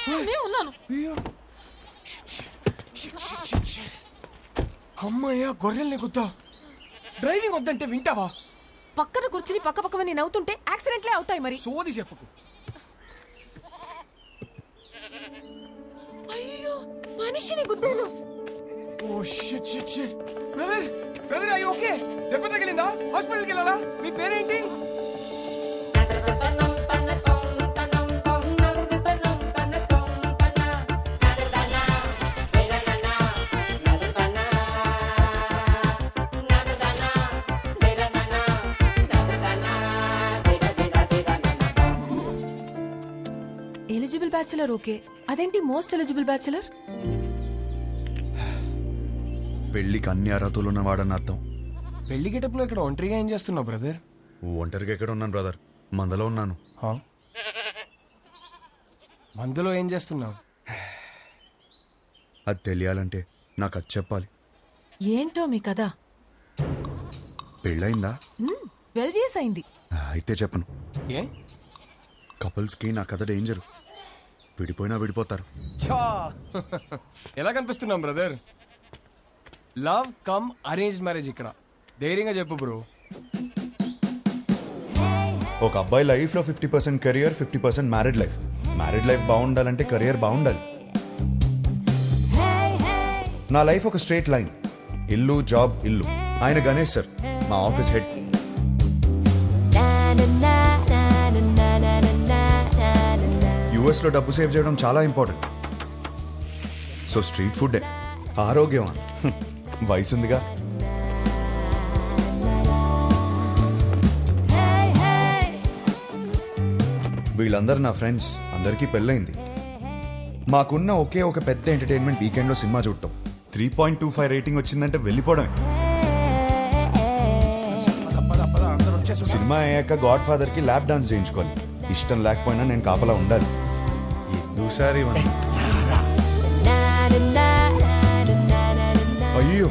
నేను ఉన్నాను. అమ్మయ్యా గొర్రెల్ని గుద్దా. డ్రైవింగ్ వద్దంటే వింటావా? పక్కన కూర్చుని పక్క పక్కన నేను అవుతుంటే యాక్సిడెంట్లే అవుతాయి మరి. సోది చెప్పకు. అయ్యో మనిషిని గుద్దాను. Oh shit shit shit. Brother brother అయ్యి ఓకే? దెబ్బ తగిలిందా? హాస్పిటల్కి వెళ్ళాలా? మీ పేరేంటి? ఎలిజిబుల్ బ్యాచులర్ ఓకే, అదేంటి మోస్ట్ ఎలిజిబుల్ బ్యాచులర్? పెళ్లికి అన్ని అర్హతలు ఉన్నవాడని అర్థం. పెళ్లి గెటప్లో ఇక్కడ ఒంటరిగా ఏం చేస్తున్నావు బ్రదర్? ఒంటరిగా ఎక్కడ ఉన్నాను బ్రదర్, మందలో ఉన్నాను. మందులో ఏం చేస్తున్నావు? అది తెలియాలంటే నాకు అది చెప్పాలి. ఏంటో మీ కదా? పెళ్ళయిందా? 12 years అయింది. అయితే చెప్పను. ఏ? కపుల్స్ కి నా కథ డేంజర్. విడిపోయినా విడిపోతారు. ఛా! ఎలా కనిపిస్తున్నాం brother? Love come arrange marriage ఇక్కడ. ధైర్యంగా చెప్పు బ్రో. ఒక అబ్బాయి లైఫ్ లో 50% career, 50% married life. Married life బాగుండాలంటే కెరియర్ బాగుండాలి. నా లైఫ్ ఒక స్ట్రేట్ లైన్. ఇల్లు జాబ్ ఇల్లు. ఆయన గణేష్ సార్, మా ఆఫీస్ హెడ్. యుఎస్ లో డబ్బు సేవ్ చేయడం చాలా ఇంపార్టెంట్. సో స్ట్రీట్ ఫుడ్ ఆరోగ్యం. వయసుందిగా. వీళ్ళందరూ నా ఫ్రెండ్స్. అందరికీ పెళ్ళైంది. మాకున్న ఒకే ఒక పెద్ద ఎంటర్టైన్మెంట్ వీకెండ్ లో సినిమా చూడటం. 3.25 రేటింగ్ వచ్చిందంటే వెళ్ళిపోవడమే. సినిమా అయ్యాక గాడ్ ఫాదర్ కి ల్యాప్ డాన్స్ చేయించుకోవాలి. ఇష్టం లేకపోయినా నేను కాపలా ఉండాలి. ఎందుసారి అయ్యో,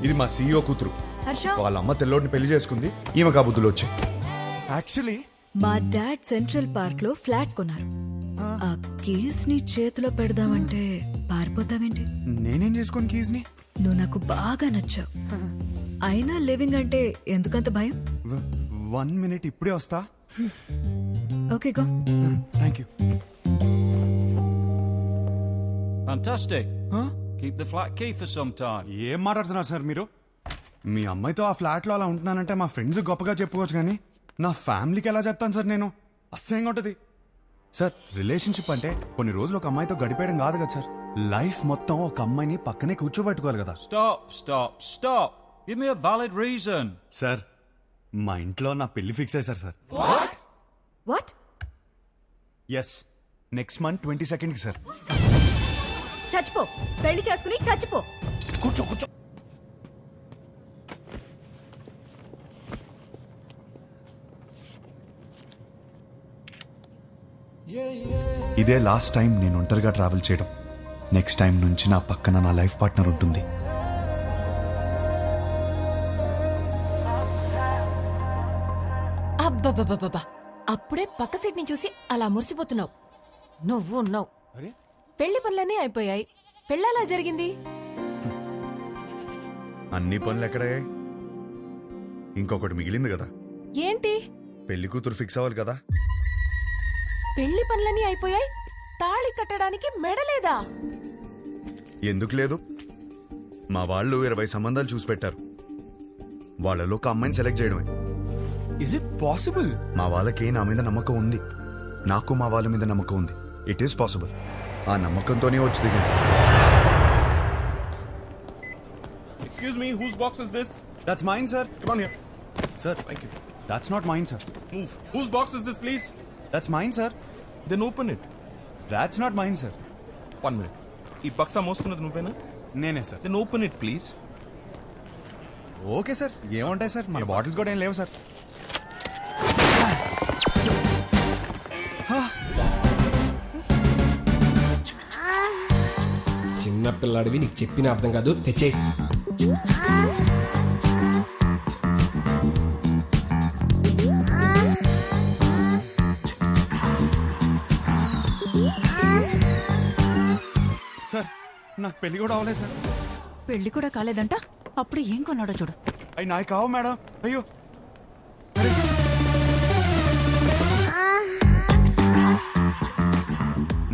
ఇది మా సీఈఓ కూతురు. వాళ్ళ అమ్మ తెల్లోడిని పెళ్లి చేసుకుంది. ఈమె కాబుద్దులు వచ్చాయి. యాక్చువల్లీ మా డాడ్ సెంట్రల్ పార్క్ లో ఫ్లాట్ కొన్నారు. ఆ కీస్ ని చేతిలో పెడదామంటే పారిపోతావేంటి? నేనేం చేసుకోను కీస్ ని. నువ్వు నాకు బాగా నచ్చావు. అయినా లివింగ్ అంటే ఎందుకంత భయం? 1 minute ఇప్పుడే వస్తా. Okay go. Thank you. Fantastic. Keep the flat key for some time. ఏం మాట్లాడుతున్నారు సార్ మీరు? మీ అమ్మాయితో ఆ ఫ్లాట్ లో అలా ఉంటున్నానంటే మా ఫ్రెండ్స్ గొప్పగా చెప్పుకోవచ్చు, కానీ నా ఫ్యామిలీకి ఎలా చెప్తాను సార్ నేను? అసహ్యంగా ఉంటది సార్. రిలేషన్షిప్ అంటే కొన్ని రోజులు ఒక అమ్మాయితో గడిపేయడం కాదు కదా సార్. లైఫ్ మొత్తం ఒక అమ్మాయిని పక్కనే కూర్చోబెట్టుకోవాలి కదా. Stop. Give me a valid reason. Sir, మా ఇంట్లో నా పెళ్లి ఫిక్స్ అయ్యారు sir. What? Yes, next month 22nd కి సార్. చచ్చిపో. పెళ్లి చేసుకుని చచ్చిపో. కూర్చో కూర్చో. ఇదే లాస్ట్ టైం నేను ఒంటరిగా ట్రావెల్ చేయడం. నెక్స్ట్ టైం నుంచి నా పక్కన నా లైఫ్ పార్ట్నర్ ఉంటుంది. అబ్బబ్బబ్బబ్బా, అప్పుడే పక్క సీట్ ని చూసి అలా మురిసిపోతున్నావు. నువ్వు ఉన్నావు. పెళ్లి పనులన్నీ అయిపోయాయి. పెళ్ళలా జరిగింది. అన్ని పనులు ఎక్కడయ్యాయి? ఇంకొకటి మిగిలింది కదా. ఏంటి? పెళ్లి కూతురు ఫిక్స్ అవ్వాలి కదా. పెళ్లి పనులన్నీ అయిపోయాయి. తాళి కట్టడానికి మెడలేదా? ఎందుకు లేదు? మా వాళ్ళు 20 సంబంధాలు చూసి పెట్టారు. వాళ్ళలో ఒక అమ్మాయిని సెలెక్ట్ చేయడమే. Is it possible? మా వాళ్ళకి నా మీద నమ్మకం ఉంది. నాకు మా వాళ్ళ మీద నమ్మకం ఉంది. It is possible. ఆ నమ్మకంతోనే వచ్చి దిగింది. Excuse me, whose box is this? That's mine, sir. Come on here. Sir, Thank you. that's not mine, sir. Move. Whose box is this, please? That's mine, sir. Then open it. That's not mine, sir. 1 minute. ఈ బక్సా మోస్తున్నది నువ్వేనా? నేనే sir. Then open it, please. Okay sir, ఏముంటాయి sir, మన bottles కూడా ఏం లేవు sir. చిన్న పిల్లాడివి, నీకు చెప్పిన అర్థం కాదు. తెచ్చే. సార్ నాకు పెళ్లి కూడా అవ్వలేదు సార్. పెళ్లి కూడా కాలేదంట, అప్పుడు ఏం కొన్నాడో చూడు. అవి నాకు కావు మేడం. అయ్యో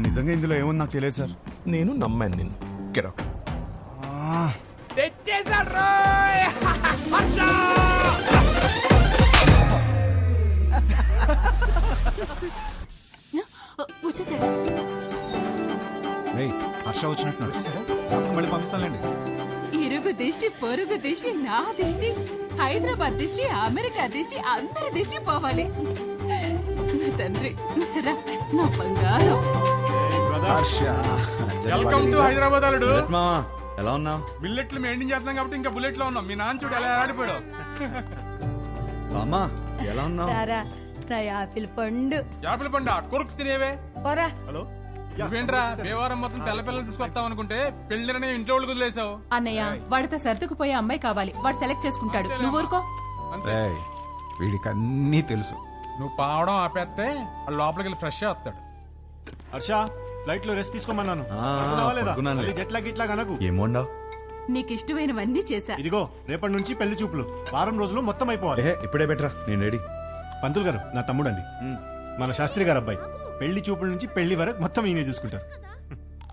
నిజంగా ఇందులో ఏముంది నాకు తెలియదు సార్. నేను నమ్మాను నిన్ను. Get out. వచ్చేసాడు. హర్ష వచ్చినట్టు మళ్ళీ పంపిస్తానండి. ఇరుగు దిష్టి, పొరుగు దిష్టి, నా దిష్టి, హైదరాబాద్ దిష్టి, అమెరికా దిష్టి, అందరి దిష్టి పోవాలి. నా తండ్రి, రా, నా బంగారం. వెల్కమ్ టు హైదరాబాద్ అల్లుడు. మామా ఎలా ఉన్నావు? బిల్లెట్లు మెయింటైన్ చేస్తున్నాం కాబట్టి ఇంకా బుల్లెట్ లో ఉన్నాం. మీ నాన్న చూడు ఎలా ఆడిపోయాడు. అమ్మా ఎలా ఉన్నావు? నా యాపిల్ పండు యాపిల్ పండు కొరుకు తినేవే. పోరా. నువ్వేంట్రా దేవారం మొత్తం తెల్ల పిల్లలు తీసుకొస్తావు అనుకుంటే పెళ్లిరనే ఇంట్లో వాళ్ళు వదిలేసావు. అన్నయ్య, వాడితో సర్దుకుపోయే అమ్మాయి కావాలి. వాడు సెలెక్ట్ చేసుకుంటాడు, నువ్వు ఊరుకో. వీడికి అన్నీ తెలుసు. నువ్వు పావడం ఆపేస్తే వాడు లోపలికి వెళ్ళి ఫ్రెష్ వస్తాడు. హర్ష, ఫ్లైట్ లో రెస్ట్ తీసుకోమన్నాను. పడుకున్నానులే. జెట్లా గిట్లా కనకు. ఏం వండావు? నీకు ఇష్టమైనవన్నీ చేశా. ఇదిగో రేపటి నుంచి పెళ్లి చూపులు. వారం రోజులు మొత్తం అయిపోవాలి. ఇప్పుడే బెటరా, నేను రెడీ. పంతులు గారు నా తమ్ముడండి, మన శాస్త్రి గారు అబ్బాయి. పెళ్లి చూపుల నుంచి పెళ్లి వరకు మొత్తం ఈయనే చూసుకుంటారు.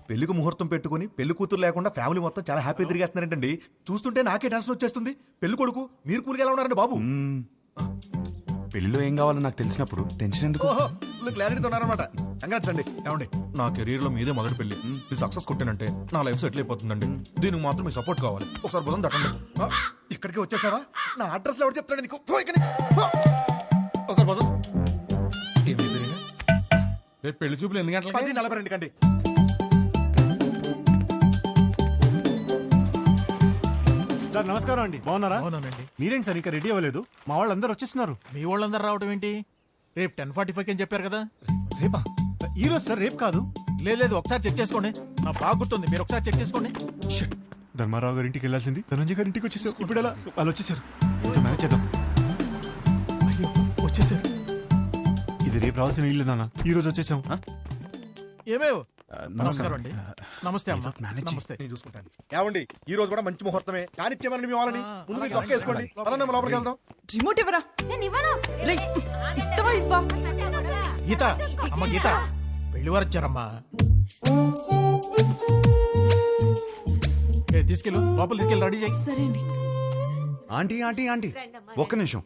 పెళ్లికి ముహూర్తం పెట్టుకుని పెళ్లి కూతురు లేకుండా ఫ్యామిలీ మొత్తం చాలా హ్యాపీ తిరిగేస్తున్నారంటండి. చూస్తుంటే నాకే టెన్షన్ వచ్చేస్తుంది. పెళ్లి కొడుకు మీరు కూలికి ఎలా ఉన్నారండి బాబు? పెళ్లిలో ఏం కావాలో నాకు తెలిసినప్పుడు టెన్షన్ ఎందుకు? క్లారిటీతో ఉన్నారనమాట. కంగ్రాట్స్ అండి. ఏమండి, నా కెరీర్ లో మీదే మొదటి పెళ్లి. ఇది సక్సెస్ కొట్టానంటే నా లైఫ్ సెటిల్ అయిపోతుందండి. దీనికి మాత్రం మీ సపోర్ట్ కావాలి. ఒకసారి భుజం తట్టండి. ఇక్కడికి వచ్చేసావా? నా అడ్రస్ లో ఎవరు చెప్తాడు నీకు? ఒకసారి భుజం. రేపు పెళ్లి చూపులు ఎన్ని గంటలకి? 10:42 కండి. సార్ నమస్కారం అండి, బాగున్నారా? మీరేంటి సార్ ఇంకా రెడీ అవ్వలేదు? మా వాళ్ళందరూ వచ్చేస్తున్నారు. మీ వాళ్ళందరూ రావడం ఏంటి? రేపు 10:45 అని చెప్పారు కదా. రేపా? ఈ రోజు సార్, రేపు కాదు. లేదు ఒకసారి చెక్ చేసుకోండి. నా బాగా గుర్తుంది, మీరు ఒకసారి చెక్ చేసుకోండి. ధర్మారావు గారి ఇంటికి వెళ్ళాల్సింది ధనంజయ్ గారి ఇంటికి వచ్చేసారు. ఇప్పుడు ఎలా? వాళ్ళు వచ్చేసారు. ఏంటో మేనేజ్ చేద్దాం. అయ్యో వచ్చేసారు. ఇది రేపు రావాల్సిన ఇల్లు నాన్న, ఈ రోజు వచ్చేసాం. ఏమేవ్? నమస్కారం అండి. నమస్తే అమ్మా. నమస్తే. నేను చూసుకుంటాను. ఏమండి, ఈ రోజు కూడా మంచి ముహూర్తమే. కానిచ్చేమని మీ వాళ్ళని ముందు మీరు చొక్కా వేసుకోండి. పదండి అమ్మ, లోపలికి వెళ్దాం. రిమోట్ ఇవ్వరా. ఇస్తావా ఇవ్వా? గీత, అమ్మ గీత, పెళ్లి వారు వచ్చారమ్మా. తీసుకెళ్ళు, లోపల తీసుకెళ్ళి రెడీ చేయి. సరే అండి. ఆంటీ ఆంటీ ఆంటీ ఒక్క నిమిషం.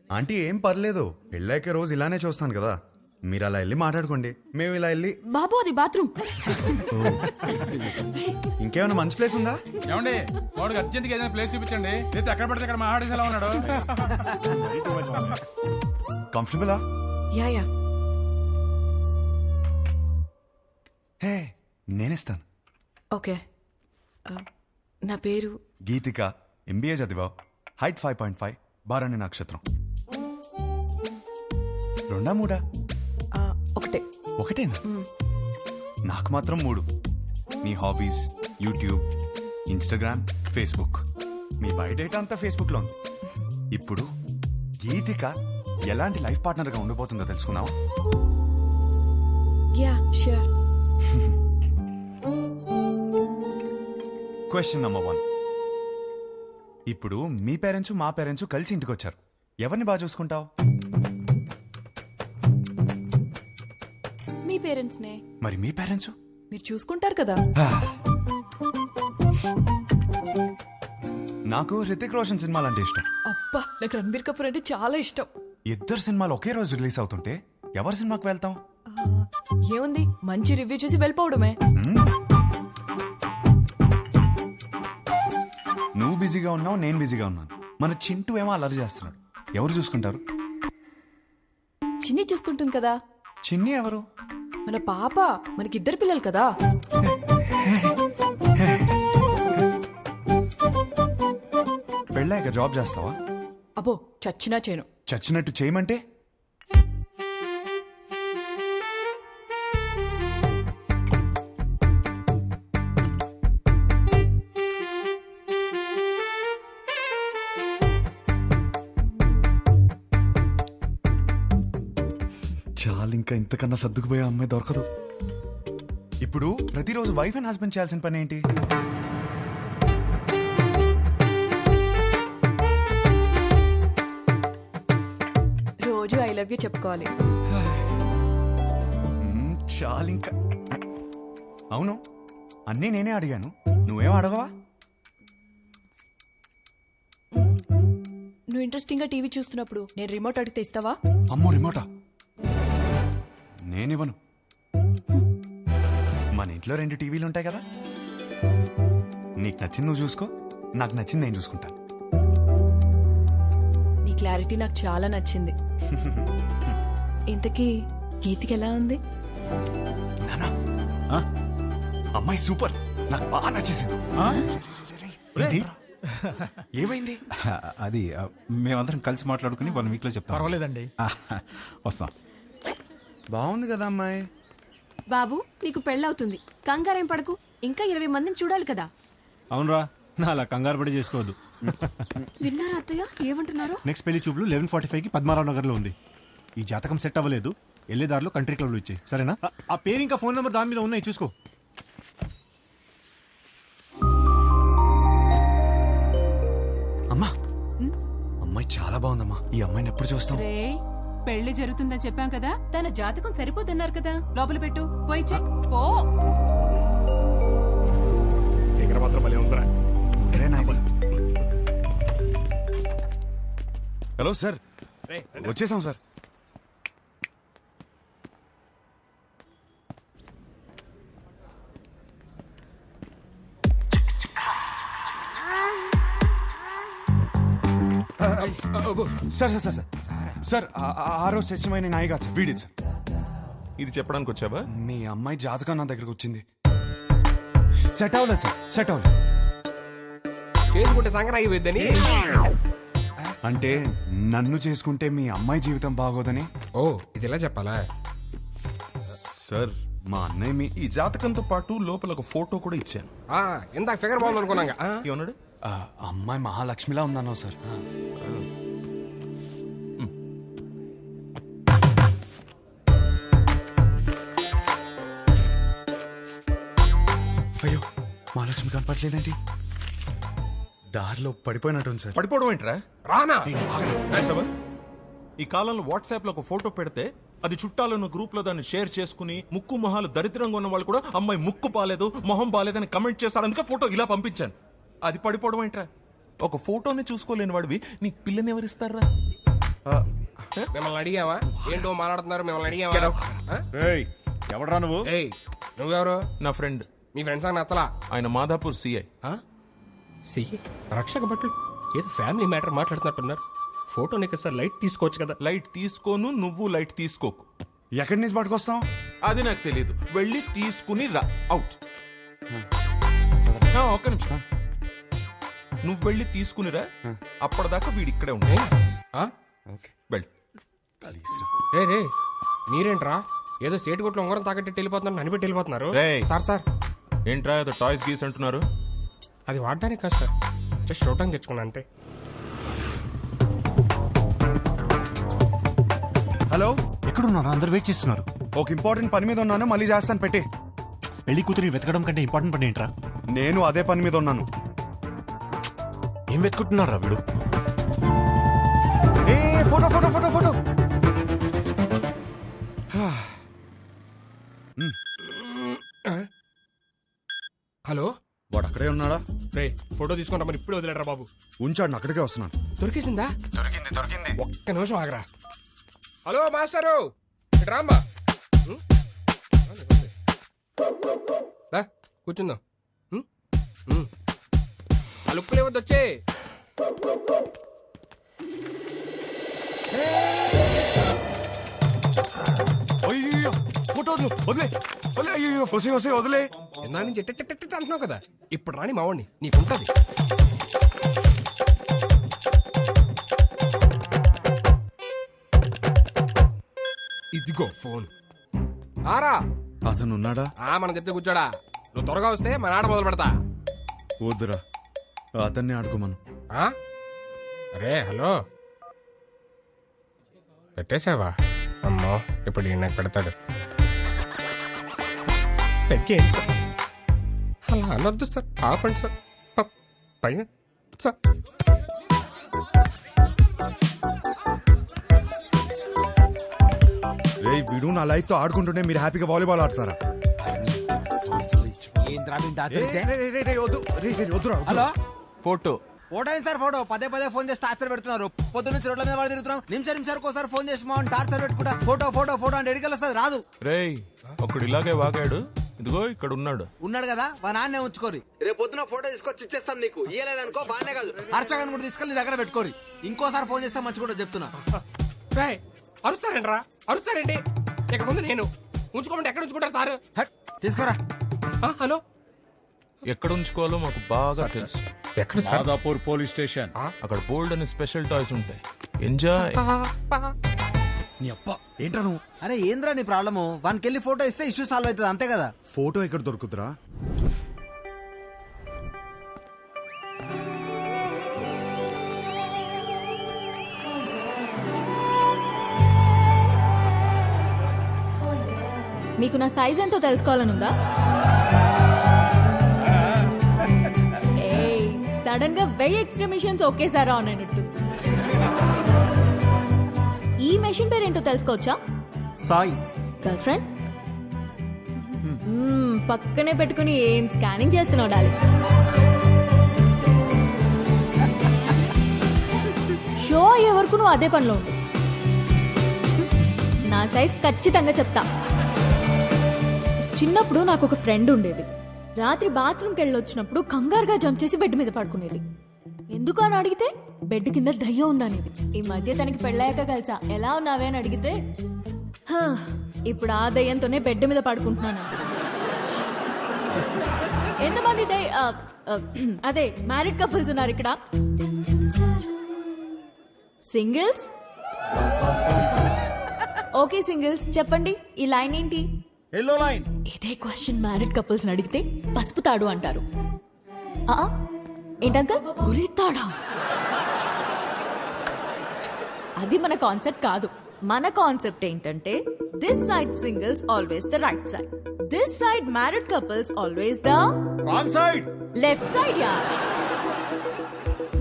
ఆంటీ ఏం పర్లేదు, పెళ్ళాక రోజు ఇలానే చూస్తాను కదా. మీరు అలా వెళ్ళి మాట్లాడుకోండి, మేము ఇలా వెళ్ళి. బాబు అది బాత్రూమ్. ఇంకేమైనా మంచి ప్లేస్ ఉందా? ఏమండి, వాడికి అర్జెంట్ గా ఏదైనా ప్లేస్ చూపించండి. లేదా ఎక్కడ పడితే అక్కడ మాట్లాడేసి ఎలా ఉన్నాడు. కంఫర్టబులా? Yeah yeah. హే, నేనిస్తాను. ఓకే. నా పేరు గీతిక, ఎంబీఏ చదివావు, హైట్ 5.5, బారాణి నక్షత్రం. 2 3? ఒకటే. ఒకటేనా? నాకు మాత్రం 3. నీ హాబీస్, యూట్యూబ్, ఇన్స్టాగ్రామ్, ఫేస్బుక్. మీ బయోడేటా అంతా ఫేస్బుక్ లో ఉంది. ఇప్పుడు గీతిక ఎలాంటి లైఫ్ పార్ట్నర్ గా ఉండిపోతుందో తెలుసుకున్నావా? Yeah sure. Question number 1. ఇప్పుడు మీ పేరెంట్స్ మా పేరెంట్స్ కలిసి ఇంటికి వచ్చారు. ఎవరిని బాగా చూసుకుంటావు? మీ పేరెంట్స్ నే. మరి మీ పేరెంట్స్? మీరు చూసుకుంటారు కదా. నాకు హృతిక్ రోషన్ సినిమాలు అంటే ఇష్టం. అబ్బా, నాకు రణబీర్ కపూర్ అంటే చాలా ఇష్టం. ఇద్దరు సినిమాలు ఒకే రోజు రిలీజ్ అవుతుంటే ఎవరి సినిమాకి వెళ్తాం? ఏముంది, మంచి రివ్యూ చూసి వెళ్ళిపోవడమే. నువ్వు బిజీగా ఉన్నావు, నేను బిజీగా ఉన్నాను. మన చింటూ ఏమో అల్లరి చేస్తున్నాడు. ఎవరు చూసుకుంటారు? చిన్ని చూసుకుంటుంది కదా. చిన్ని ఎవరు? మన పాప. మనకిద్దరు పిల్లలు కదా. పెళ్ళాక జాబ్ చేస్తావా? అబ్బో, చచ్చినా చేయను. చచ్చినట్టు చేయమంటే? చాలు, ఇంకా ఇంతకన్నా సర్దుకుపోయే అమ్మాయి దొరకదు. ఇప్పుడు ప్రతిరోజు వైఫ్ అండ్ హస్బెండ్ చేయాల్సిన పని ఏంటి? రోజు ఐ లవ్ యూ చెప్పుకోవాలి. చాలు ఇంకా. అవును, అన్నీ నేనే అడిగాను, నువ్వేం అడగవా? నువ్వు ఇంట్రెస్టింగ్ గా టీవీ చూస్తున్నప్పుడు నేను రిమోట్ అడిగితే ఇస్తావా? అమ్మో, రిమోటా? నేనివ్వను. మన ఇంట్లో 2 టీవీలు ఉంటాయి కదా, నీకు నచ్చింది నువ్వు చూసుకో, నాకు నచ్చింది నేను చూసుకుంటాను. నీ క్లారిటీ నాకు చాలా నచ్చింది. ఇంతకీ గీతికి ఎలా ఉంది? నానా, అమ్మాయి సూపర్, నాకు బాగా నచ్చేసింది. ఏమైంది? అది మేమందరం కలిసి మాట్లాడుకుని 1 వీక్ లో చెప్తాం. పర్వాలేదండి. వస్తాం. బాగుంది కదా అమ్మాయి. బాబు, నీకు పెళ్ళవుతుంది, కంగారేం పడకు. ఇంకా 20 మందిని చూడాలి కదా. అవునరా, నా అలా కంగారు పడి చేసుకోవద్దు. విన్నారా అత్తయ్య ఏమంటున్నారు? నెక్స్ట్ పెళ్లి చూపులు 11:45కి పద్మారావు నగర్ లో ఉంది. ఈ జాతకం సెట్ అవ్వలేదు, వెళ్ళేదారిలో కంట్రీ క్లబ్ లో ఇచ్చాయి, సరేనా? ఆ పేరు ఇంకా ఫోన్ నెంబర్ దాని మీద ఉన్నాయి, చూసుకో. అమ్మా, అమ్మాయి చాలా బాగుందమ్మా. ఈ అమ్మాయిని ఎప్పుడు చూస్తాం? రే, పెళ్లి జరుగుతుందని చెప్పాం కదా, తన జాతకం సరిపోతున్నారు కదా, లోపల పెట్టు, పోయి చెక్. పో. హలో సార్, వచ్చేసాం sir. Sir sir sir sir, ఆ రోజు సత్యమైన నాయి కాదు సార్, వీడి సార్. ఇది చెప్పడానికి వచ్చావా? మీ అమ్మాయి జాతకం నా దగ్గరకు వచ్చింది. సెట్ అవ్వలేదు సార్, సెట్ అవ్వలేదు. చేసుకుంటే సంక్రాంతి అయిపోద్దని. అంటే నన్ను చేసుకుంటే మీ అమ్మాయి జీవితం బాగోదని. ఓ, ఇది ఎలా చెప్పాలా? సార్, మా అన్నయ్య మీ ఈ జాతకంతో పాటు లోపల ఒక ఫోటో కూడా ఇచ్చాను. ఇందాక ఫిగర్ బాగుంది అనుకున్నాగా. ఏమన్నాడు? అమ్మాయి మహాలక్ష్మిలా ఉందన్నావు సార్. అయ్యో, మహాలక్ష్మి కనపట్లేదేంటి? దారిలో పడిపోయినట్టుంది సార్. పడిపోవడం ఏంట్రా? రానా? ఈ కాలంలో వాట్సాప్ లో ఒక ఫోటో పెడితే అది చుట్టాలను గ్రూప్ లో దాన్ని షేర్ చేసుకుని ముక్కు మొహాలు దరిద్రంగా ఉన్న వాళ్ళు కూడా అమ్మాయి ముక్కు బాలేదు, మొహం బాలేదని కమెంట్ చేశారు. అందుకే ఫోటో ఇలా పంపించాను. అది పడిపోవడం ఏంట్రా? ఒక ఫోటోని చూసుకోలేని వాడివి నీకు పిల్లని ఎవరిస్తారా? మిమ్మల్ని అడిగావా? ఏంటో మాట్లాడుతున్నారు, మిమ్మల్ని అడిగావా? ఎవడరా నువ్వు? నువ్వెవరు? నా ఫ్రెండ్. మీ ఫ్రెండ్స్ అని నచ్చలా? ఆయన మాదాపూర్ సిఐ. రక్షక భటులు ఏదో ఫ్యామిలీ మ్యాటర్ మాట్లాడుతున్నట్టున్నారు. ఫోటో నీకు సార్ లైట్ తీసుకోవచ్చు కదా. లైట్ తీసుకోను, నువ్వు లైట్ తీసుకోకు. ఎక్కడి నుంచి పట్టుకొస్తాం? అది నాకు తెలియదు. వెళ్ళి తీసుకుని రా. అవుట్. ఒక్క నిమిషం, నువ్వు వెళ్ళి తీసుకునిరా. అప్పటిదాకా వీడి ఇక్కడే ఉంటాయి. వెళ్ళి. రే, మీరేంట్రా ఏదో సేటు కొట్లు ఉంగరం తాకట్టి వెళ్ళిపోతున్నారు, అనిపెట్టి వెళ్ళిపోతున్నారు. సార్ ఏంట్రా ఏదో టాయ్స్ గీస్ అంటున్నారు? అది వాడడానికి కాదు సార్, జస్ట్ చూడటానికి తెచ్చుకున్నా అంతే. హలో, ఎక్కడున్నారు? అందరు వెయిట్ చేస్తున్నారు. ఒక ఇంపార్టెంట్ పని మీద ఉన్నాను, మళ్ళీ చేస్తాను, పెట్టి. పెళ్లి కూతురి వెతకడం కంటే ఇంపార్టెంట్ పని ఏంట్రా? నేను అదే పని మీద ఉన్నాను. ఏం వెతుకుంటున్నారా వీడు? Photo photo photo photo. Hello, వాడు అక్కడే ఉన్నాడా? రే, ఫోటో తీసుకుంటా మరి ఇప్పుడే వదిలేడరా బాబు. ఉంచాడు, అక్కడికే వస్తున్నాను. దొరికేసిందా? దొరికింది. ఒక్క నిమిషం ఆగరా. హలో మాస్టరు, రామ్మా. కూర్చుందాం. ఆ లుక్కులు ఏవద్దు, వచ్చే. అయ్యో, ఫోటో వదిలే వదిలే. అయ్యో, వదిలే. నా నుంచి అంటున్నావు కదా, ఇప్పుడు రాని మావాడిని నీకుంటది. ఇదిగో ఫోన్. ఆరా, అతను ఉన్నాడా? మనం చెప్తే కూర్చోడా. నువ్వు త్వరగా వస్తే మన ఆట మొదలు పెడతా. వద్దురా, అతన్ని ఆడుకోమను. అరే హలో, పెట్టేశావా? అమ్మో, ఇప్పుడు ఈయన పెడతాడు. తగ్గేయండి సార్. అలా అనొద్దు సార్, ఆపండి సార్. పైన సార్. రే వీడు నా లైఫ్ తో ఆడుకుంటుంటే మీరు హ్యాపీగా వాలీబాల్ ఆడతారా? హలో ఫోటో ఫోటో ఏంటి సార్? ఫోటో పదే పదే ఫోన్ చేసి టార్చర్ పెడుతున్నారు. పొద్దు నుంచి రోడ్ల మీద తిరుగుతున్నాం. నిమిషానికి ఒకసారి ఫోన్ చేసి మా టార్చర్ పెట్టుకుంటా ఫోటో ఫోటో ఫోటో అంటే ఎడికెళ్ళి వస్తుంది, రాదు. రేయ్ ఒకడు ఇలాగే వాగాడు, ఇదిగో ఇక్కడ ఉన్నాడు. ఉన్నాడు కదా, మా నాన్నే ఉంచుకోరి. రేపు పొద్దున ఫోటో తీసుకొచ్చి ఇచ్చేస్తాం నీకు. ఇయ్యలేదనుకో బానే కాదు, అర్చగాన్ని కూడా తీసుకెళ్ళి నీ దగ్గర పెట్టుకోరి. ఇంకోసారి ఫోన్ చేస్తే మంచి కూడా చెప్తున్నా. అరుస్తారండి రా, అరుస్తారండి. ఇక ముందు నేను ఉంచుకోమంటే ఎక్కడ ఉంచుకుంటారు సార్? తీసుకురా. హలో, ఎక్కడ ఉంచుకోవాలో మాకు బాగా తెలుసు. ఎక్కడ? Madhapur police station. అక్కడ బోల్డ్ అని స్పెషల్ టాయ్స్ ఉంటాయి. ఎంజాయ్. నీ అప్ప ఏంట్రా నువ్వు? అరే ఏంద్రా నీ ప్రాబ్లము? వానికి వెళ్ళి ఫోటో ఇస్తే ఇష్యూ సాల్వ్ అవుతుంది, అంతే కదా. ఫోటో ఎక్కడ దొరుకుతురా? మీకు నా సైజ్ ఎంతో తెలుసుకోవాలనుందా? సడన్ గా 1000 ఎక్స్ట్రా మిషన్స్ ఒకేసారి ఆన్ అయినట్టు. ఈ మెషిన్ పేరేంటో తెలుసుకోవచ్చా? సాయి. Girl friend? పక్కనే పెట్టుకుని ఏం స్కానింగ్ చేస్తున్నావు డాలి? షో అయ్యే వరకు నువ్వు అదే పనిలో ఉండు. నా సైజ్ ఖచ్చితంగా చెప్తా. చిన్నప్పుడు నాకు ఒక ఫ్రెండ్ ఉండేది. రాత్రి బాత్రూమ్కి వెళ్ళొచ్చినప్పుడు కంగారుగా జంప్ చేసి బెడ్ మీద పడుకునేది. ఎందుకు అని అడిగితే బెడ్ కింద దయ్యం ఉందనేది. ఈ మధ్య తనకి పెళ్ళాక కలిసా. ఎలా ఉన్నావే అని అడిగితే ఇప్పుడు ఆ దయ్యంతోనే బెడ్ మీద పడుకుంటున్నాను. ఎంతమంది అదే మ్యారీడ్ కపుల్స్ ఉన్నారు ఇక్కడ? సింగిల్స్? ఓకే సింగిల్స్, చెప్పండి ఈ లైన్ ఏంటి? Yellow line. ఇదే క్వశ్చన్ మ్యారీడ్ కపుల్స్ అడిగితే పసుపు తాడు అంటారు. ఏంటంకల్ ఉరితాడా? అది మన కాన్సెప్ట్ కాదు. మన కాన్సెప్ట్ ఏంటంటే this side singles always the right side, this side married couples always the wrong side, left side. Yeah,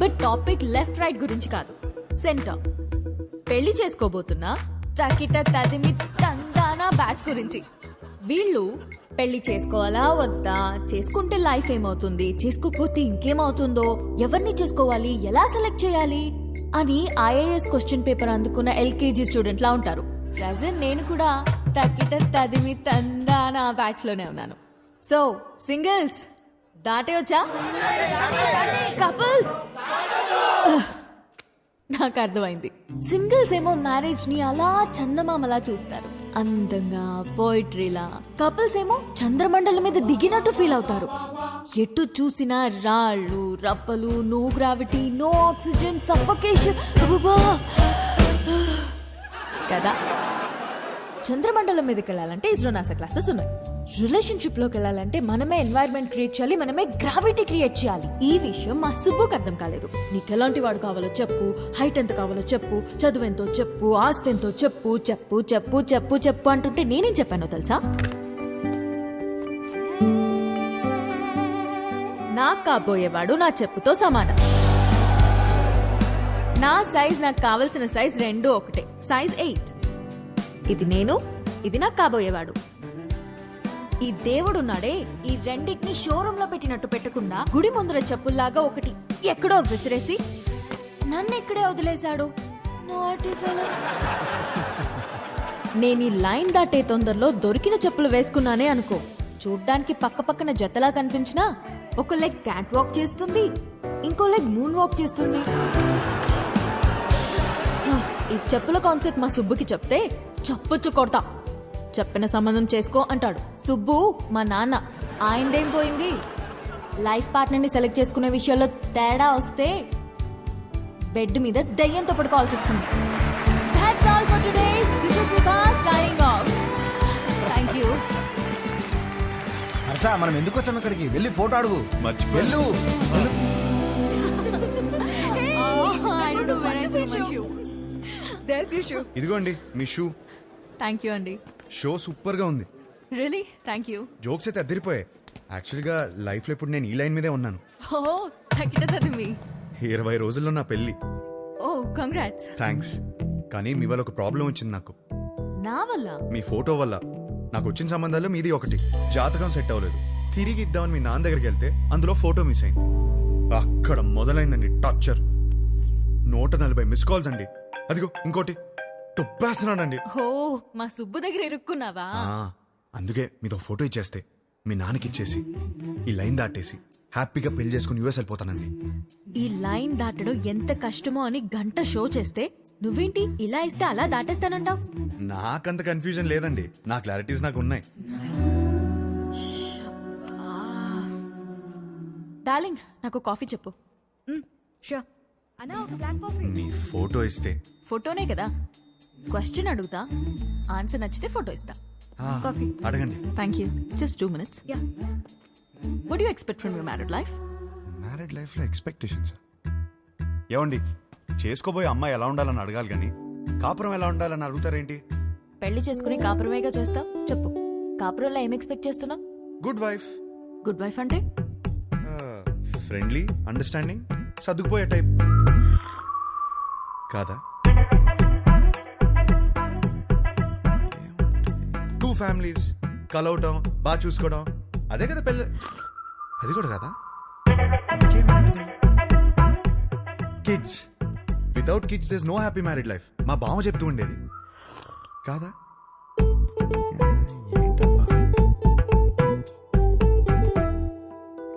but topic left right గురించి కాదు, సెంటర్. పెళ్లి చేసుకోబోతున్నా తకిట తదిమి తందానా బ్యాచ్ గురించి. వీళ్ళు పెళ్లి చేసుకోవాలా వద్దా, చేసుకుంటే లైఫ్ ఏమవుతుంది, చేసుకోకపోతే ఇంకేమవుతుందో, ఎవరిని చేసుకోవాలి, ఎలా సెలెక్ట్ చేయాలి అని ఐఏఎస్ క్వశ్చన్ పేపర్ అందుకున్న ఎల్కేజీ స్టూడెంట్ లా ఉంటారు. ప్రజెంట్ నేను కూడా తక్కిట తదిమి తందానా బ్యాచ్ లోనే ఉన్నాను. సో సింగిల్స్ దాటే వచ్చా? కపుల్స్ నాకు అర్థమైంది. సింగిల్స్ ఏమో మ్యారేజ్ ని అలా చందమామలా చూస్తారు, అందంగా పోయిట్రీలా. కపుల్స్ ఏమో చంద్రమండలం మీద దిగినట్టు ఫీల్ అవుతారు. ఎటు చూసినా రాళ్ళు రప్పలు, no gravity, no oxygen, suffocation కదా. చంద్రమండలం మీదకి వెళ్ళాలంటే ఇస్రో నాసా క్లాసెస్ ఉన్నాయి. రిలేషన్షిప్ లోకి వెళ్ళాలంటే మనమే ఎన్వైరన్మెంట్ క్రియేట్ చేయాలి, మనమే గ్రావిటీ క్రియేట్ చేయాలి. ఈ విషయం మా సుబ్బుకి అర్థం కాలేదు. నీకు ఎలాంటి వాడు కావాలో చెప్పు, హైట్ ఎంత కావాలో చెప్పు, చదువు ఎంతో చెప్పు, ఆస్తి ఎంతో చెప్పు, చెప్పు చెప్పు చెప్పు చెప్పు అంటుంటే నేనేం చెప్పానో తెలుసా? నాకు కాబోయేవాడు నా చెప్పుతో సమానం. నా సైజ్ నాకు కావలసిన సైజ్ రెండు ఒకటే, సైజ్ 8. ఇది నేను, ఇది నాకు కాబోయేవాడు. ఈ దేవుడున్నాడే, ఈ రెండింటిని షోరూమ్ లో పెట్టినట్టు పెట్టకుండా గుడి ముందర చెప్పుల్లాగా ఒకటి ఎక్కడో విసిరేసి నన్ను ఇక్కడే వదిలేశాడు. నేను ఈ లైన్ దాటే తొందరలో దొరికిన చెప్పులు వేసుకున్నానే అనుకో, చూడ్డానికి పక్క పక్కన జతలా కనిపించినా ఒక లెగ్ క్యాట్ వాక్ చేస్తుంది, ఇంకో లెగ్ మూన్ వాక్ చేస్తుంది. ఈ చెప్పుల కాన్సెప్ట్ మా సుబ్బుకి చెప్తే చప్పుచ్చు కొడతా. చెప్పిన సంబంధం చేసుకో అంటాడు. సుబ్బు మా నాన్న, ఆయనదేం పోయింది? లైఫ్ పార్ట్నర్ ని సెలెక్ట్ చేసుకునే విషయాల్లో తేడా వస్తే బెడ్ మీద దయ్యంతో పడుకోవాల్సి వస్తుంది. That's all for today. This is Vibha signing off. Thank you. Harsha, మనం ఎందుకు వచ్చాం ఇక్కడికి? వెళ్ళి ఫోటో అడుగు. వెళ్ళు. ఇదిగోండి మీ షూ. థ్యాంక్ యూ అండి. షో సూపర్ గా ఉంది. Really thank you. జోక్స్ అయితే అద్దరిపోయాయి. యాక్చువల్గా లైఫ్లో ఇప్పుడు నేను ఈ లైన్ మీదే ఉన్నాను. ఓ తక్కిట తదిమి. 20 రోజుల్లో నా పెళ్లి. ఓ కంగ్రాట్స్. థ్యాంక్స్. కానీ మీ వల్ల ఒక ప్రాబ్లం వచ్చింది నాకు. నా వల్ల? మీ ఫోటో వల్ల. నాకు వచ్చిన సంబంధాల్లో మీది ఒకటి. జాతకం సెట్ అవ్వలేదు. తిరిగి ఇద్దామని మీ నాన్న దగ్గరికి వెళ్తే అందులో ఫోటో మిస్ అయింది. అక్కడ మొదలైందండి టార్చర్. 140 మిస్ కాల్స్ అండి. అదిగో ఇంకోటి తొప్పేస్తున్నాడండి. ఓ మా సుబ్బు దగ్గర ఇరుక్కున్నావా? అందుకే మీతో ఫోటో ఇచ్చేస్తే మీ నాన్నకి ఇచ్చేసి ఈ లైన్ దాటేసి హ్యాపీగా పెళ్లి చేసుకుని యూఎస్ వెళ్ళిపోతానండి. ఈ లైన్ దాటడం ఎంత కష్టమో అని గంట షో చేస్తే నువ్వేంటి ఇలా ఇస్తే అలా దాటేస్తానంటావు? నాకంత కన్ఫ్యూజన్ లేదండి. నా క్లారిటీస్ నాకు ఉన్నాయి. డార్లింగ్ నాకు కాఫీ చెప్పు. షూర్. అన్నా ఒక బ్లాక్ కాఫీ. నీ ఫోటో ఇస్తే. ఫోటోనే కదా, క్వశ్చన్ అడుగుతా, ఆన్సర్ నచ్చితే ఫోటో ఇస్తా. కాఫీ అడగండి. Thank you. Just 2 minutes. Yeah. What do you expect from your married life? Married లైఫ్లో ఎక్స్పెక్టేషన్స్ ఏమండి? చేసుకోబోయే అమ్మాయి ఎలా ఉండాలని అడగాలి కానీ కాపురం ఎలా ఉండాలని అడుగుతారేంటి? పెళ్లి చేసుకుని కాపురమేగా చేస్తావు. చెప్పు, కాపురంలో ఏం ఎక్స్పెక్ట్ చేస్తున్నావు? Good wife. గుడ్ వైఫ్ అంటే ఫ్రెండ్లీ, అండర్స్టాండింగ్, సర్దుకుపోయే టైప్ కాదా? 2 ఫ్యామిలీస్ కలవటం, బాగా చూసుకోవడం, అదే కదా పెళ్ళి. అది కూడా కదా. Kids. Without kids there is no happy married life. మా బావ చెప్తూ ఉండేది కాదా?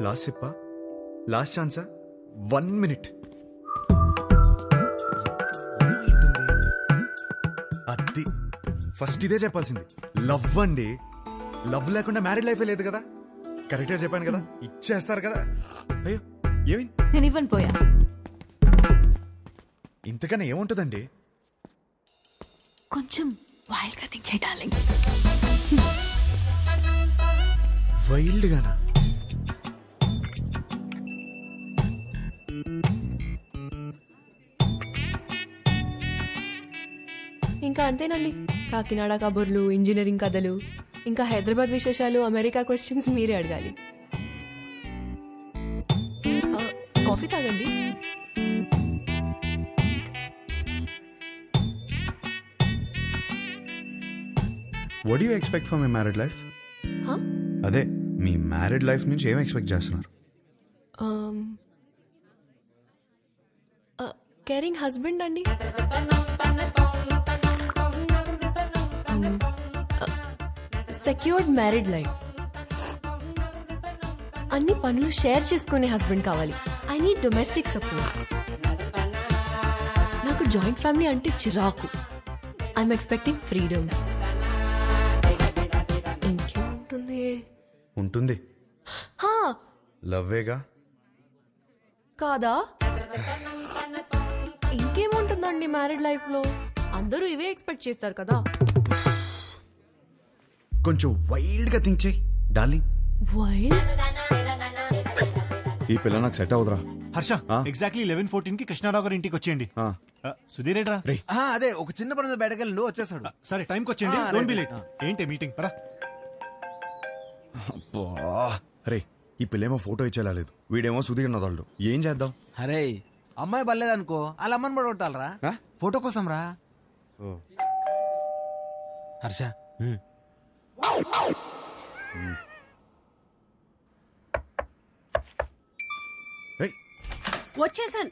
లాస్ట్ చెప్పా, లాస్ట్ ఛాన్సా, 1 minute. అది ఫస్ట్ ఇదే చెప్పాల్సింది. లవ్ అండి. లవ్ లేకుండా మ్యారీడ్ లైఫే లేదు కదా. కరెక్ట్గా చెప్పాను కదా, ఇచ్చేస్తారు కదా. అయ్యో ఏమైంది? నేను ఇవ్వను పోయా. ఇంతకన్నా ఏముంటుందండి? కొంచెం వైల్డ్ గా థింక్ చేయి డార్లింగ్. వైల్డ్ గానా? ఇంకా అంతేనండి. కాకినాడ కబుర్లు, ఇంజనీరింగ్ కథలు, ఇంకా హైదరాబాద్ విశేషాలు, అమెరికా క్వశ్చన్స్ మీరే అడగాలి. కాఫీ తాగండి. What you expect from my married life? అదే మీ మ్యారీడ్ లైఫ్ నుంచి ఏం ఎక్స్పెక్ట్ చేస్తున్నారు? కేరింగ్ హస్బెండ్ అండి. Secured married life. అన్ని పనులు షేర్ చేసుకునే హస్బెండ్ కావాలి. I need domestic support. నాకు జాయింట్ ఫ్యామిలీ అంటే చిరాకు. I'm expecting freedom. ఇంకేముంటుంది? ఉంటుంది. లవ్వేగా కాదా? ఇంకేముంటుందండి మ్యారీడ్ లైఫ్ లో? అందరూ ఇవే ఎక్స్పెక్ట్ చేస్తారు కదా. కొంచెం వైల్డ్ గా థింక్ చేయి డార్లింగ్. వైల్డ్? ఈ పిల్ల నాకు సెట్ అవుతురా. హర్ష, ఎగ్జాక్ట్లీ 11:14 కి కృష్ణారావు గారి ఇంటికి వచ్చేయండి. సుధీర్ ఏడ్రా? అదే ఒక చిన్న పని బయటకెళ్ళి వచ్చేసాడు. సరే టైంకి వచ్చేయండి. Don't be late. ఏంటి మీటింగ్? పరా. అరే ఈ పిల్లేమో ఫోటో ఇచ్చేలా లేదు, వీడేమో సుధీర్ నదాళ్ళు. ఏం చేద్దాం? అరే అమ్మాయి బలేదనుకో, వాళ్ళ అమ్మని కూడా కొట్టాలరా ఫోటో కోసం రా. హర్ష వచ్చేసాను.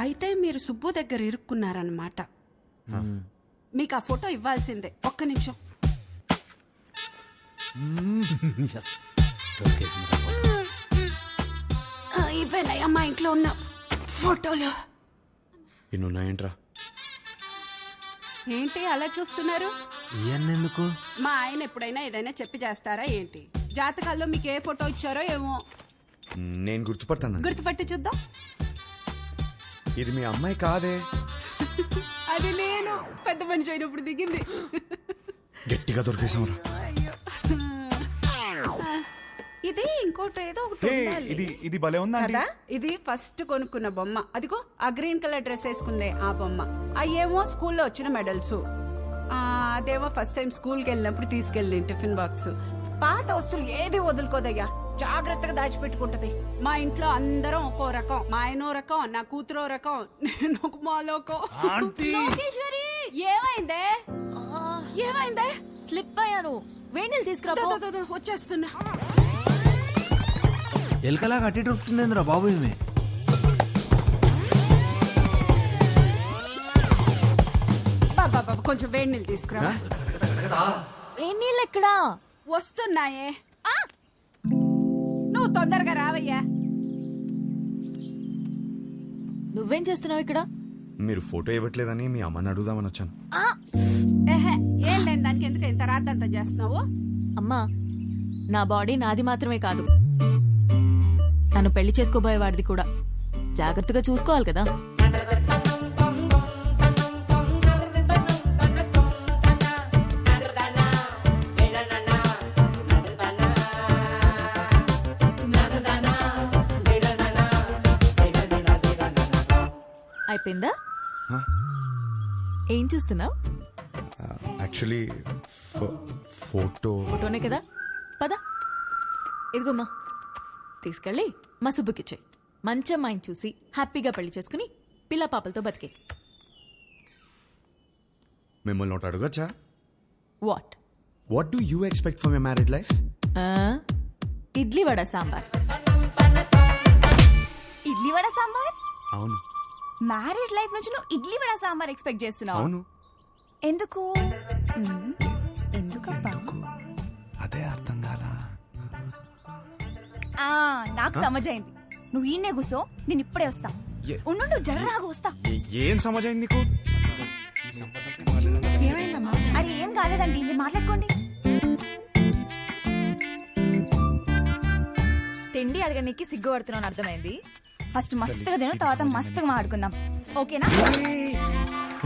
అయితే మీరు సుబ్బు దగ్గర ఇరుక్కున్నారన్నమాట. మీకు ఆ ఫోటో ఇవ్వాల్సిందే. ఒక్క నిమిషం. ఇవేనయ్యా మా ఇంట్లో ఉన్న ఫోటోలు. ఎన్నున్నాయంట్రా? ఏంటి అలా చూస్తున్నారు? ఎందుకు? మా ఆయన ఎప్పుడైనా ఏదైనా చెప్పి చేస్తారా ఏంటి? జాతకాల్లో మీకు ఏ ఫోటో ఇచ్చారో ఏమో. నేను గుర్తుపడతాను. గుర్తుపట్టి చూద్దాం. ఇది మీ అమ్మాయి కాదే. అది నేను పెద్ద మనిషి అయినప్పుడు దిగింది. గట్టిగా దొరికేసాంరా. ఇది ఇంకోటి ఏదో ఒకటి హే, ఉండాలి. ఇది భలే ఉందండి. కదా ఇది ఫస్ట్ కొనుక్కున్న బొమ్మ. అదిగో ఆ గ్రీన్ కలర్ డ్రెస్ వేసుకుందే ఆ బొమ్మ. అయ్యేమో స్కూల్లో వచ్చిన మెడల్స్. అదేమో ఫస్ట్ టైం స్కూల్కి వెళ్ళినప్పుడు తీసుకెళ్ళి టిఫిన్ బాక్స్. పాత వస్తువులు ఏది వదులుకోదయ్యా, జాగ్రత్తగా దాచిపెట్టుకుంటది. మా ఇంట్లో అందరం ఒక్కో రకం. మా ఆయనో రకం, నా కూతురో రకం, నేను ఒక మాలోకం. లోకేశ్వరి ఏమైందే ఏమైందే? స్లిప్ అయ్యాను. వేణీలు తీసుకురా పో. వచ్చేస్తున్నా. ఎలకలా కట్టి దొరుకుతుందేంద్రా బాబు ఈమె. బాబా కొంచెం వేడి నీళ్ళు తీసుకురా. వేణీళ్ళు ఎక్కడా? వస్తున్నాయే. నువ్వు తొందరగా రావయ్యా. నువ్వేం చేస్తున్నావు ఇక్కడ? మీరు ఫోటో ఇవ్వట్లేదని మీ అమ్మని అడుగుదామని వచ్చాను. ఏహే, ఏం లేని దానికి ఎందుకు ఇంత రాద్దంతా చేస్తున్నావు? అమ్మా, నా బాడీ నాది మాత్రమే కాదు, నన్ను పెళ్లి చేసుకోబోయేవాడిది కూడా. జాగ్రత్తగా చూసుకోవాలి కదా. అయిపోయిందా? ఏం చూస్తున్నావు? యాక్చువల్లీ ఫోటోనే కదా. పద, ఇదిగోమ్మా, తీసుకెళ్ళి మా సుబ్బుకిచ్చాయి. మంచి అమ్మాయిని చూసి హ్యాపీగా పెళ్లి చేసుకుని పిల్ల పాపలతో బతికే. మిమ్మల్ని ఒకటి అడగచ్చా? What what do you expect for my married life? Idli vada sambar. Idli vada sambar? అవును. మ్యారేజ్ లైఫ్ నుంచి నువ్వు ఇడ్లీ వడ సాంబార్ ఎక్స్పెక్ట్ చేస్తున్నావు? అవును. ఎందుకు? ఎందుకబ్బా? అదే అర్థం కాలా. నాకు సమజైంది. నువ్వు ఈయనే కూసో, నేను ఇప్పుడే వస్తా. ఉండు, జర్రాగా వస్తా. ఏం సమజైంది నీకు? అరే ఏం కాలేదండి, మీరు మాట్లాడుకోండి. తిండి అడగడానికి సిగ్గుపడుతున్నాను అర్థమైంది. ఫస్ట్ మస్తుగా తిను, తర్వాత మస్తుగా మాట్లాడుకుందాం, ఓకేనా?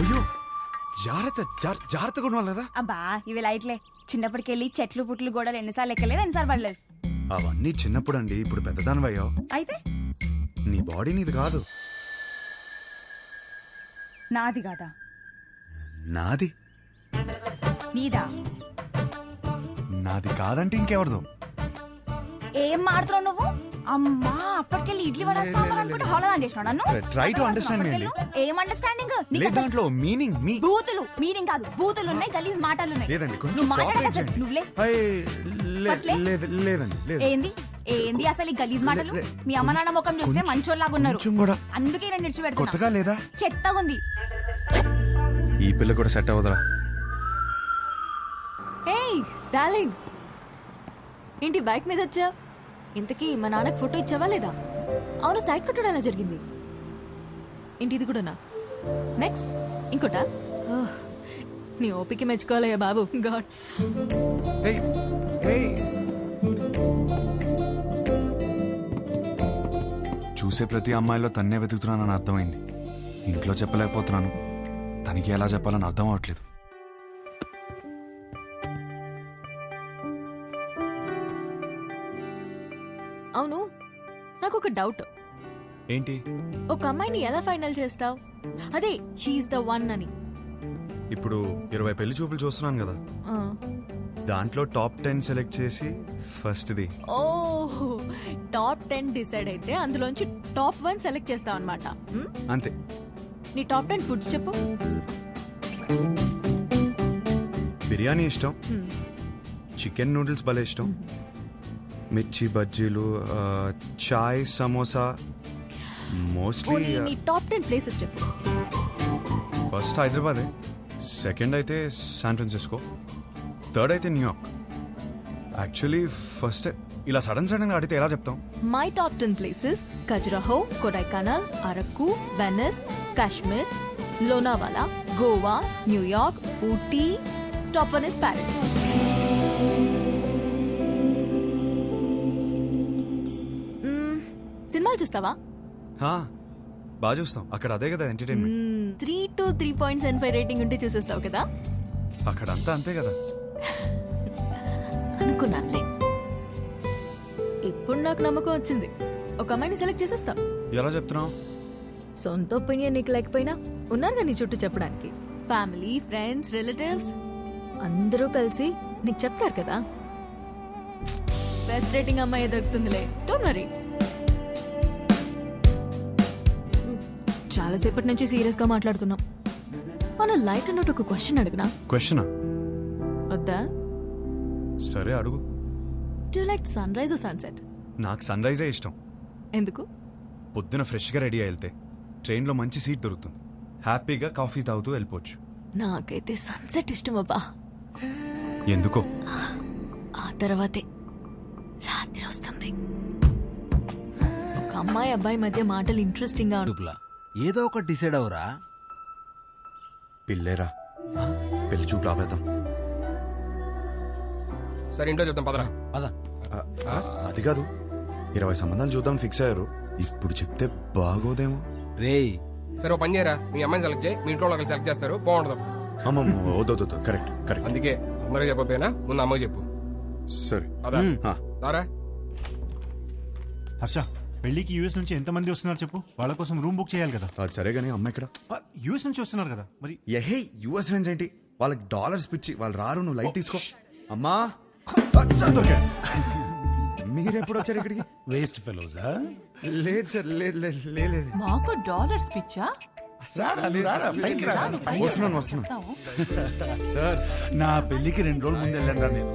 అయ్యో, జాగ్రత్తగా ఉండాలి కదా. అబ్బా ఇవి లైట్లే. చిన్నప్పటికెళ్ళి చెట్లు పుట్లు గోడలు ఎన్నిసార్లు ఎక్కలేదు, ఎన్నిసార్లు పడలేదు. అవన్నీ చిన్నప్పుడు అండి, ఇప్పుడు పెద్దదానివయ్యావు. అయితే నీ బాడీ నీది కాదు. నాది కాదా? నాది. నీదా? నాది కాదంటే ఇంకెవరిదో. ఏం మాడుతున్నావు నువ్వు? అమ్మా, అప్పటికెళ్ళి ఇడ్లీ వడ సాంబార్ అనుకుంటే హోలదాన్ చేసినావు నన్ను. ట్రై టు అండర్స్టాండ్ మీ అండి. ఏం అండర్స్టాండింగ్? లేదు, దాంట్లో మీనింగ్ మీ బూతులు. మీనింగ్ కాదు, బూతులు ఉన్నాయి, గలీజ్ మాటలు ఉన్నాయి. లేదండి, కొంచెం నువ్వు మాట్లాడక కోఆపరేట్ అసలు చేయండి. నువ్వులే. లేదండి, లేదు. ఏంది అసలు ఈ గలీజ్ మాటలు? మీ అమ్మ నాన్న ముఖం చూస్తే మంచోళ్ళలాగా ఉన్నారు, కొంచెం కూడా. అందుకే నేను కొత్తగా నిడిచిపెడుతున్నా. లేదా? చెత్తగా ఉంది. ఈ పిల్ల కూడా సెట్ అవ్వదురా. ఏయ్ డార్లింగ్, ఏంటి బైక్ మీద వచ్చా? ఇంతకీ మా నాన్నకి ఫోటో ఇచ్చావా లేదా? అవును, సైడ్ కొట్టడం ఎలా జరిగింది? ఏంటి ఇది కూడానా? నెక్స్ట్ ఇంకోటా? నీ ఓపిక మెచ్చుకోవాలయ్యా బాబు. గాడ్. చూసే ప్రతి అమ్మాయిలో తన్నే వెతుకుతున్నానని అర్థమైంది. ఇంట్లో చెప్పలేకపోతున్నాను, తనకి ఎలా చెప్పాలని అర్థం అవట్లేదు. అవును, నాకు ఒక డౌట్. ఏంటి? ఒక అమ్మాయిని ఎలా ఫైనల్ చేస్తావు? అదే షీఈస్ ద వన్ అని. ఇప్పుడు 20 పెళ్లి చూపులు చూస్తున్నాను కదా, ఆ. దాంట్లో టాప్ 10 సెలెక్ట్ చేసి ఫస్ట్ది. ఓ, టాప్ 10 డిసైడ్ అయితే అందులోంచి టాప్ 1 సెలెక్ట్ చేస్తావు అనమాట. అంతే. నీ టాప్ 10 ఫుడ్స్ చెప్పు. బిర్యానీ ఇష్టం, చికెన్ నూడిల్స్ భలే ఇష్టం, మిర్చి బజ్జీలు, చాయ్, సమోసా. మోస్ట్లీ నీ టాప్ 10 ప్లేసెస్ చెప్పు. ఫస్ట్ హైదరాబాదే, సెకండ్ అయితే శాన్ ఫ్రాన్సిస్కో, థర్డ్ అయితే న్యూయార్క్. యాక్చువల్లీ ఫస్ట్ ఇలా సడన్ గా అడిగితే ఎలా చెప్తాం? My top 10 places: Khajuraho, Kodaikanal, Araku, Venice, Kashmir, Lonavala, Goa, New York, Ooty. Top 1 is Paris. సినిమాలు చూస్తావా? బాగా చూస్తాం, అక్కడ అదే కదా ఎంటర్టైన్మెంట్. 3 to 3.75 రేటింగ్ ఉంటే చూసేస్తావు కదా. అక్కడ అంతా అంతే కదా. అనుకున్నానులే. ఇప్పుడు నాకు నమ్మకం వచ్చింది. ఒక అమ్మాయిని సెలెక్ట్ చేసేస్తా. ఎలా చెప్తున్నావు? సొంత ఒపీనియన్ నీకు లేకపోయినా ఉన్నారుగా నీ చుట్టూ చెప్పడానికి. ఫ్యామిలీ, ఫ్రెండ్స్, రిలేటివ్స్ అందరూ కలిసి నీకు చెప్తారు కదా. బెస్ట్ రేటింగ్ అమ్మాయి దొరుకుతుందిలే, డోంట్ వరీ. చాలాసేపటి నుంచి సీరియస్ గా మాట్లాడుతున్నాం. మన లైట్ అన్నట్టు ఒక క్వశ్చన్ అడిగినా? క్వశ్చనా? వద్దా? సరే అడుగు. Do you like sunrise or sunset? నాకు సన్ రైజే ఇష్టం. ఎందుకు? పొద్దున ఫ్రెష్గా రెడీ అయి వెళ్తే ట్రైన్లో మంచి సీట్ దొరుకుతుంది, హ్యాపీగా కాఫీ తాగుతూ వెళ్ళిపోవచ్చు. నాకైతే సన్సెట్ ఇష్టం అబ్బా. ఎందుకో? ఆ తర్వాతే రాత్రి వస్తుంది. ఒక అమ్మాయి అబ్బాయి మధ్య మాటలు ఇంట్రెస్టింగ్ గా ఏదో ఒకటి డిసైడ్ అవరా. పిల్లేరా, పెళ్లి చూపు ఆపేద్దాం. సరే ఇంట్లో చెప్తాం పదరా. అది కాదు, 20 సంబంధాలు చూద్దాం ఫిక్స్ అయ్యారు. ఇప్పుడు చెప్తే బాగోదేమో. రేయ్ సరే ఓ పని చేయరా, మీ అమ్మాయిని సెలెక్ట్ చేయి, మీ ఇంట్లో వాళ్ళకి సెలెక్ట్ చేస్తారు, బాగుండదు. అమ్మమ్మ వద్దు, కరెక్ట్ కరెక్ట్. అందుకే అందరూ చెప్పకపోయినా ముందు అమ్మకి చెప్పు. సరే అదా దారా. హర్ష, పెళ్లికి యూఎస్ నుంచి ఎంతమంది వస్తున్నారు చెప్పు. వాళ్ళ కోసం రూమ్ బుక్ చేయాలి కదా. అది సరే కానీ అమ్మాయి ఇక్కడ యూఎస్ నుంచి వస్తున్నారు కదా మరి. ఎహే యుఎస్ ఫ్రెండ్స్ ఏంటి, వాళ్ళకి డాలర్స్ పిచ్చి, వాళ్ళు రారు. నువ్వు లైట్ తీసుకో. అమ్మా మీరెప్పుడు వచ్చారు ఇక్కడికి? వేస్ట్ ఫెలోజా? లేదు సార్, లేదు. మాకు డాలర్స్ పిచ్చా? వస్తున్నాను సార్, నా పెళ్లికి 2 రోజుల ముందు వెళ్ళండి నేను.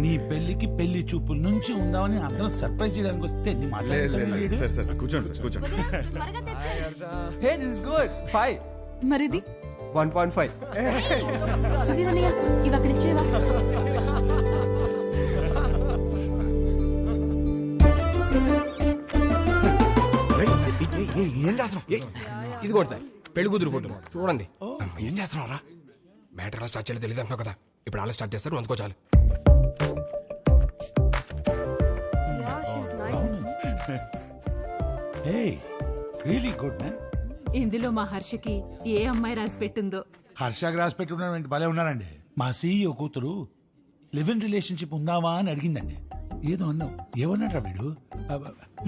నీ పెళ్లికి పెళ్లి చూపుల నుంచి ఉందామని అందరం సర్ప్రైజ్ చేయడానికి వస్తే నీ మాట్లాడారు. కూర్చోండి. మరిది 1.5. సుధీర్ అన్నయ్య ఇవి అక్కడ ఇచ్చేవా? ఏం చేస్తున్నావు? ఇదిగోండి సార్ పెళ్లి కూతురు ఫోటో చూడండి. ఏం చేస్తున్నావురా? మ్యాటర్ ఎలా స్టార్ట్ చేయాలో తెలియదు అంటున్నావు కదా, ఇప్పుడు అలా స్టార్ట్ చేస్తారు, అందుకో చాలు. Really good man. ఇందులో మా హర్షకి ఏ అమ్మాయి రాసి పెట్టిందో. హర్షాకి రాసి పెట్టుకున్నాడు, భలే ఉన్నారండి. మా సీఈఓ కూతురు లివ్ ఇన్ రిలేషన్షిప్ ఉందావా అని అడిగిందండి. ఏదో అన్నావు, ఏమన్నాడ్రా వీడు?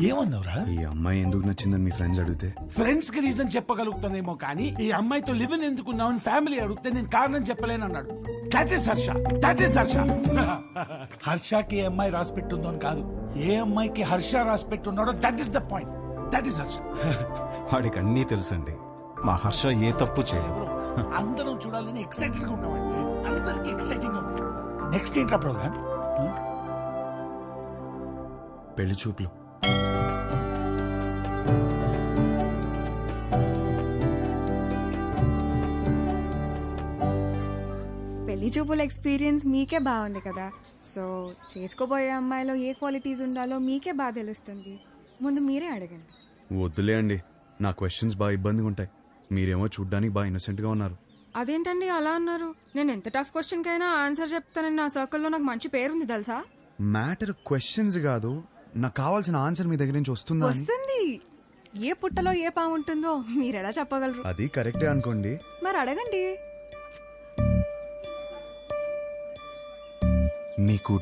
ఏమన్నావురా? ఈ అమ్మాయి ఎందుకు నచ్చిందని మీ ఫ్రెండ్స్ అడిగితే ఫ్రెండ్స్ కి రీజన్ చెప్పగలుగుతానేమో కానీ ఈ అమ్మాయితో లివ్ ఇన్ ఎందుకున్నావని ఫ్యామిలీ అడిగితే నేను కారణం చెప్పలేను అన్నాడు. That is Harsha. హర్షకి ఏ అమ్మాయి రాసి పెట్టుందో అని కాదు, ఏ అమ్మాయికి హర్ష రాసి పెట్టున్నాడో that is the point. That is Harsha. వాడికి అన్నీ తెలుసండి, మా హర్ష ఏ తప్పు చేయదు. అందరం చూడాలని ఎక్సైటెడ్ గా ఉన్నామండి. అందరికి ఎక్సైటింగ్ గా ఉంది. నెక్స్ట్ ఏంట్రా ప్రోగ్రామ్? పెళ్లి చూపులు. పెళ్లి చూపుల ఎక్స్పీరియన్స్ మీకే బాగుంది కదా, సో చేసుకోబోయే అమ్మాయిలో ఏ క్వాలిటీస్ ఉండాలో మీకే బాగా తెలుస్తుంది. ముందు మీరే అడగండి. వద్దులే అండి, నా క్వశ్చన్స్ బాగా ఇబ్బందిగా ఉంటాయి. మీరేమో చూడ్డానికి బాగా ఇన్నోసెంట్ గా ఉన్నారు. అదేంటండి అలా అన్నారు? నేను ఎంత టఫ్ క్వశ్చన్ కైనా ఆన్సర్ చెప్తానని నా సర్కిల్లో నాకు మంచి పేరుంది తెలుసా. మ్యాటర్ క్వశ్చన్స్ కాదు, నాకు కావాల్సిన ఆన్సర్ మీ దగ్గర నుంచి వస్తుందా అని. వస్తుంది. ఏ పుట్టలో ఏ పాము ఉంటుందో మీరెలా చెప్పగలరు? అది కరెక్టే అనుకోండి. మరి అడగండి. మీకు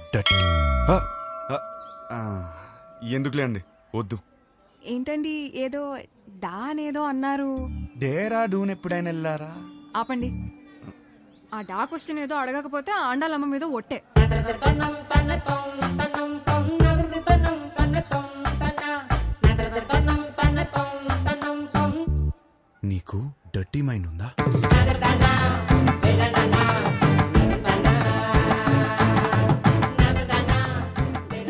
ఎందుకులే అండి, వద్దు. ఏంటండి ఏదో డా అనేదో అన్నారు? డేరా డూన్ ఎప్పుడైనా వెళ్ళారా? ఆపండి. ఆ డా క్వశ్చన్ ఏదో అడగకపోతే ఆండాలమ్మ మీద ఒట్టే. నీకు డర్టీ మైండ్ ఉందా?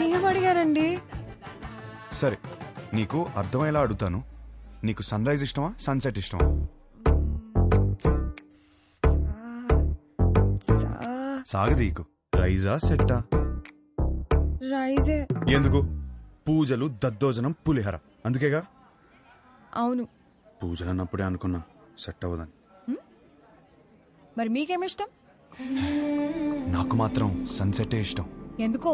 ఏం అడిగారండి? సరే, నీకు అర్థమయ్యేలా అడుగుతాను. నీకు సన్ రైజ్ ఇష్టమా, సన్సెట్ ఇష్టమా? సాగదీకు. రైజా సెట్టా? రైజే. ఎందుకు? పూజలు, దద్దోజనం, పులిహర, అందుకేగా. అవును. పూజలు అన్నప్పుడే అనుకున్నా సెట్ అవ్వదని. మరి మీకేమిష్టం? నాకు మాత్రం సన్సెటే ఇష్టం. ఎందుకో?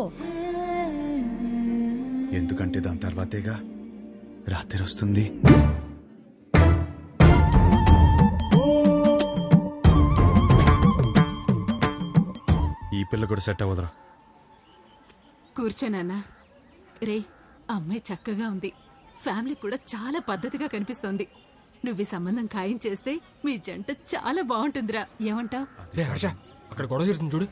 ఎందుకంటే దాని తర్వాతేగా రాత్రి వస్తుంది. ఈ పిల్ల కూడా సెట్ అవ్వదురా. కూర్చోనన్నా. రే అమ్మాయి చక్కగా ఉంది, ఫ్యామిలీ కూడా చాలా పద్ధతిగా కనిపిస్తోంది. నువ్వు ఈ సంబంధం ఖాయం చేస్తే మీ జంట చాలా బాగుంటుందిరా, ఏమంటావ్? రే హర్ష, అక్కడ గొడవ జరుగుతుంది చూడు.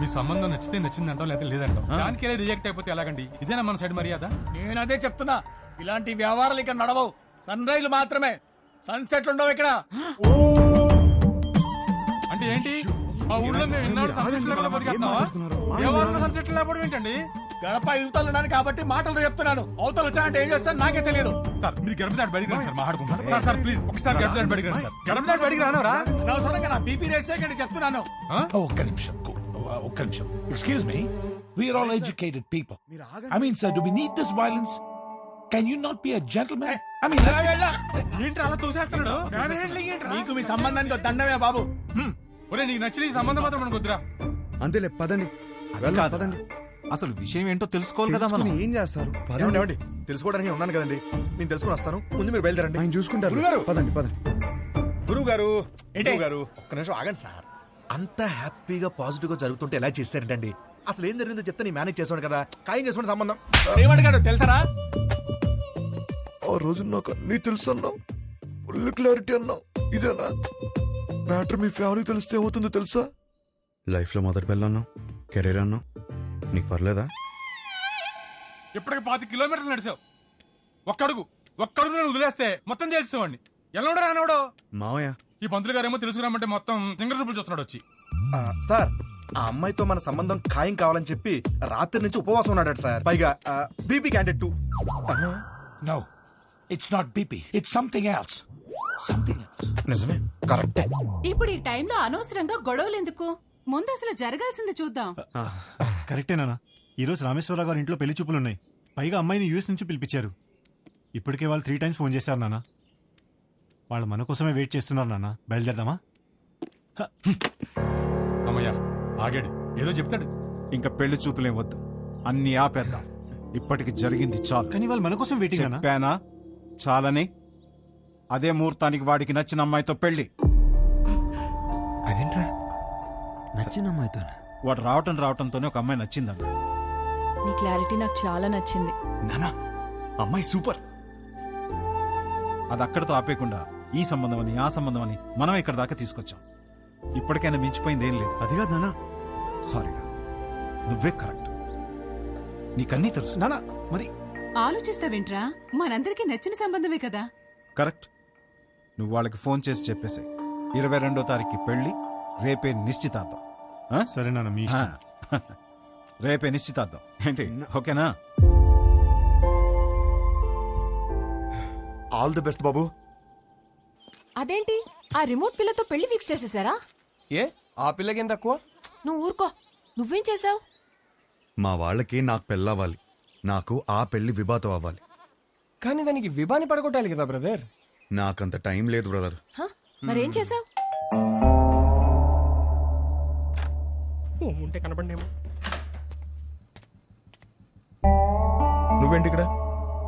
మీ సంబంధం నచ్చితే నచ్చిందంటాం, లేదా లేదంటాం. దానికి రిజెక్ట్ అయిపోతే ఎలాగండి? ఇదేనా మన సైడ్ మర్యాద? నేను అదే చెప్తున్నా, ఇలాంటి వ్యవహారాలు ఇక్కడ నడవవు. సన్ రైజ్ మాత్రమే, సన్సెట్ ఉండవు ఇక్కడ. అంటే ఏంటి? మా ఊళ్ళో మేము ఇన్నాడు సన్సెట్ లేకుండా బతికేస్తున్నావా? దేవాలయంలో సన్సెట్ లేకపోవడం ఏంటండి? గడప యువతలు ఉన్నాను కాబట్టి మాటలు చెప్తున్నాను. అవతలు వచ్చానంటే ఏం చేస్తాను నాకే తెలియదు. సార్ మీరు గడప దాటి బడికి రండి సార్, మాట్లాడుకుంటాం. సార్ సార్ ప్లీజ్ ఒకసారి గడప దాటి బడికి రండి సార్. గడప దాటి బడికి రానవరా? అనవసరంగా నా బీపీ రేస్ చేయకండి చెప్తున్నాను. ఒక్క నిమిషం. Excuse me, we are all educated people. I mean sir, do we need this violence? Can you not be a gentlemen? I mean ఏంటి అలా తోసేస్తున్నాడు? నీకు మీ సంబంధానికి ఒక దండమే బాబు. ఒరే నీకు నచ్చిన ఈ సంబంధం మాత్రం మనకు వద్దురా. అంతేలే, పదండి పదండి. అసలు విషయం ఏంటో తెలుసుకోవాలి కదా మనం. ఏం చేస్తారు? తెలుసుకోవడానికి ఉన్నాను కదండి, నేను తెలుసుకుని వస్తాను. ముందు మీరు బయలుదేరండి, ఆయన చూసుకుంటారు. గురుగారు. పదండి పదండి. గురువు గారు ఒక్క నిమిషం ఆగండి సార్. అంత హ్యాపీగా పాజిటివ్ గా జరుగుతుంటే ఎలా చేశారంటండి? అసలు ఏం జరిగిందో చెప్తే నేను మేనేజ్ చేసాను కదా. ఖాయం చేసుకోండి సంబంధం. ఏమడిగాడు తెలుసరా? ఆ రోజు నాకు అన్నీ తెలుసు అన్నావు, ఫుల్ క్లారిటీ అన్నావు. ఇదేనా మ్యాటర్? మీ ఫ్యామిలీ తెలిస్తే ఏమవుతుందో తెలుసా? లైఫ్ లో మొదటి పిల్ల అన్నావు, కెరీర్ అన్నావు, నీకు పర్లేదా? ఇప్పటికి 5 కిలోమీటర్లు నడిచావు. ఒక్కడుగు నేను వదిలేస్తే మొత్తం తెలుసుకోండి. ఎల్లవడో రానవడో మావయ్య, ఈ పంతులు గారేమో తెలుసుకురామంటే మొత్తం సింగర్ సూపులు చూస్తున్నాడు వచ్చి. సార్, ఆ అమ్మాయితో మన సంబంధం ఖాయం కావాలని చెప్పి రాత్రి నుంచి ఉపవాసం ఉన్నాడు సార్. పైగా BP candidate 2. No, it's not BP, it's something else. నిజమే, కరెక్టే. ఇప్పుడు ఈ టైంలో అనవసరంగా గొడవలు ఎందుకు? ముందు అసలు జరగాల్సింది చూద్దాం. కరెక్టేనా? ఈ రోజు రామేశ్వరరావు గారి ఇంట్లో పెళ్లి చూపులు ఉన్నాయి. పైగా అమ్మాయిని యూఎస్ నుంచి పిలిపించారు. ఇప్పటికే వాళ్ళు 3 times ఫోన్ చేశారు నాన్న. వాళ్ళు మన కోసమే వెయిట్ చేస్తున్నారు నాన్న. బయలుదేరదామా? అమ్మయ్యా ఆగాడు, ఏదో చెప్తాడు. ఇంకా పెళ్లి చూపులేం వద్దు, అన్ని ఆపేద్దాం. ఇప్పటికి జరిగింది చాలు. కానీ వాళ్ళు మన కోసం వెయిటింగ్ అన్నా. చెప్పానా చాలని? అదే ముహూర్తానికి వాడికి నచ్చిన అమ్మాయితో పెళ్లి. అదేంట్రా నచ్చిన అమ్మాయితో? వాడు రావటంతోనే ఒక అమ్మాయి నచ్చిందన్న. నీ క్లారిటీ నాకు చాలా నచ్చింది. నానా, అమ్మాయి సూపర్. అది అక్కడితో ఆపేయకుండా ఈ సంబంధం అని ఆ సంబంధం అని మనం ఇక్కడ దాకా తీసుకొచ్చాం. ఇప్పటికైనా మించిపోయింది ఏం లేదు. అది కాదు నానా. సారీరా, నువ్వే కరెక్ట్. నీకన్నీ తెలుసు నానా. మరి ఆలోచిస్తావేంట్రా? మనందరికీ నచ్చిన సంబంధమే కదా. కరెక్ట్. నువ్వు వాళ్ళకి ఫోన్ చేసి చెప్పేసి 22వ తారీఖు పెళ్లి, రేపే నిశ్చితార్థం. సరే నాన్న, మీ ఇష్టం. రేపే నిశ్చితార్థం ఏంటి? ఓకేనా? ఆల్ ది బెస్ట్ బాబు. అదేంటి, ఆ రిమోట్ పిల్లతో పెళ్లి ఫిక్స్ చేసేసారా? ఏ ఆ పిల్లకి ఏం తక్కువ? నువ్వు ఊరుకో. నువ్వేం చేసావు? మా వాళ్ళకి నాకు పెళ్ళవ్వాలి, నాకు ఆ పెళ్లి విభాతో అవ్వాలి. కానీ దానికి విభాని పడగొట్టాలి కదా బ్రదర్. నాకంత టైం లేదు బ్రదర్. మరేం చేసావు? ఉంటే కనపడేమో. నువ్వేంటి ఇక్కడ?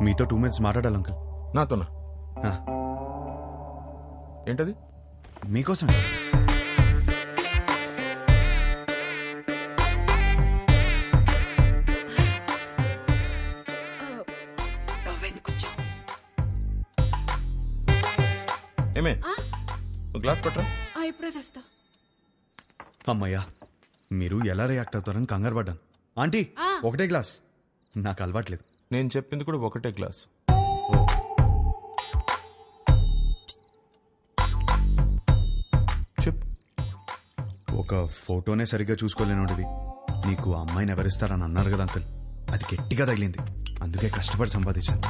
మీతో 2 minutes మాట్లాడాలి అంకుల్. నాతోనా? ఏంటది? మీకోసం. ఏమే గ్లాస్ పట్టరా? ఇప్పుడే తెస్తా. అమ్మయ్యా, మీరు ఎలా రియాక్ట్ అవుతారని కంగారు పడ్డాను. ఆంటీ, ఒకటే గ్లాస్. నాకు అలవాట్లేదు. నేను చెప్పింది కూడా ఒకటే గ్లాస్. ఒక ఫోటోనే సరిగ్గా చూసుకోలేనోడివి నీకు ఆ అమ్మాయిని ఎవరిస్తారని అన్నారు కదా అంకుల్. అది గట్టిగా తగిలింది, అందుకే కష్టపడి సంపాదించాను.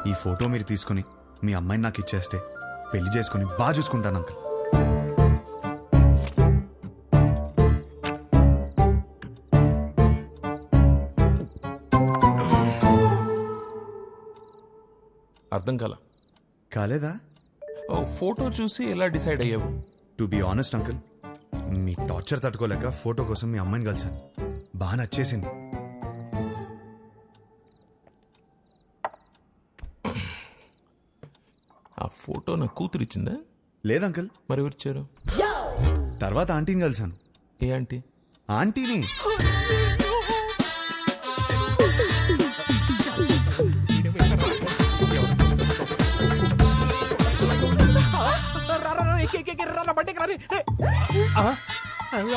ఈ ఫోటో మీరు తీసుకుని మీ అమ్మాయిని నాకు ఇచ్చేస్తే పెళ్లి చేసుకుని బాగా చూసుకుంటాను అంకుల్. అర్థం కాలేదా? ఫోటో చూసి ఎలా డిసైడ్ అయ్యావు? To be honest uncle, me torture తట్టుకోలేక ఫోటో కోసం మీ అమ్మాయిని కలిశాను. బాగా నచ్చేసింది. ఆ ఫోటో నా కూతురు ఇచ్చిందా? లేదు అంకుల్. మరి ఎవరిచ్చారు? తర్వాత ఆంటీని కలిశాను. ఏ ఆంటీ? ఆంటీని.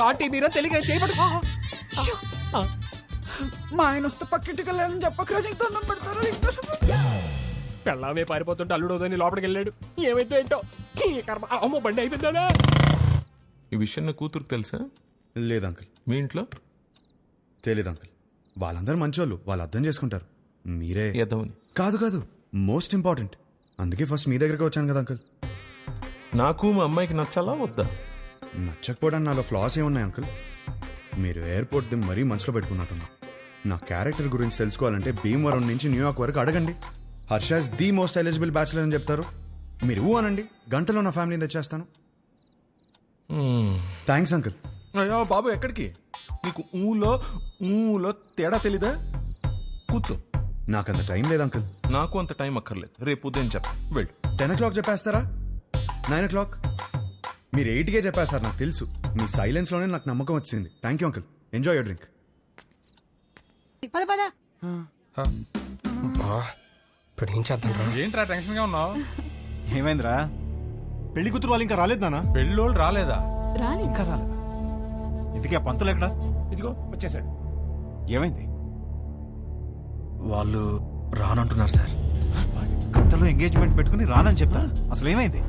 ఆంటీ మీరా తెలియక చేయబడు. మా ఆయన వస్తే పక్కింటికి వెళ్ళాలని చెప్పకరా, నీకు దండం పెడతారు. పెళ్ళామే పారిపోతుంటే అల్లుడోదని లోపలికి వెళ్ళాడు. ఏమైతే ఏంటో ఈ కర్మ. అమ్మో బండి అయిపోయిందా? ఈ విషయం నా కూతురుకు తెలుసా? లేదు అంకుల్. మీ ఇంట్లో తెలీదు అంకుల్. వాళ్ళందరూ మంచోళ్ళు, వాళ్ళు అర్థం చేసుకుంటారు. మీరే ఎదవని. కాదు కాదు, మోస్ట్ ఇంపార్టెంట్. అందుకే ఫస్ట్ మీ దగ్గరికి వచ్చాను కదా అంకుల్. నాకు మా అమ్మాయికి నచ్చాలా వద్దా? నచ్చకపోవడానికి నాలో ఫ్లాస్ ఏమున్నాయి అంకుల్? మీరు ఎయిర్పోర్ట్ ది మరీ మనసులో పెట్టుకున్నట్టున్నా. నా క్యారెక్టర్ గురించి తెలుసుకోవాలంటే భీమవరం నుంచి న్యూయార్క్ వరకు అడగండి. Harsha is the most eligible bachelor అని చెప్తారు. మీరు అనండి, గంటలో నా ఫ్యామిలీని తెచ్చేస్తాను. Thanks uncle. అయ్యో బాబు, ఎక్కడికి? నీకు ఊలో తేడా తెలీదా? కూర్చో. నాకంత టైం లేదు అంకుల్. నాకు అంత టైం అక్కర్లేదు. రేపు ఉదయం చెప్తా. వెళ్ళు. 10 o'clock చెప్పేస్తారా? 9 o'clock? మీరు 8కే చెప్పేస్తారు, నాకు తెలుసు. మీ సైలెన్స్లోనే నాకు నమ్మకం వచ్చింది. Thank you uncle. Enjoy your drink. పద పద. ఇప్పుడు ఏం చేద్దాం? ఏంట్రా టెన్షన్ గా ఉన్నావు? ఏమైందిరా? పెళ్లి కూతురు వాళ్ళు ఇంకా రాలేదు నాన్న. పెళ్ళోళ్ళు రాలేదా? ఇంకా రాలేదా? ఇందుకే పంతులు ఎక్కడ? ఇదిగో వచ్చేసాడు. ఏమైంది? వాళ్ళు రానంటున్నారు సార్. గంటలో ఎంగేజ్మెంట్ పెట్టుకుని రానని చెప్పా. అసలు ఏమైంది?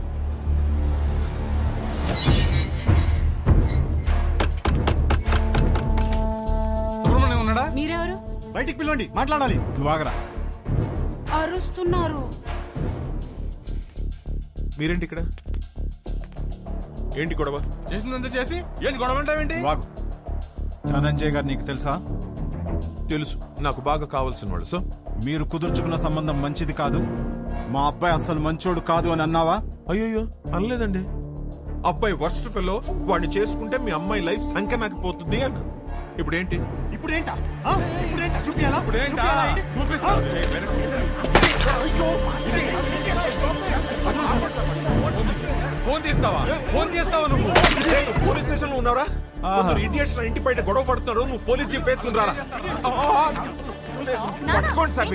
సుబ్రహ్మణ్యం ఉన్నాడా? మీరెవరు? బయటికి పిలవండి, మాట్లాడాలి. నువ్వు ఆగరా. అరుస్తున్నారు. మీరేంటి ఇక్కడ? ఏంటి గొడవ? చేసిందంతా చేసి ఏంటి గొడవ అంటావేంటి? వాగు. ధనంజయ్ గారు నీకు తెలుసా? తెలుసు, నాకు బాగా కావాల్సిన వాళ్ళు. సో మీరు కుదుర్చుకున్న సంబంధం మంచిది కాదు, మా అబ్బాయి అసలు మంచోడు కాదు అని అన్నావా? అయ్యో అనలేదండి. అబ్బాయి వర్స్ట్ ఫెలో, వాడిని చేసుకుంటే మీ అమ్మాయి లైఫ్ సంఖ్య పోతుంది అన్న. ఇప్పుడేంటి? ఇప్పుడేంటా? చూపియాలా? చూపిస్తా. ఫోన్ తీస్తావా? ఫోన్ చేస్తావా నువ్వు? పోలీస్ స్టేషన్ లో ఉన్నారా? ఇండియన్స్ ఇంటి బయట గొడవ పడుతున్నారు. నువ్వు పోలీస్ జీప్ వేసుకుని రారా. పట్టుకోండి సార్.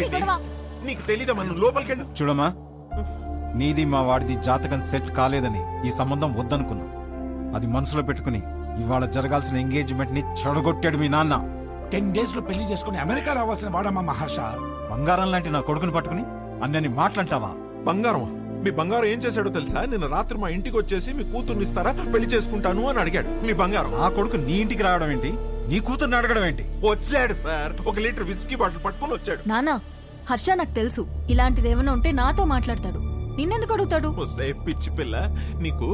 నీకు తెలీదమ్మా, నువ్వు లోపలికి వెళ్ళి. చూడమ్మా, నీది మా వాడిది జాతకం సెట్ కాలేదని ఈ సంబంధం వద్దనుకున్నా. అది మనసులో పెట్టుకుని ఇవాళ జరగాల్సిన ఎంగేజ్మెంట్ ని చెడగొట్టాడు మీ నాన్న. 10 days లో పెళ్లి చేసుకుని అమెరికా రావాల్సిన వాడమ్మా మహర్ష. బంగారం లాంటి నా కొడుకుని పట్టుకుని అన్నని మాట్లాంటావా? బంగారం? మీ బంగారం ఏం చేశాడో తెలుసా? నిన్న రాత్రి మా ఇంటికి వచ్చేసి మీ కూతుర్ని ఇస్తారా, పెళ్లి చేసుకుంటాను అని అడిగాడు. మీ బంగారం. ఆ కొడుకు నీ ఇంటికి రావడం ఏంటి? నీ కూతుర్ని అడగడం ఏంటి? వచ్చాడు సార్, 1 లీటర్ విస్కీ బాటిల్ పట్టుకుని వచ్చాడు. నానా, హర్ష నాకు తెలుసు ఇలాంటిది ఏమైనా ఉంటే నాతో మాట్లాడతాడు. నిన్నెందుకు అడుగుతాడు? పిచ్చి పిల్ల నీకు.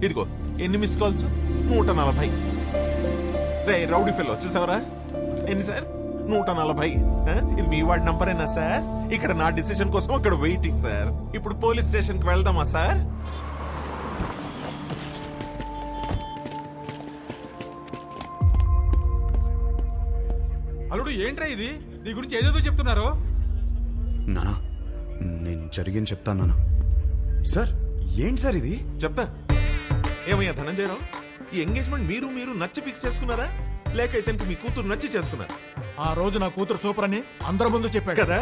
ఇదిగో ఎన్ని మిస్ కాల్స్? 140. రే రౌడీ ఫెల్ వచ్చేసావరా? ఎన్ని సార్? 140. ఇది మీ వాడి నంబరేనా సార్? ఇక్కడ నా డిసిషన్ కోసం అక్కడ వెయిటింగ్ సార్. ఇప్పుడు పోలీస్ స్టేషన్ కి వెళ్దామా సార్? అల్లుడు ఏంట్రా ఇది? నీ గురించి ఏదేదో చెప్తున్నారు. నానా, నేను జరిగింది చెప్తాను నానా. సార్ ఏంటి సార్ ఇది? చెప్తా. ఏమయ్యా ధనంజయరావు, ఈ ఎంగేజ్మెంట్ మీరు నచ్చి ఫిక్స్ చేసుకున్నారా, లేక ఇతనికి మీ కూతురు నచ్చి చేసుకున్నారా? ఆ రోజు నా కూతురు సూపర్ అని అందరి ముందు చెప్పాడు కదా.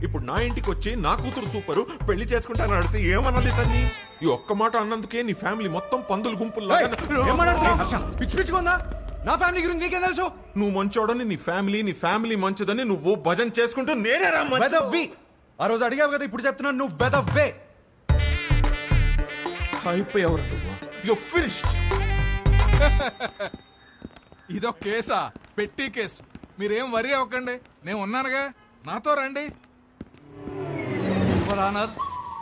ఇప్పుడు నా ఇంటికి వచ్చి నా కూతురు సూపరు, పెళ్లి చేసుకుంటానని అడిగితే ఏమనాలి తన్ని? ఈ ఒక్క మాట అన్నందుకే నీ ఫ్యామిలీ మొత్తం పందులు గుంపుల్లో. పిచ్చి పిచ్చుకుందా? నా ఫ్యామిలీ గురించి నీకేం తెలుసు? నువ్వు మంచోడని నీ ఫ్యామిలీ మంచిదని నువ్వు భజన చేసుకుంటూ నేనే వెదవ్వి. ఆ రోజు అడిగావు కదా, ఇప్పుడు చెప్తున్నాను నువ్వు వెదవ్వే. అయిపోయావు నువ్వు. You finished. ఇదొక కేసా? పెట్టి కేసు. మీరేం వరి అవ్వకండి, నేను ఉన్నానుగా, నాతో రండి.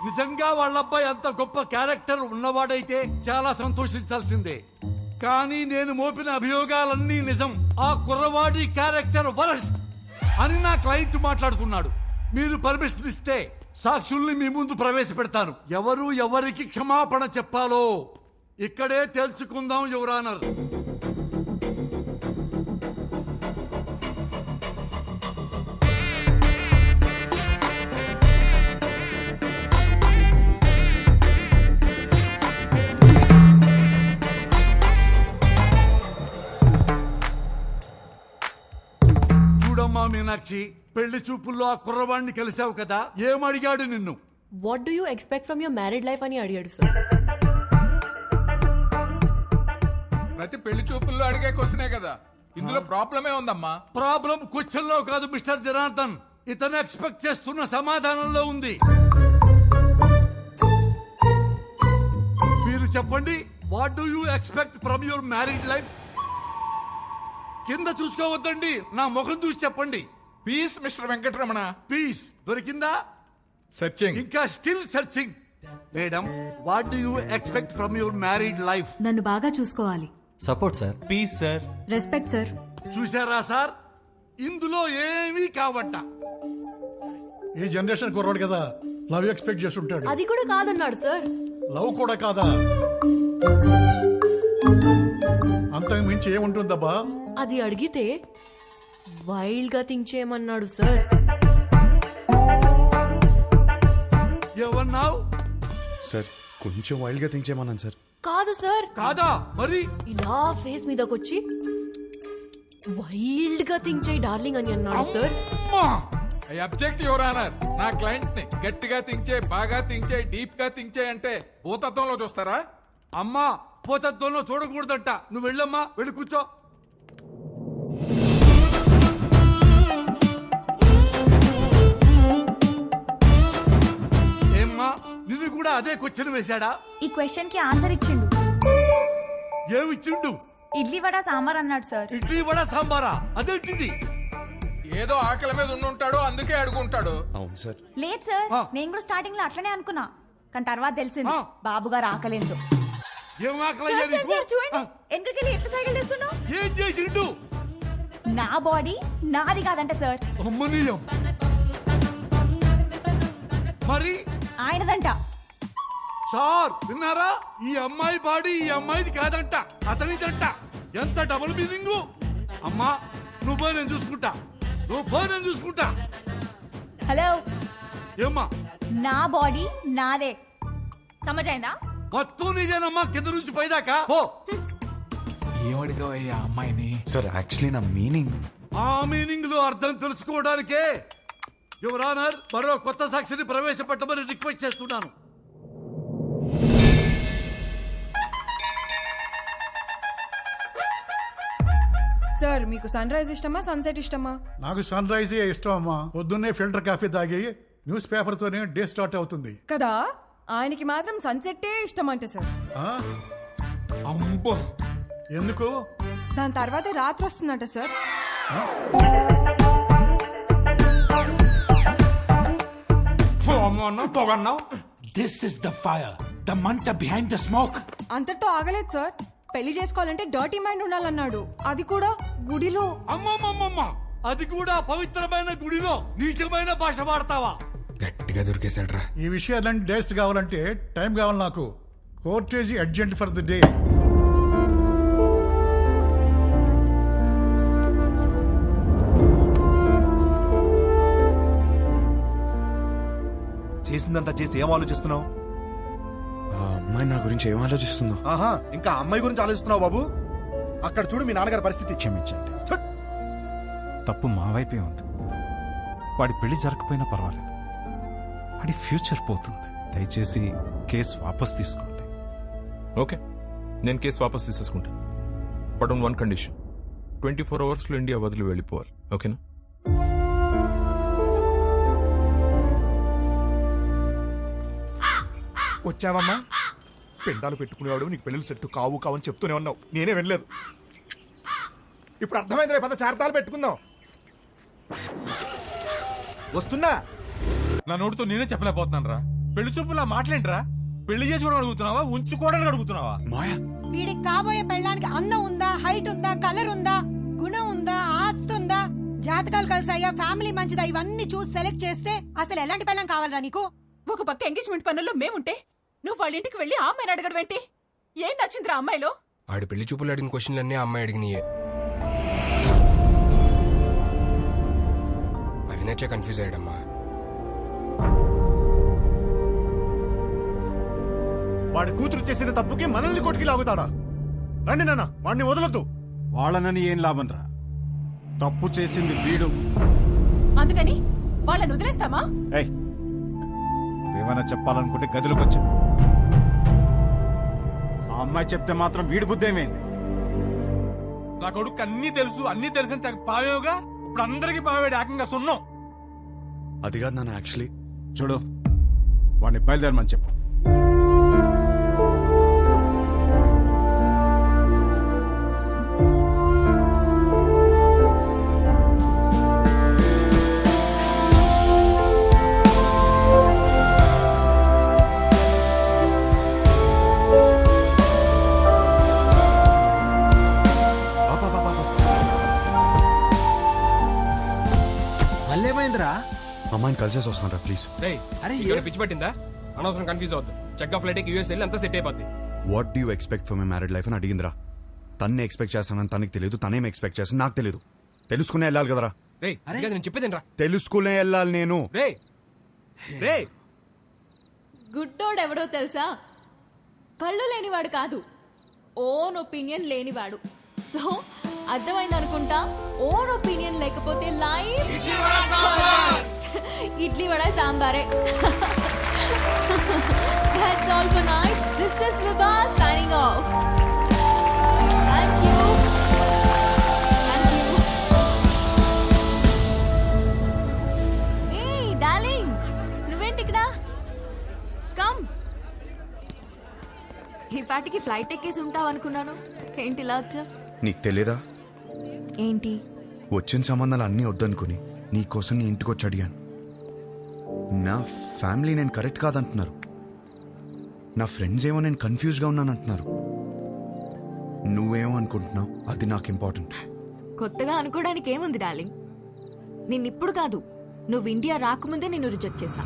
నిజంగా వాళ్ళ అబ్బాయి అంత గొప్ప క్యారెక్టర్ ఉన్నవాడైతే చాలా సంతోషించాల్సిందే. కానీ నేను మోపిన అభియోగాలన్నీ నిజం. ఆ కుర్రవాడి క్యారెక్టర్ వరస్ట్ అని నా క్లయింట్ మాట్లాడుతున్నాడు. మీరు పర్మిషన్ ఇస్తే సాక్షుల్ని మీ ముందు ప్రవేశపెడతాను. ఎవరు ఎవరికి క్షమాపణ చెప్పాలో ఇక్కడే తెలుసుకుందాం యువర్ ఆనర్. వచ్చి పెళ్లి చూపుల్లో ఆ కుర్రవాణ్ణి కలిసావు కదా, ఏమడిగాడు నిన్ను? What do you expect from your married life అని అడిగాడు సార్. ప్రతి పెళ్లి చూపుల్లో అడిగే క్వశ్చనే కదా, ఇందులో ప్రాబ్లమే ఉందమ్మా. ప్రాబ్లం క్వశ్చన్ లో కాదు మిస్టర్ జనార్దన్, ఇతను ఎక్స్పెక్ట్ చేస్తున్న సమాధానంలో ఉంది. మీరు చెప్పండి, what do you expect from your married life? కింద చూసుకోవద్దండి, నా ముఖం చూసి చెప్పండి. Peace Mister Venkataramana. పీస్ దొరికిందా? సర్చింగ్. ఇంకా still searching. Madam, what do you expect from your married life? నన్ను బాగా చూసుకోవాలి. Support sir. Peace sir. Respect sir. చూసారా సార్, ఇందులో ఏమీ కావట్ట. ఈ జనరేషన్ కుర్రాడు కదా, లవ్ ఎక్స్పెక్ట్ చేస్తుంటాడు. అది కూడా కాదన్నాడు సార్. లవ్ కూడా కాదా? అంతకు మించి ఏముంటుందబ్బా? అది అడిగితే వైల్డ్ గా థింక్ చేయమన్నాడు సార్. ఏమన్నావు? సార్ కొంచెం వైల్డ్ గా థింక్ చేయమన్నాను సార్. కాదు సార్. కాదా? మరి ఇలా ఫేస్ మీదకొచ్చి వైల్డ్ గా థింక్ చేయి డార్లింగ్ అని అన్నాడు sir. I object your honour. నా క్లయింట్ ని గట్టిగా థింక్ చేయి, బాగా థింక్ చేయి, డీప్ గా థింక్ చేయి అంటే భూతత్వంలో చూస్తారా? అమ్మా, పోతత్వంలో చూడకూడదంట. నువ్వు వెళ్ళమ్మా, వెళ్ళి కూర్చో. ఏమ్మా, నిన్ను కూడా అదే క్వశ్చన్ వేశాడా? ఈ క్వశ్చన్ కి ఆన్సర్ ఇచ్చిండు. ఏమిచ్చిండు? ఇడ్లీ వడ సాంబార్ అన్నాడు సార్. ఇడ్లీ వడ సాంబారా? అదేంటిది? ఏదో ఆకలి మీద ఉండుంటాడు, అందుకే అడుగుంటాడు. అవును సార్. లేదు సార్, నేను కూడా స్టార్టింగ్ లో అట్లనే అనుకున్నా, కానీ తర్వాత తెలిసింది బాబు గారు ఆకలేదు. ఏం ఆకలయ్యా నీకు? చూడండి ఎందుకెళ్ళి ఎట్లా సైకిల్ చేస్తున్నావు? ఏం చేసిండు? నా బాడీ నాది కాదంట సార్. అమ్మనీయం. మరి ఆయనదంట. సార్ విన్నారా? ఈ అమ్మాయి బాడీ ఈ అమ్మాయిది కాదంట, అతనిదంట. ఎంత డబుల్ మీనింగ్. అమ్మా నువ్వు పోయి నేను చూసుకుంటా, నువ్వు పోయి నేను చూసుకుంటా. హలో, ఏమ్మా? నా బాడీ నాదే, సమజైందా? మొత్తం నీదేనమ్మా, కింద నుంచి పైదాకా. ఓ ఏమడిగా అయ్యా అమ్మాయిని? సార్ యాక్చువల్లీ నా మీనింగ్. ఆ మీనింగ్ లో అర్థం తెలుసుకోవడానికే యువర్ ఆనర్ మరో కొత్త సాక్షిని ప్రవేశపెట్టమని రిక్వెస్ట్ చేస్తున్నాను. సార్ మీకు సన్ రైజ్ ఇష్టమా సన్సెట్ ఇష్టమా? నాకు సన్ రైజ్ ఇష్టం అమ్మా. పొద్దున్నే ఫిల్టర్ కాఫీ తాగి న్యూస్ పేపర్ తోనే డే స్టార్ట్ అవుతుంది కదా. ఆయనకి మాత్రం సన్సెట్టే ఇష్టం అంట సార్. అమ్మో, ఎందుకు? దాని తర్వాతే రాత్రి వస్తుందంట sir. This is the fire, the మంట బిహైండ్ ద స్మోక్. అంతటితో ఆగలేదు సార్, పెళ్లి చేసుకోవాలంటే డర్టీ మైండ్ ఉండాలన్నాడు. అది కూడా గుడిలో. అమ్మమ్మమ్మమ్మ, అది కూడా పవిత్రమైన గుడిలో నీచమైన భాష వాడతావా? గట్టిగా దొరికేశాడ్రా. ఈ విషయాలన్నీ డేస్ట్ కావాలంటే టైం కావాలి నాకు. Courtesy urgent for the day. చేసిందంతా చేసి ఏం ఆలోచిస్తున్నావు? ఆ అమ్మాయి నా గురించి ఏం ఆలోచిస్తుందో. ఆహా, ఇంకా అమ్మాయి గురించి ఆలోచిస్తున్నావు బాబు? అక్కడ చూడు మీ నాన్నగారి పరిస్థితి. క్షమించండి, తప్పు మా వైపే ఉంది. వాడి పెళ్లి జరగకపోయినా పర్వాలేదు, వాడి ఫ్యూచర్ పోతుంది. దయచేసి కేసు వాపస్ తీసుకోండి. ఓకే, నేను కేసు వాపస్ తీసేసుకుంటాను. But on one condition, 24 hours లో ఇండియా వదిలి వెళ్ళిపోవాలి. ఓకేనా? వచ్చావమ్మా? పిండాలు పెట్టుకునేవాడు నీకు పెళ్ళిళ్ళు సెట్టు కావు కావని చెప్తూనే ఉన్నావు, నేనే వెళ్ళలేదు. ఇప్పుడు అర్థమైందిలే, పద చార్తాలు పెట్టుకుందాం. వస్తున్నా. నా నోటితో నేనే చెప్పలేకపోతున్నాను రా. పెళ్లి చూపులా మాట్లాడరా? పెళ్లి చేసుకోవడం అడుగుతున్నావా, ఉంచుకోవడానికి అడుగుతున్నావా? మాయా, వీడికి కాబోయే పెళ్ళానికి అందం ఉందా, హైట్ ఉందా, కలర్ ఉందా, గుణం ఉందా, ఆస్తి ఉందా, జాతకాలు కలిసాయా, ఫ్యామిలీ మంచిదా, ఇవన్నీ చూసి సెలెక్ట్ చేస్తే అసలు ఎలాంటి పెళ్ళం కావాలరా నీకు? ఒక పక్క ఎంగేజ్మెంట్ పనుల్లో మేముంటే నువ్వు వాళ్ళ ఇంటికి వెళ్ళి ఆ అమ్మాయిని అడగడం ఏంటి? ఏం నచ్చిందిరా అమ్మాయిలో? ఆడి పెళ్లి చూపులు అడిగిన క్వశ్చన్లన్నీ ఆ అమ్మాయి అడిగినాయే. అవి నచ్చే కన్ఫ్యూజ్ అయ్యాడమ్మా. వాడి కూతురు చేసిన తప్పుకి మనల్ని కొట్టుకి లాగుతాడా? రండి నాన్న, వాడిని వదలొద్దు. వాళ్ళనని ఏం లాభం రా, తప్పు చేసింది వీడు. అందుకని వాళ్ళని వదిలేస్తామా? ఏయ్, ఏమైనా చెప్పాలనుకుంటే గదిలోకి వచ్చా. ఆ అమ్మాయి చెప్తే మాత్రం వీడి బుద్ధి ఏమైంది? నా కొడుకు అన్ని తెలుసు, అన్ని తెలిసిన తెగ పావేవుగా ఇప్పుడు అందరికి పావేడు ఏకంగా సున్నం. అది కాదు నాన్న, యాక్చువల్లీ చూడు, వాడిని బయలుదేరమని చెప్పు. మళ్ళేమైందిరా? అమ్మాయిని కలిసేసి వస్తాను రా ప్లీజ్. అరే పిచ్చి పట్టిందా? అనవసరం కన్ఫ్యూజ్ అవుతుంది. చెక్ ఆఫ్ ఫ్లైట్ యూఎస్ వెళ్ళి అంతా సెట్ అయిపోద్ది. What do expect for my married life అని అడిగిందిరా. తన్నే ఎక్స్పెక్ట్ చేస్తానని తనకి తెలియదు, తనేం ఎక్స్పెక్ట్ చేస్తాను నాకు తెలియదు. తెలుసుకునే వెళ్ళాలి కదరా. నేను చెప్పేదేనరా, తెలుసుకునే వెళ్ళాలి నేను. గుడ్డోడు ఎవడో తెలుసా? కళ్ళు లేనివాడు కాదు, ఓన్ ఒపీనియన్ లేనివాడు. సో అర్థమైంది అనుకుంటా. ఓన్ ఒపీనియన్ లేకపోతే లైఫ్ ఇడ్లీ వడ సాంబారే. That's all for night. This is Vibha signing off. Thank you. Thank you. Hey, darling. నువ్వేంటి ఇక్కడ? Come. ఈ పాటికి ఫ్లైట్ ఎక్కేసి ఉంటావు అనుకున్నాను. ఏంటి ఇలా వచ్చా? నీకు తెలియదా? ఏంటి? వచ్చిన సంబంధాలు అన్నీ వద్దనుకుని నీకోసం నీ ఇంటికి వచ్చి అడిగాను. నా ఫ్యామిలీ నేను కరెక్ట్ కాదంటున్నారు. నా ఫ్రెండ్స్ ఏమో నేను కన్ఫ్యూజ్గా ఉన్నానంటున్నారు. నువ్వేమో అనుకుంటున్నావు, అది నాకు ఇంపార్టెంట్. కొత్తగా అనుకోవడానికి ఏముంది డార్లింగ్? నిన్నిప్పుడు కాదు, నువ్వు ఇండియా రాకముందే నిన్ను రిజెక్ట్ చేశా.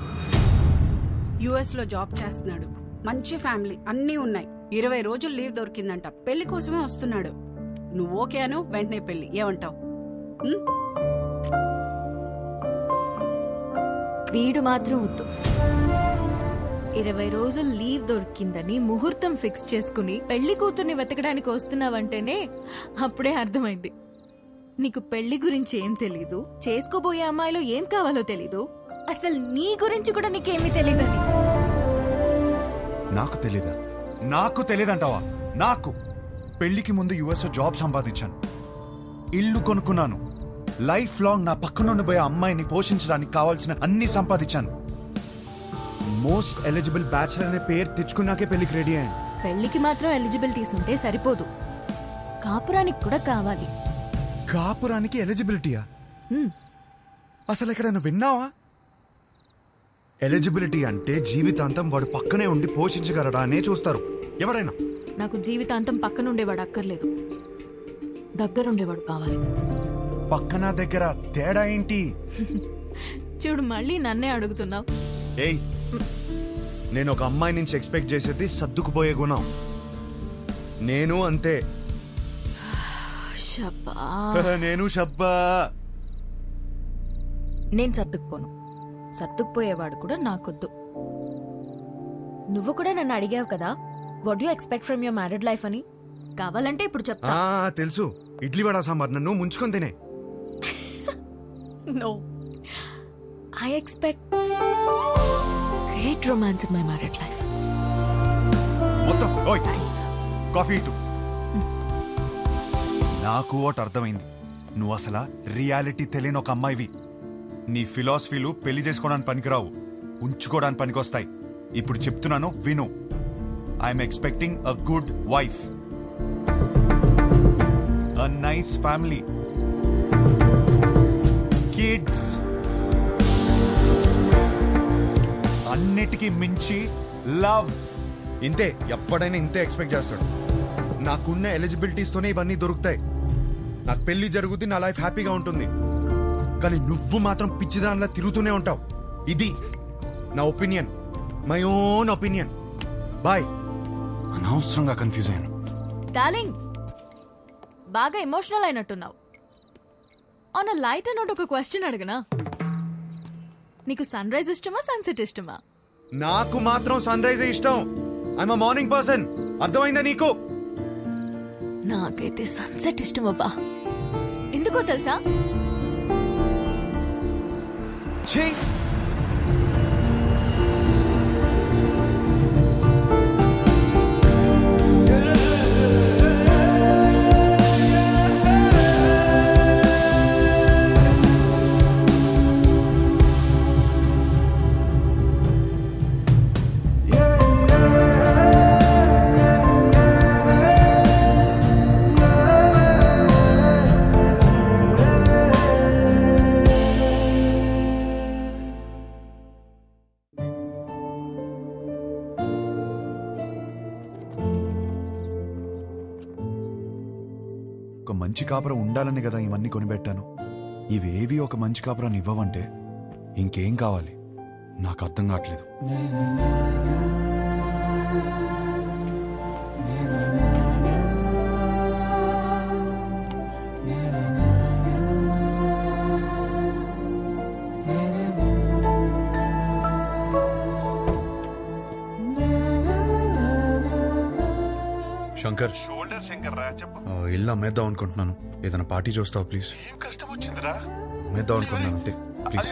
యుఎస్ లో జాబ్ చేస్తున్నాడు, మంచి ఫ్యామిలీ, అన్నీ ఉన్నాయి. 20 రోజులు లీవ్ దొరికిందంట. పెళ్లి కోసమే వస్తున్నాడు. నువ్వు ఓకే అను, వెంటనే పెళ్లి. ఏమంటావు? వీడు మాత్రం వద్దు. 20 రోజులు లీవ్ దొరికిందని ముహూర్తం ఫిక్స్ చేసుకుని పెళ్లి కూతుర్ని వెతకడానికి వస్తున్నావంటేనే అప్పుడే అర్థమైంది నీకు పెళ్లి గురించి ఏం తెలీదు, చేసుకోబోయే అమ్మాయిలో ఏం కావాలో తెలీదు, అసలు నీ గురించి కూడా నీకేమీ తెలీదని. నాకు తెలీదా? నాకు తెలీదంటావా? నాకు పెళ్లికి ముందు యుఎస్ జాబ్ సంపాదించాను, ఇల్లు కొనుక్కున్నాను, లైఫ్ లాంగ్ నా పక్కన ఉండిపోయే అమ్మాయిని పోషించడానికి కావాల్సిన అన్ని సంపాదించాను. మోస్ట్ ఎలిజిబుల్ బ్యాచిలర్ అనే పేరు తెచ్చుకున్నాకే పెళ్లికి రెడీ అయ్యాను. పెళ్లికి మాత్రం ఎలిజిబిలిటీస్ ఉంటే సరిపోదు, కాపురానికి కూడా కావాలి. కాపురానికి ఎలిజిబిలిటీయా? అసలు ఎక్కడైనా విన్నావా? ఎలిజిబిలిటీ అంటే జీవితాంతం వాడు పక్కనే ఉండి పోషించగలడా అనే చూస్తారు ఎవరైనా. నాకు జీవితాంతం పక్కనుండేవాడు అక్కర్లేదు, దగ్గరుండేవాడు కావాలి. పక్కన దగ్గర తేడా ఏంటి? చూడు, మళ్ళీ నన్నే అడుగుతున్నావు. ఏయ్, నేను ఒక అమ్మాయి నుంచి ఎక్స్పెక్ట్ చేసేది సర్దుకుపోయే గుణం. నేను అంతే. నేను షబ్బా. నేను సర్దుకుపోను, సర్దుకుపోయేవాడు కూడా నాకొద్దు. నువ్వు కూడా నన్ను అడిగావు కదా, what you expect from your married life అని. కావాలంటే ఇప్పుడు చెప్తా. తెలుసు, ఇడ్లీ వడ సాంబార్ నన్ను ముంచుకొని తినే. No. I expect great romance in my married life. మొత్తం కాఫీ ఇటు. నాకు ఒకటి అర్థమైంది, నువ్వు అసలు రియాలిటీ తెలియని ఒక అమ్మాయివి. నీ ఫిలాసఫీలు పెళ్లి చేసుకోవడానికి పనికిరావు, ఉంచుకోవడానికి పనికొస్తాయి. ఇప్పుడు చెప్తున్నాను విను. I'm expecting a good wife, a nice family, kids, అన్నిటికీ మించి లవ్. ఇంతే, ఎప్పుడైనా ఇంతే ఎక్స్పెక్ట్ చేస్తాడు. నాకున్న ఎలిజిబిలిటీస్తోనే ఇవన్నీ దొరుకుతాయి. నాకు పెళ్లి జరుగుతుంది, నా లైఫ్ హ్యాపీగా ఉంటుంది. కానీ నువ్వు మాత్రం పిచ్చిదానిలా తిరుగుతూనే ఉంటావు. ఇది నా opinion, my own opinion. Bye. అనవసరంగా కన్ఫ్యూజ్ అయ్యాను. డార్లింగ్, బాగా ఎమోషనల్ అయినట్టున్నావు. ఆన్ అ లైటర్ నోట్ ఒక క్వశ్చన్ అడగనా? నీకు సన్ రైజ్ ఇష్టమా, సన్సెట్ ఇష్టమా? నాకు మాత్రం సన్ రైజ్ ఇష్టం. I'm a morning person. అర్థమైందా నీకు? నాకైతే సన్సెట్ ఇష్టం అబ్బా. ఎందుకో తెలుసా? ఛీ! ఒక మంచి కాపురం ఉండాలని కదా ఇవన్నీ కొనిపెట్టాను. ఇవేవి ఒక మంచి కాపురాన్ని ఇవ్వవంటే ఇంకేం కావాలి నాకు అర్థం కావట్లేదు. శంకర్, షోల్డర్ శంకర్ రా, చెప్పు. ఇల్లు అమ్మేద్దాం అనుకుంటున్నాను. ఏదైనా పార్టీ చూస్తావు ప్లీజ్? ఏం కష్టం వచ్చిందిరా? అమ్మేద్దాం అనుకుంటున్నాను అంతే, ప్లీజ్.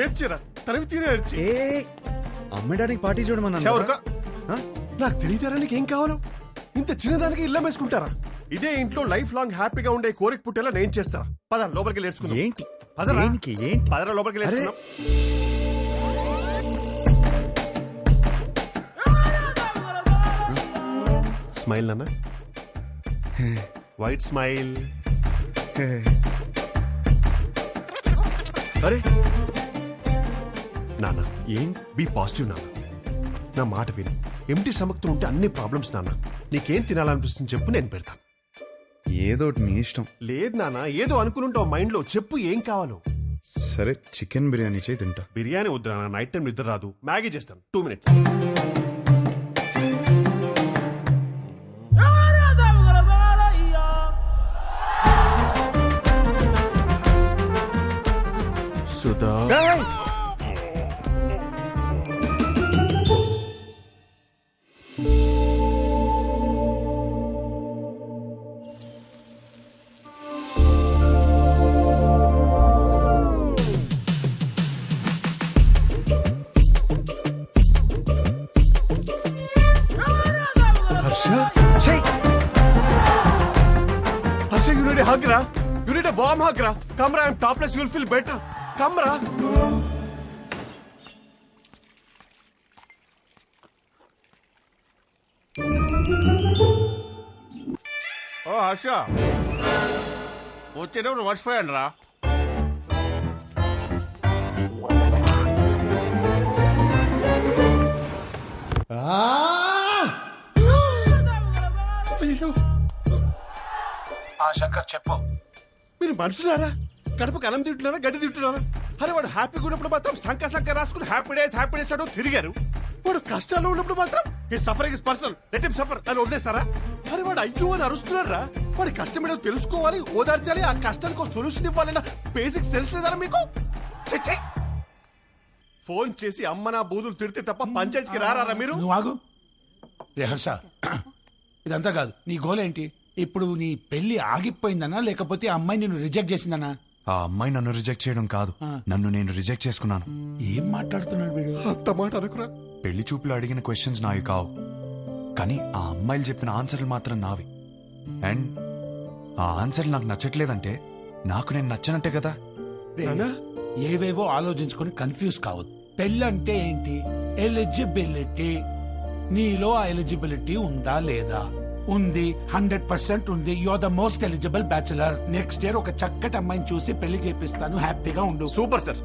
ఏడ్చిరా, తనవి తీరే ఏడ్చి. అమ్మడానికి పార్టీ చూడమన్నా. నాకు తెలియతారా నీకేం కావాలో? ఇంత చిన్నదానికి ఇల్లు వేసుకుంటారా? ఇదే ఇంట్లో లైఫ్ లాంగ్ హ్యాపీగా ఉండే కోరిక పుట్టేలా నేను చేస్తారా? పద లోపలికి నేర్చుకుందాం. ఏంటి పదరా, ఏంటి పదరా లోపలికి నేర్చుకుందాం. స్మైల్ నాన్న, వైట్ స్మైల్. అరే నాన్న, ఏం బీ పాజిటివ్ నాన్న. నా మాట విని ఎంటీ స్టమక్తో ఉంటే అన్ని ప్రాబ్లమ్స్ నాన్న. నీకేం తినాలనిపిస్తుంది చెప్పు, నేను పెడతాను. ఏదో నీ ఇష్టం. లేదు నాన్న, ఏదో అనుకుంటావు మైండ్ లో, చెప్పు ఏం కావాలో. సరే, చికెన్ బిర్యానీ చేయి తింటా. బిర్యానీ వద్దురా, నైట్ టైం నిద్ర రాదు. మ్యాగీ చేస్తాను, 2 minutes. Sudha, you need a hug, ra. You need a warm hug, ra. Come, ra. I'm topless. You'll feel better. Come, ra. Oh, Harsha. వచ్చేటప్పుడు మర్చిపోయాను రా. శంకర్ చెప్పు. మీరు మనుషులారా? కడపకు అన్నం తింటున్నారా, గడ్డి తింటున్నారా? అరే వాడు హ్యాపీగా ఉన్నప్పుడు మాత్రం సంక రాసుకుని హ్యాపీ డేస్ అంటూ తిరిగారు. వాడు కష్టాల్లో ఉన్నప్పుడు మాత్రం ఈ suffering is personal, let him suffer అని వదిలేస్తారా? అరే వాడు అయ్యో అని అరుస్తున్నారా? వాడి కష్టం ఏదో తెలుసుకోవాలి, ఓదార్చాలి, ఆ కష్టానికి సొల్యూషన్ ఇవ్వాలన్న బేసిక్ సెన్స్ లేదారా మీకు? ఫోన్ చేసి అమ్మ నా బూదులు తిడితే తప్ప పంచాయతీకి రారా మీరు? నువ్వు ఆగు. రే హర్ష, ఇదంతా కాదు. నీ గోల్ ఏంటి ఇప్పుడు? నీ పెళ్లి ఆగిపోయిందనా లేకపోతే ఆ అమ్మాయి నిన్ను రిజెక్ట్ చేసిందనా? ఆ అమ్మాయి నన్ను రిజెక్ట్ చేయడం కాదు, నన్ను నేను రిజెక్ట్ చేసుకున్నాను. ఏం మాట్లాడుతున్నాడు వీడు? అంత మాట అనుకురా. పెళ్లి చూపులు అడిగిన క్వశ్చన్స్ నావి కావు, కానీ ఆ అమ్మాయిలు చెప్పిన ఆన్సర్లు మాత్రం నావి. అండ్ ఆ ఆన్సర్లు నాకు నచ్చట్లేదంటే నాకు నేను నచ్చనంటే కదా. ఏవేవో ఆలోచించుకొని కన్ఫ్యూజ్ కావద్దు. పెళ్ళంటే ఏంటి? ఎలిజిబిలిటీ. నీలో ఆ ఎలిజిబిలిటీ ఉందా లేదా? ఉంది, 100% ఉంది. You are the most eligible bachelor. Next year ఒక చక్కటి అమ్మాయిని చూసి పెళ్లి చేపిస్తాను, హ్యాపీగా ఉండు. Super sir.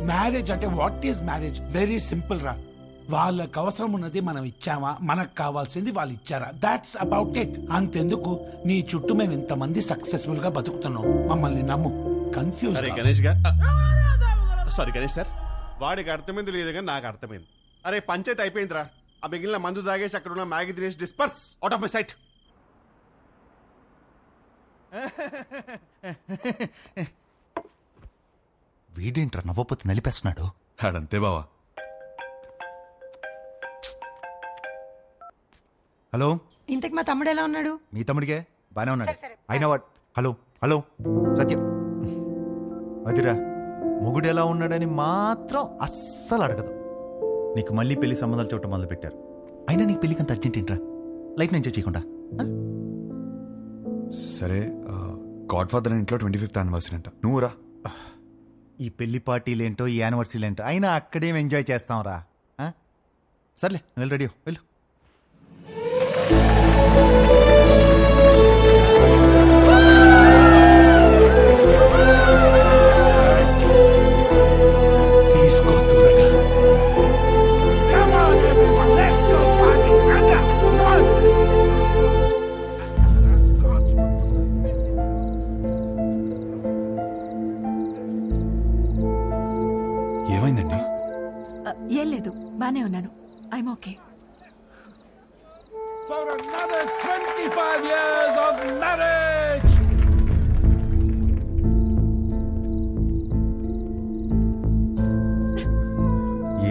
మ్యారేజ్ అంటే what is marriage? Very simple రా. వాళ్ళకి అవసరం ఉన్నది మనం ఇచ్చామా, మనకు కావాల్సింది వాళ్ళు ఇచ్చారా? That's about it. అంతెందుకు నీ చుట్టూ మేము ఇంతమంది సక్సెస్ఫుల్ గా బతుకుతున్నాం, మమ్మల్ని నమ్ము. కన్ఫ్యూజ్. గణేష్ గారు, సారీ గణేష్ సార్, వాడికి అర్థమైంది లేదు కానీ నాకు అర్థమైంది. అరే పంచాయతీ అయిపోయిందిరా. ఆ మిగిలిన మందు తాగేసి అక్కడ ఉన్న మ్యాగీ తినేసి disperse out of my sight. వీడేంట్రా నవ్వపోతే నలిపేస్తున్నాడు. ఆడంతే బావా. హలో, ఇంతకు మా తమ్ముడు ఎలా ఉన్నాడు? మీ తమ్ముడికే బానే ఉన్నాడు. అయినా వాట్ హలో హలో సత్యం అదిరా మొగుడు ఎలా ఉన్నాడని మాత్రం అస్సలు అడగదు. నీకు మళ్ళీ పెళ్లి సంబంధాలు చూడటం మొదలు పెట్టారు. అయినా నీకు పెళ్లికి అంత అర్జెంట్ ఏంట్రా? లైఫ్ ఎంజాయ్ చేయకుండా. సరే, గాడ్ ఫాదర్ ఇంట్లో 25th యానివర్సరీ అంట, నువ్వు రా. ఈ పెళ్లి పార్టీలేంటో ఈ యానివర్సరీలేంటో అయినా అక్కడేం ఎంజాయ్ చేస్తాం రా. సర్లే వెళ్ళు, రెడీ వెళ్ళు. తీసుకో త్వరగా. ఏమైందండి? ఏం లేదు, బానే ఉన్నాను. I'm okay. For another 25 years of marriage!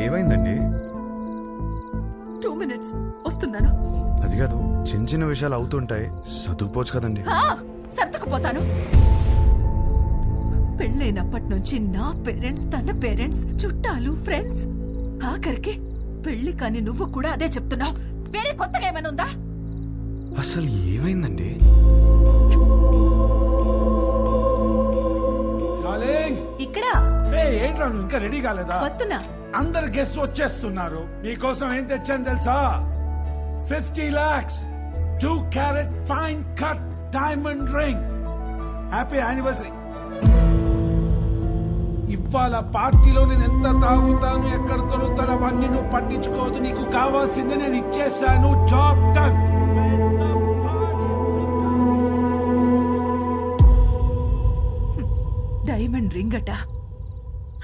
ఏమైందండి? 2 minutes వస్తున్నాను. అది కాదు, చిన్న చిన్న విషయాలు అవుతుంటాయి, చదువుకోవచ్చు కదండి. సర్దుకుపోతాను. పెళ్ళైనప్పటి నుంచి నా పేరెంట్స్, తన పేరెంట్స్, చుట్టాలు, ఫ్రెండ్స్, ఆఖరికి పెళ్లి కాని నువ్వు కూడా అదే చెప్తున్నావు. వేరే కొత్తగా ఏమైనా ఉందా? అసలు ఏమైందండి? ఇక్కడ ఏంట్రా నువ్వు ఇంకా రెడీ కాలేదా? వస్తున్నా. అందరు గెస్ట్ వచ్చేస్తున్నారు. నీకోసం ఏం తెచ్చాను తెలుసా? 50 lakhs 2 carat fine cut diamond ring. Happy anniversary. ఇవాళ పార్టీలో నేను ఎంత తాగుతాను, ఎక్కడ దొరుకుతాను అవన్నీ నువ్వు పట్టించుకోవద్దు. నీకు కావాల్సింది నేను ఇచ్చేసాను. Job done. డైమండ్ రింగ్ అట.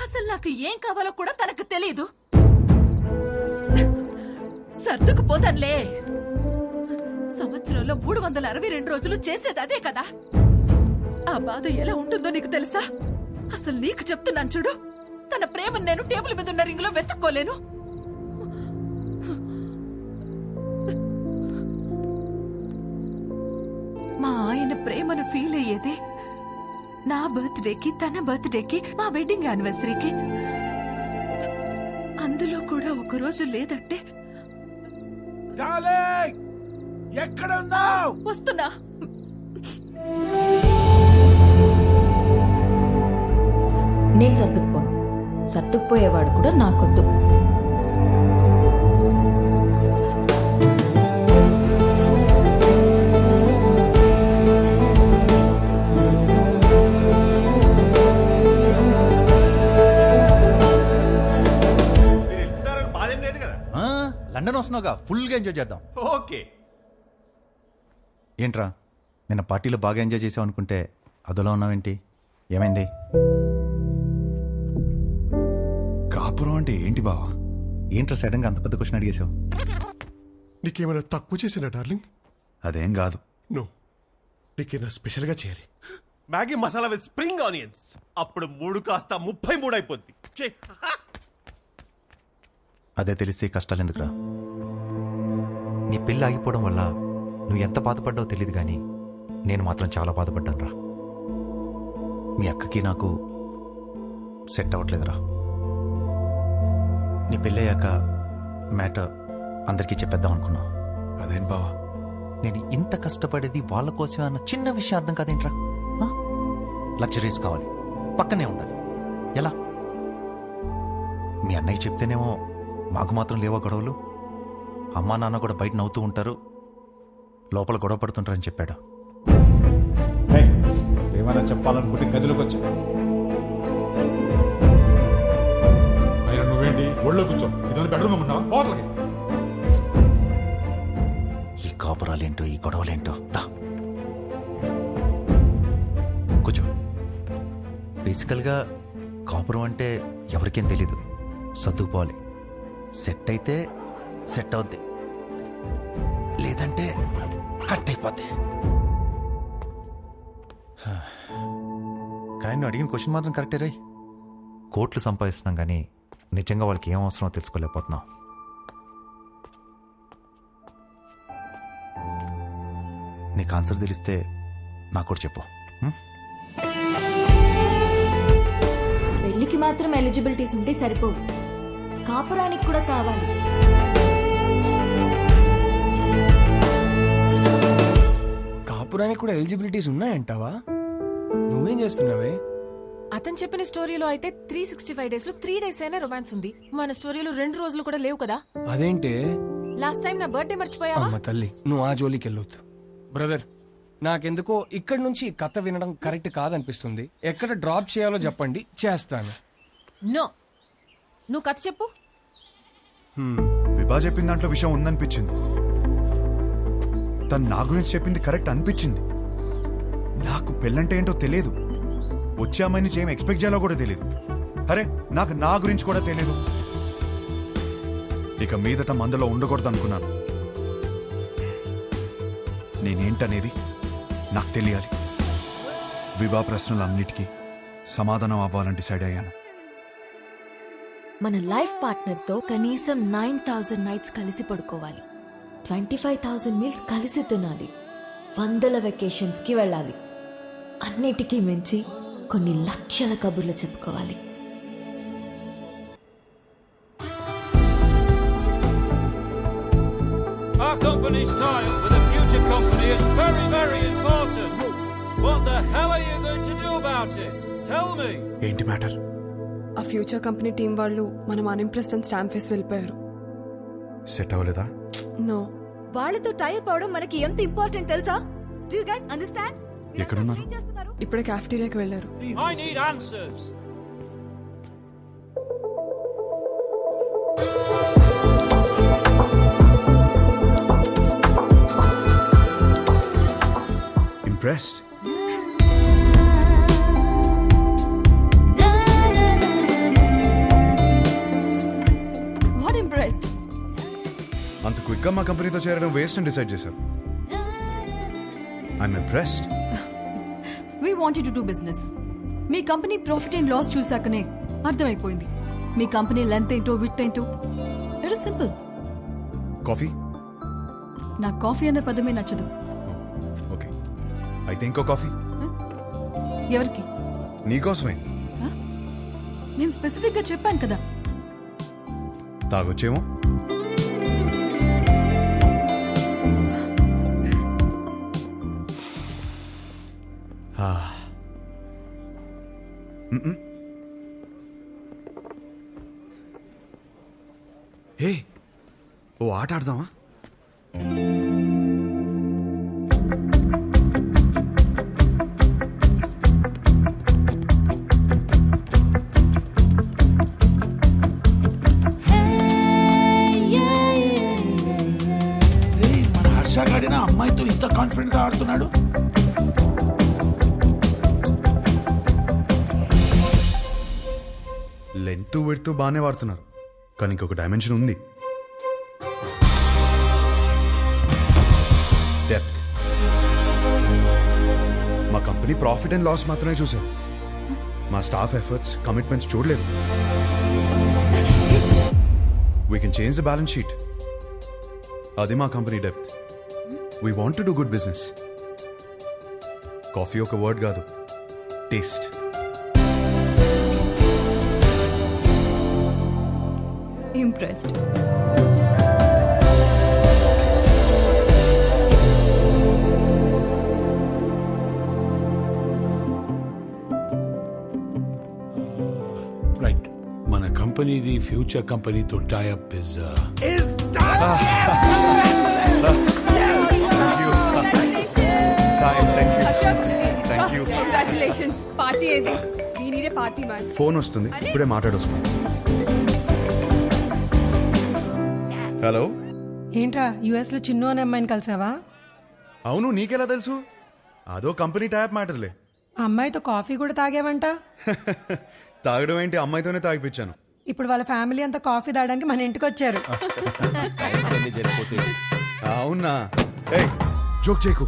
అసలు నాకు ఏం కావాలో కూడా తనకు తెలీదు. సర్దుకుపోతానులే. సంవత్సరంలో 362 రోజులు చేసేది అదే కదా. ఆ బాధ ఎలా ఉంటుందో నీకు తెలుసా? అసలు నీకు చెప్తున్నాను చూడు, తన ప్రేమను నేను టేబుల్ మీద ఉన్న రింగ్ లో వెతుక్కోలేను. మా ఆయన ప్రేమను ఫీల్ అయ్యేది నా బర్త్డేకి, తన బర్త్డేకి, మా వెడ్డింగ్ యానివర్సరీకి. అందులో కూడా ఒక రోజు లేదంటే ఎక్కడ ఉన్నావు? వస్తున్నా. నేను సర్దుకుపోను. సర్దుకుపోయేవాడు కూడా నాకొద్దు. లండన్ వస్తున్నావుగా, ఫుల్గా ఎంజాయ్ చేద్దాం. ఓకే. ఏంట్రా నిన్న పార్టీలో బాగా ఎంజాయ్ చేసావు అనుకుంటే అదోలా ఉన్నావేంటి? ఏమైంది? కాపురం అంటే ఏంటి బావా? ఏంట్రా సడన్గా అంత పెద్ద క్వశ్చన్ అడిగేశావు? నీకేమైనా తక్కువ చేసినా డార్లింగ్? అదేం కాదు. నో, నీకేనా స్పెషల్గా చేయాలి. Maggi masala with spring onions. అప్పుడు 3 కాస్త 33 అయిపోద్ది. అదే తెలిసి కష్టాలు ఎందుకురా? నీ పెళ్ళి ఆగిపోవడం వల్ల నువ్వు ఎంత బాధపడ్డావో తెలియదు కానీ నేను మాత్రం చాలా బాధపడ్డాను రా. మీ అక్కకి నాకు సెట్ అవ్వట్లేదురా. నీ పెళ్ళయ్యాక మ్యాటర్ అందరికీ చెప్పేద్దాం అనుకున్నావు. అదేం బావా, నేను ఇంత కష్టపడేది వాళ్ళ కోసమే అన్న చిన్న విషయం అర్థం కాదేంట్రా? లగ్జరీస్ కావాలి, పక్కనే ఉండాలి. ఎలా? మీ అన్నయ్య చెప్తేనేమో మాకు మాత్రం లేవా గొడవలు? అమ్మా నాన్న కూడా బయట నవ్వుతూ ఉంటారు, లోపల గొడవ పడుతుంటారని చెప్పాడు. ఏమైనా చెప్పాలనుకుంటే గదిలోకి వచ్చా. నువ్వేంటి ఒళ్ళో కూర్చో. ఇదో బెడ్రూమ్ ఉన్నావా? పోతలకి. ఈ కాపురాలేంటో, ఈ గొడవలేంటో. దా కూర్చో. బేసికల్గా కాపురం అంటే ఎవరికేం తెలీదు. సర్దుకుపోవాలి. సెట్ అయితే సెట్ అవుద్ది, లేదంటే కట్ అయిపోద్ది. కానీ నువ్వు అడిగిన క్వశ్చన్ మాత్రం కరెక్టే రై. కోట్లు సంపాదిస్తున్నాం కానీ నిజంగా వాళ్ళకి ఏం అవసరమో తెలుసుకోలేకపోతున్నాం. నీకు ఆన్సర్ తెలిస్తే నాకు కూడా చెప్పు. పెళ్లికి మాత్రం ఎలిజిబిలిటీస్ ఉంటే సరిపోవు, కాపురానికి కూడా కావాలి. కాపురానికి కూడా ఎలిజిబిలిటీస్ ఉన్నాయంటావా? నువ్వేం చేస్తున్నావే? అతను చెప్పిన స్టోరీలో అయితే 365 days లో 3 days అయినా రొమాన్స్ ఉంది. మన స్టోరీలో 2 రోజులు కూడా లేవు కదా. అదేంటే? లాస్ట్ టైం నా బర్త్డే మర్చిపోయావా? అమ్మ తల్లి, నువ్వు ఆ జోలికి వెళ్ళొద్దు. బ్రదర్, నాకెందుకో ఇక్కడి నుంచి ఈ కథ వినడం కరెక్ట్ కాదనిపిస్తుంది. ఎక్కడ డ్రాప్ చేయాలో చెప్పండి, చేస్తాను. నో, నువ్వు కథ చెప్పు. విభా చెప్పిన దాంట్లో విషయం ఉందనిపించింది. తను నా గురించి చెప్పింది కరెక్ట్ అనిపించింది. నాకు పెళ్ళంటే ఏంటో తెలియదు. వచ్చే అమ్మాయి నుంచి ఏం ఎక్స్పెక్ట్ చేయాలో కూడా తెలియదు. అరే, నాకు నా గురించి కూడా తెలియదు. ఇక మీదట మందులో ఉండకూడదు అనుకున్నాను. నేనేంటనేది నాకు తెలియాలి. విభా ప్రశ్నలన్నిటికీ సమాధానం అవ్వాలని డిసైడ్ అయ్యాను. మన లైఫ్ పార్ట్నర్ తో కనీసం 9,000 నైట్స్ కలిసి పడుకోవాలి, 25,000 మీల్స్ కలిసి తినాలి, 100 వెకేషన్స్ కి వెళ్ళాలి. అన్నిటికీ మించి కొన్ని లక్షల కబుర్లు చెప్పుకోవాలి. Our company's tie-up with a future company is very, very important. What the hell are you going to do about it? Tell me. ఏంటి మ్యాటర్? ఆ ఫ్యూచర్ కంపెనీ టీం వాళ్ళు మనం అన్ఇంప్రెస్డ్ అని స్టాంప్ వేసి వెళ్ళిపోయారు. సెట్ అవ్వలేదా? నో. వాళ్ళతో టైప్ అవడం మనకి ఎంత ఇంపార్టెంట్ తెలుసా? Do you guys understand? ఎక్కడున్నారు? ఇప్పుడే క్యాఫ్టీరియాకి వెళ్ళారు. I need answers. Impressed? What impressed? అంత క్విక్ గా మా కంపెనీతో చేరడం వేస్ట్ అని డిసైడ్ చేశారు. I'm impressed. We wanted to do business. మీ కంపెనీ ప్రాఫిట్ అండ్ లాస్ చూసాకనే అర్థమైపోయింది మీ కంపెనీ లెంత్ ఏంటో విత్ ఏంటో. It is simple. కాఫీ? నాకు కాఫీ అనే పదమే నచ్చదు. ఓకే, అయితే ఇంకో కాఫీ. ఎవరికి? నీకోసమే. నేను స్పెసిఫిక్ గా చెప్పాను కదా. తాగొచ్చేమో. హే, ఓ ఆట ఆడదామా? మన హర్ష గాడిన అమ్మాయితో ఇంత కాన్ఫిడెంట్ గా ఆడుతున్నాడు. లెంత్ విడ్త్ బాగానే వాడుతున్నారు, కానీ ఇంకొక డైమెన్షన్ ఉంది. డెప్త్. మా కంపెనీ ప్రాఫిట్ అండ్ లాస్ మాత్రమే చూశారు. మా స్టాఫ్ ఎఫర్ట్స్, కమిట్మెంట్స్ చూడలేదు. We can change the balance sheet. అది మా company depth. We want to do good business. Coffee ఒక వర్డ్ కాదు, టేస్ట్. ఇంప్రెస్డ్. రైట్, మన కంపెనీది ఫ్యూచర్ కంపెనీతో టైఅప్ ఇస్ కంగ్రాచులేషన్స్. పార్టీ ఏది? దీనినే పార్టీ మ్యాన్. ఫోన్ వస్తుంది, ఇప్పుడే మాట్లాడొస్తుంది. హలో. ఏంట్రా యుఎస్ లో చిన్ను అనే అమ్మాయిని కలిసావా? అవును, నీకెలా తెలుసు? అదో కంపెనీ టైప్ మ్యాటర్లే. ఆ అమ్మాయితో కాఫీ కూడా తాగేవంట. తాగడం ఏంటి, అమ్మాయితోనే తాగిపించాను. ఇప్పుడు వాళ్ళ ఫ్యామిలీ అంతా కాఫీ తాగడానికి మన ఇంటికి వచ్చారు. అవునా? జోక్ చేయకు.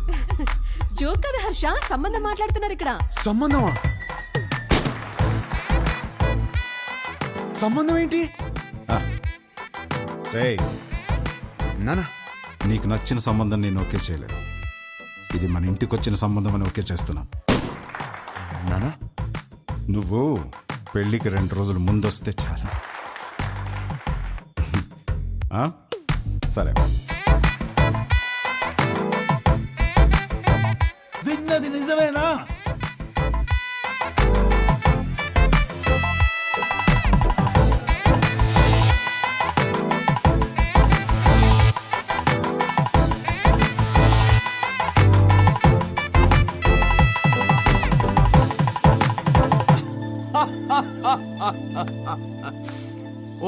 జోక్ కదా హర్ష, సంబంధం మాట్లాడుతున్నారు ఇక్కడ. సంబంధమా? సంబంధం ఏంటి? నానా, నీకు నచ్చిన సంబంధం నేను ఓకే చేయలేదు. ఇది మన ఇంటికి వచ్చిన సంబంధం అని ఓకే చేస్తున్నాను. నానా, నువ్వు పెళ్లికి 2 రోజులు ముందొస్తే చాలు. ఆ? సరే. విన్నది నిజమేనా?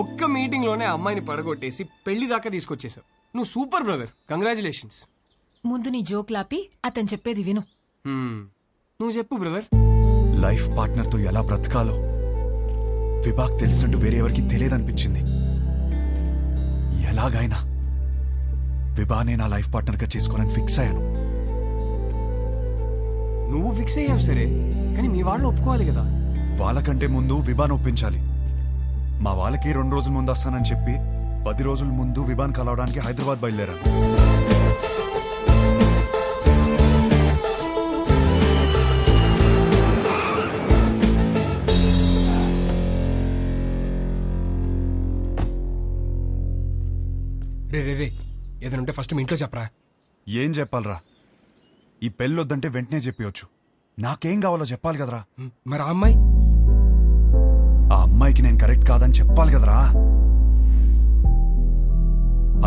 ఒక్క మీటింగ్ లోనే అమ్మాయిని పడగొట్టేసి పెళ్లి దాకా తీసుకొచ్చేసావు. నువ్వు సూపర్ బ్రదర్, కంగ్రాచులేషన్స్. ముందు నీ జోక్లాపి అతను చెప్పేది విను. నువ్వు చెప్పు బ్రదర్. లైఫ్ పార్ట్నర్ తో ఎలా బ్రతకాలో విభాగ్ తెలిసినట్టు వేరే ఎవరికి తెలియదనిపించింది. ఎలాగైనా విభానే నా లైఫ్ పార్ట్నర్ గా చేసుకోవాలని ఫిక్స్ అయ్యాను. నువ్వు ఫిక్స్ అయ్యావు సరే, కానీ మీ వాళ్ళు ఒప్పుకోవాలి కదా. వాళ్ళకంటే ముందు విభాన్ ఒప్పించాలి. మా వాళ్ళకి 2 రోజుల ముందు వస్తానని చెప్పి 10 రోజుల ముందు విభాన్ కలవడానికి హైదరాబాద్ బయలుదేరాను. రే ఏదైనా ఉంటే ఫస్ట్ మీ ఇంట్లో చెప్పరా. ఏం చెప్పాలరా? ఈ పెళ్ళొద్దంటే వెంటనే చెప్పవచ్చు. నాకేం కావాలో చెప్పాలి కదరా. మరి ఆ అమ్మాయి? ఆ అమ్మాయికి నేను కరెక్ట్ కాదని చెప్పాలి కదరా.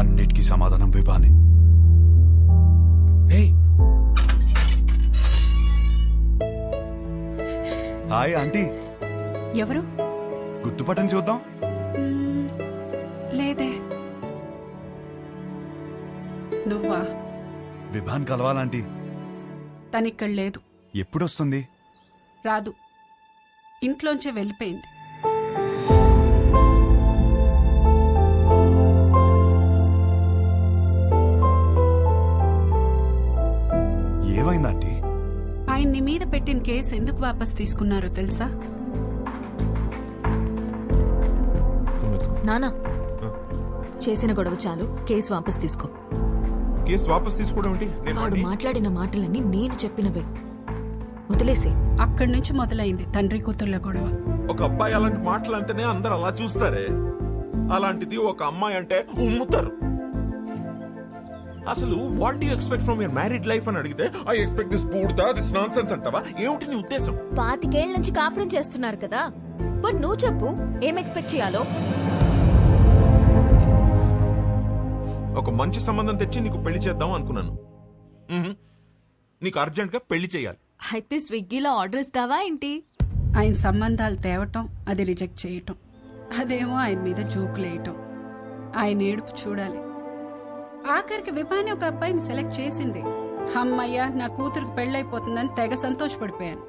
అన్నిటికీ సమాధానం విభానే. Hi aunty. ఎవరు? గుర్తుపట్టని చూద్దాం. లేదే. నువ్వా? విభాన్ కలవాలంటీ. తనిక్కడ లేదు. ఎప్పుడొస్తుంది? రాదు, ఇంట్లోంచే వెళ్ళిపోయింది. ఏమైందంటీ? ఆయన్ని మీద పెట్టిన కేసు ఎందుకు వాపస్ తీసుకున్నారో తెలుసా? నానా, చేసిన గొడవ చాలు, కేసు వాపస్ తీసుకో. కేసు వాపస్ తీసుకోవడం ఏంటి? వాడు మాట్లాడిన మాటలన్నీ నేను చెప్పినవే, వదిలేసే. అక్కడి నుంచి మొదలైంది తండ్రి కూతుర్ల గొడవ. ఒక అబ్బాయి అలాంటి మాటలు అంటేనే అందరు అలా చూస్తారే, అలాంటిది ఒక అమ్మాయి అంటే ఉమ్ముతారు. అసలు what you expect from your married life అని అడిగితే ఐ ఎక్స్పెక్ట్ దిస్ బూడ్దా, దిస్ నాన్సెన్స్ అంటావా? ఏమిటి నీ ఉద్దేశం? 25 ఏళ్ల నుంచి కాపురం చేస్తున్నారు కదా, మరి నువ్వు చెప్పు ఏం ఎక్స్పెక్ట్ చేయాలో. ఒక మంచి సంబంధం తెచ్చి నీకు పెళ్లి చేద్దాం అనుకున్నాను. నీకు అర్జెంట్ గా పెళ్లి చేయాలి. అయితే స్విగ్గీలో ఆర్డర్ ఇస్తావా ఏంటి? ఆయన సంబంధాలు తేవటం, అది రిజెక్ట్ చేయటం, అదేమో ఆయన మీద జోకులేయటం, ఆయన ఏడుపు చూడాలి. ఆఖరికి విభాని ఒక అబ్బాయిని సెలెక్ట్ చేసింది. అమ్మయ్య, నా కూతురికి పెళ్ళైపోతుందని తెగ సంతోషపడిపోయాను.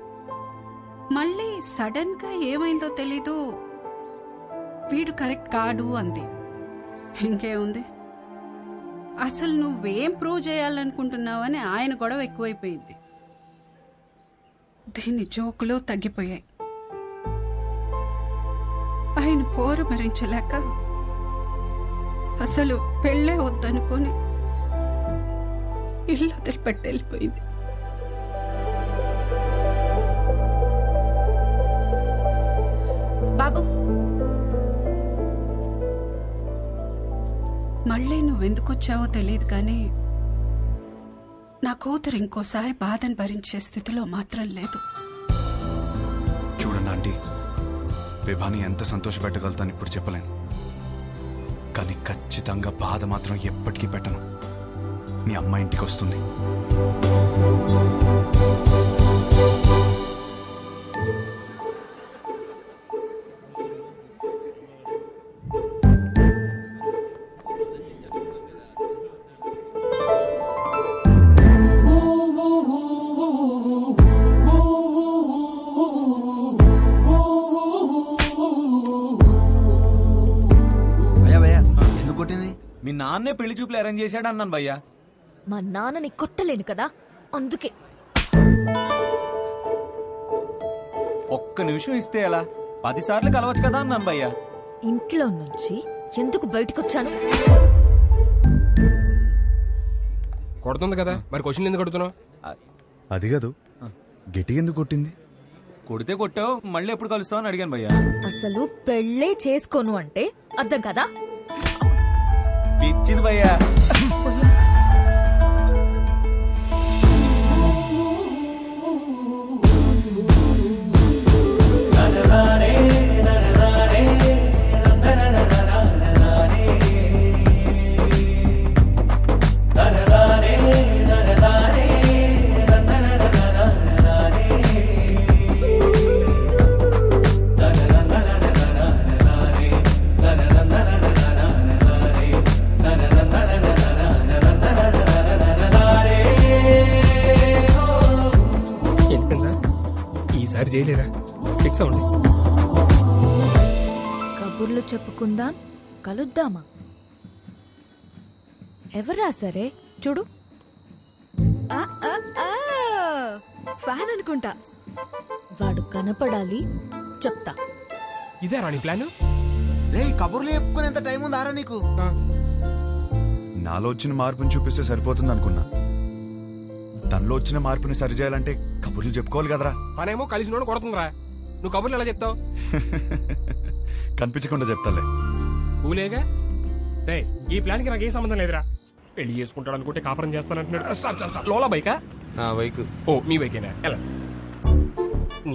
మళ్ళీ సడన్ గా ఏమైందో తెలీదు, వీడు కరెక్ట్ కాడు అంది. ఇంకేముంది, అసలు నువ్వేం ప్రూవ్ చేయాలనుకుంటున్నావని ఆయన గొడవ ఎక్కువైపోయింది. దీని జోకులు తగ్గిపోయాయి. ఆయన పోరు భరించలేక అసలు పెళ్ళే వద్దనుకొని ఇల్లు వదిలిపెట్టి వెళ్ళిపోయింది. బాబు, మళ్ళీ నువ్వెందుకొచ్చావో తెలియదు కానీ నా కూతురు ఇంకోసారి బాధను భరించే స్థితిలో మాత్రం లేదు. చూడండి ఆంటీ, విభాని ఎంత సంతోషపెట్టగలుగుతాను ఇప్పుడు చెప్పలేను, కానీ ఖచ్చితంగా బాధ మాత్రం ఎప్పటికీ పెట్టను. మీ అమ్మ ఇంటికి వస్తుంది. నాన్నే పెళ్లి చూపులు అరేంజ్ చేశాడు అన్నాను భయ్యా. మా నాన్నని కొట్టలేను కదా, అందుకే. ఒక్క నిమిషం ఇస్తే ఎలా 10 సార్లు కలవచ్చు కదా అన్నాను భయ్యా. ఇంట్లో నుంచి ఎందుకు బయటకు వచ్చాను? కొడుతుంది కదా, మరి క్వశ్చన్ ఎందుకు కొడుతున్నావు? అది కాదు, గట్టి ఎందుకు కొట్టింది? కొడితే కొట్టావు, మళ్ళీ ఎప్పుడు కలుస్తావు అని అడిగాను భయ్యా. అసలు పెళ్ళే చేసుకోను అంటే అర్థం కదా? ఇచ్చింది భయ్యా. ఈసారి చేయలేరా? ఫిక్స్ అవ్వండి. కబుర్లు చెప్పుకుందాం, కలుద్దామా? ఎవరా సరే చూడు. ఫ్యాన్ అనుకుంటా. వాడు కనపడాలి, చెప్తా. ఇదే రాణి ప్లాన్. రే కబుర్లు చెప్పుకునేంత టైం ఉందారా నీకు? నాలో వచ్చిన మార్పుని చూపిస్తే సరిపోతుంది అనుకున్నా. తనలో వచ్చిన మార్పుని సరిచేయాలంటే కబుర్లు చెప్పుకోవాలి కదరా. తనేమో కలిసి నోడు కొడుతుందిరా, నువ్వు కబుర్లు ఎలా చెప్తావు? కనిపించకుండా చెప్తాలే. ఊలేగా రే, ఈ ప్లాన్ కి నాకు ఏ సంబంధం లేదురా. పెళ్లి చేసుకుంటాడు అనుకుంటే కాపురం చేస్తానంటున్నాడు. లోలా బైకా? బైక్. ఓ మీ బైకేనా? ఎలా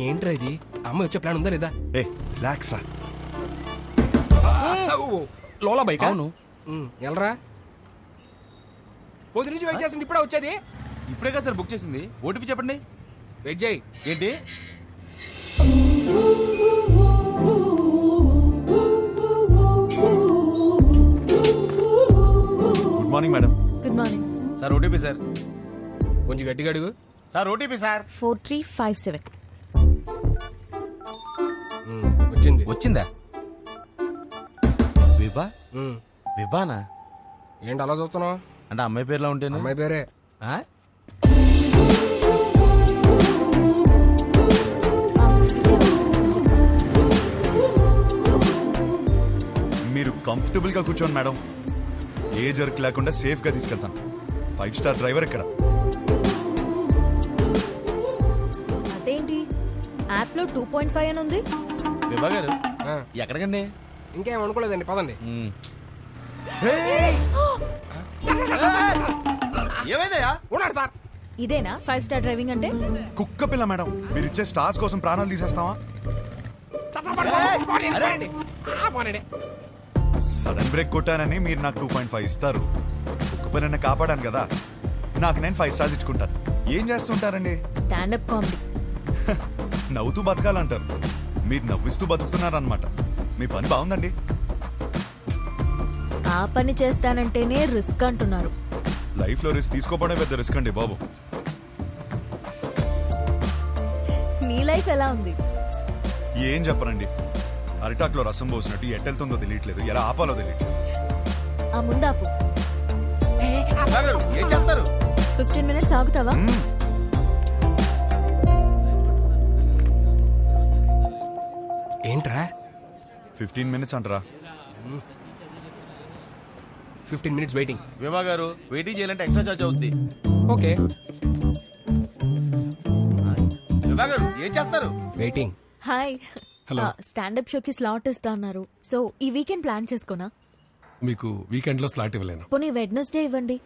ఏంట్రా ఇది? అమ్మాయి వచ్చే ప్లాన్ ఉందా లేదా? ఏ రిలాక్స్ రా. లోలా బైక్? అవును. ఎలరా పొద్దు నుంచి వెయిట్ చేస్తుంది, ఇప్పుడే వచ్చేది. ఇప్పుడే కదా సార్ బుక్ చేసింది. ఓటీపీ చెప్పండి. వెయిట్ చేయి. ఏంటి? Good morning madam. Good morning sir. OTP sir. కొంచెం గట్టిగా అడుగు. Sir OTP sir. 4357. వచ్చింది. వచ్చిందా? విభా? విభానా? ఏంటి అలా చూస్తున్నావు? అంటే అమ్మాయి పేరులో ఉంటేనే. అమ్మాయి పేరే. మీరు కంఫర్టబుల్ గా కూర్చోండి మేడం. ఏ జర్క్ లేకుండా సేఫ్ గా తీసుకెళ్తాను. 5 స్టార్ డ్రైవర్ ఇక్కడ. అదేంటి యాప్ లో 2.5 అని ఉంది? విభా గారు ఎక్కడికండి? ఇంకేం అనుకోలేదండి, పదండి. ఏమైందయ్యా? ఉన్నాడు సార్. ఇదేనా 5 స్టార్ డ్రైవింగ్ అంటే? కుక్క పిల్ల మేడం, మీరు ఇచ్చే స్టార్స్ కోసం ప్రాణాలు తీసేస్తావా? సడన్ బ్రేక్ కొట్టానని మీరు నాకు 2.5 ఇస్తారు. కుక్క పిల్లని కాపాడాను కదా, నాకు నేను 5 స్టార్స్ ఇచ్చుకుంటాను. ఏం చేస్తుంటారండి? Standup comedy. నవ్వుతూ బతకాలంటారు, మీరు నవ్విస్తూ బతుకుతున్నారన్నమాట. మీ పని బాగుందండి. ఆ పని చేస్తానంటేనే రిస్క్ అంటున్నారు. లైఫ్ లో రిస్క్ తీసుకోవడమే పెద్ద రిస్క్ అండి బాబు. నీ లైఫ్ ఎలా ఉంది? ఏం చెప్పరండి, అరిటాక్లో రసం పోసినట్టు ఎట్టెళ్తుందో తెలియట్లేదు, ఎలా ఆపాలో తెలియట్లేదు. ఆ ముందాపు. ఏం చేస్తారు? 15 minutes ఆగుతావా? ఏంట్రా 15 minutes అంటారా? 15 minutes వెయిటింగ్. విభా గారు వెయిటింగ్ చేయాలంటే ఎక్స్ట్రా చార్జ్ అవుద్ది. ఓకే. విభా గారు ఏం చేస్తారు? వెయిటింగ్. హాయ్. హలో. స్టాండప్ షోకి స్లాట్ ఇస్తా అన్నారు, సో ఈ వీకెండ్ ప్లాన్ చేసుకోనా? మీకు వీకెండ్ లో స్లాట్ ఇవ్వలేను. పోనీ వెడ్నెస్డే ఇవ్వండి,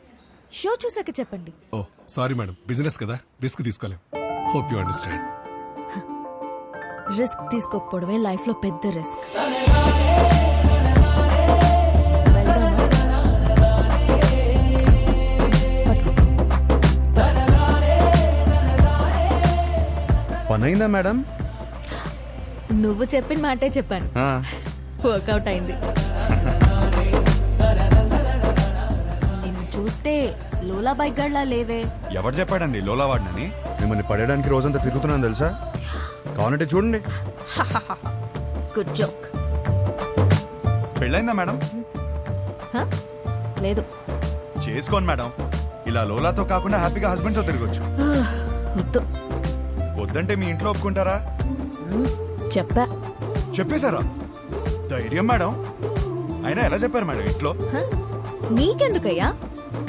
షో చూసాక చెప్పండి. ఓ సారీ మేడం, బిజినెస్ కదా, రిస్క్ తీసుకోలేం. Hope you understand. రిస్క్ తీసుకోకపోవడమే లైఫ్ లో పెద్ద రిస్క్. పనైందా మేడం? నువ్వు చెప్పిన మాటే చెప్పాను, వర్కౌట్ అయింది. నిన్ను చూస్తే లోలా బైక్ గడ్లా లేవే. ఎవరు చెప్పాడండి లోలా వాడినని? మిమ్మల్ని పడేయడానికి రోజంతా తిరుగుతున్నాను తెలుసా. కావాలంటే చూడండి. Good joke. పెళ్ళైందా మేడం? లేదు. చేసుకోండి మేడం, ఇలా లోలాతో కాకుండా హ్యాపీగా హస్బెండ్ తో తిరగొచ్చు. వద్దు. వద్దంటే మీ ఇంట్లో ఒప్పుకుంటారా? చెప్పా. చెప్పేశారా? ధైర్యం మేడం. అయినా ఎలా చెప్పారు మేడం ఇంట్లో? నీకెందుకయ్యా?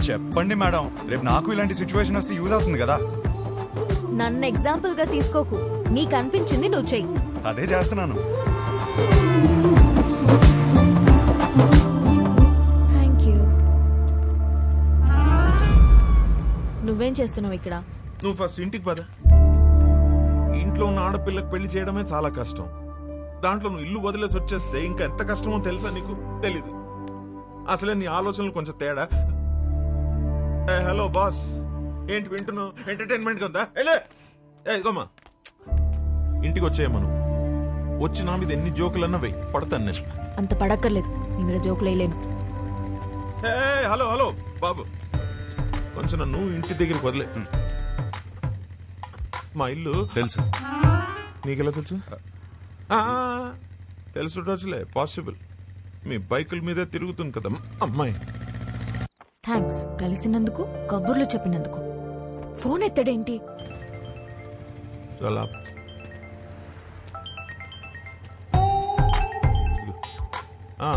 చెప్పండి మేడం, రేపు నాకు ఇలాంటి సిచ్యువేషన్ వస్తే యూజ్ అవుతుంది కదా. నన్ను ఎగ్జాంపుల్ గా తీసుకోకు. నీకు అనిపించింది నువ్వు చెయ్యి. అదే చేస్తున్నాను. Thank you. నువ్వేం చేస్తున్నావు ఇక్కడ? నువ్వు ఫస్ట్ ఇంటికి పద. ఇంట్లో ఉన్న ఆడపిల్లకి పెళ్లి చేయడమే చాలా కష్టం. దాంట్లో నువ్వు ఇల్లు వదిలేసి వచ్చేస్తే ఇంకా ఎంత కష్టమో తెలుసా నీకు? తెలీదు. అసలే నీ ఆలోచనలు కొంచెం తేడా. హలో బాస్, ఏంటి వింటున్నావు? ఎంటర్టైన్మెంట్ ఉందా? ఇదిగోమ్మా, ఇంటికి వచ్చేయమను. వచ్చి నా మీద ఎన్ని జోకులన్నా వెయ్యి, పడతాను నేను. అంత పడక్కర్లేదు, నీ మీద జోకులు వేయలేను. హలో హలో బాబు, కొంచెం నన్ను ఇంటి దగ్గరికి వదిలే. మా ఇల్లు తెలుసు. నీకెలా తెలుసు? తెలుసులే, పాసిబుల్. మీ బైకుల మీదే తిరుగుతుంది కదా అమ్మాయి. థ్యాంక్స్ కలిసినందుకు, కబుర్లు చెప్పినందుకు. ఫోన్ ఎత్తడేంటి? చాలా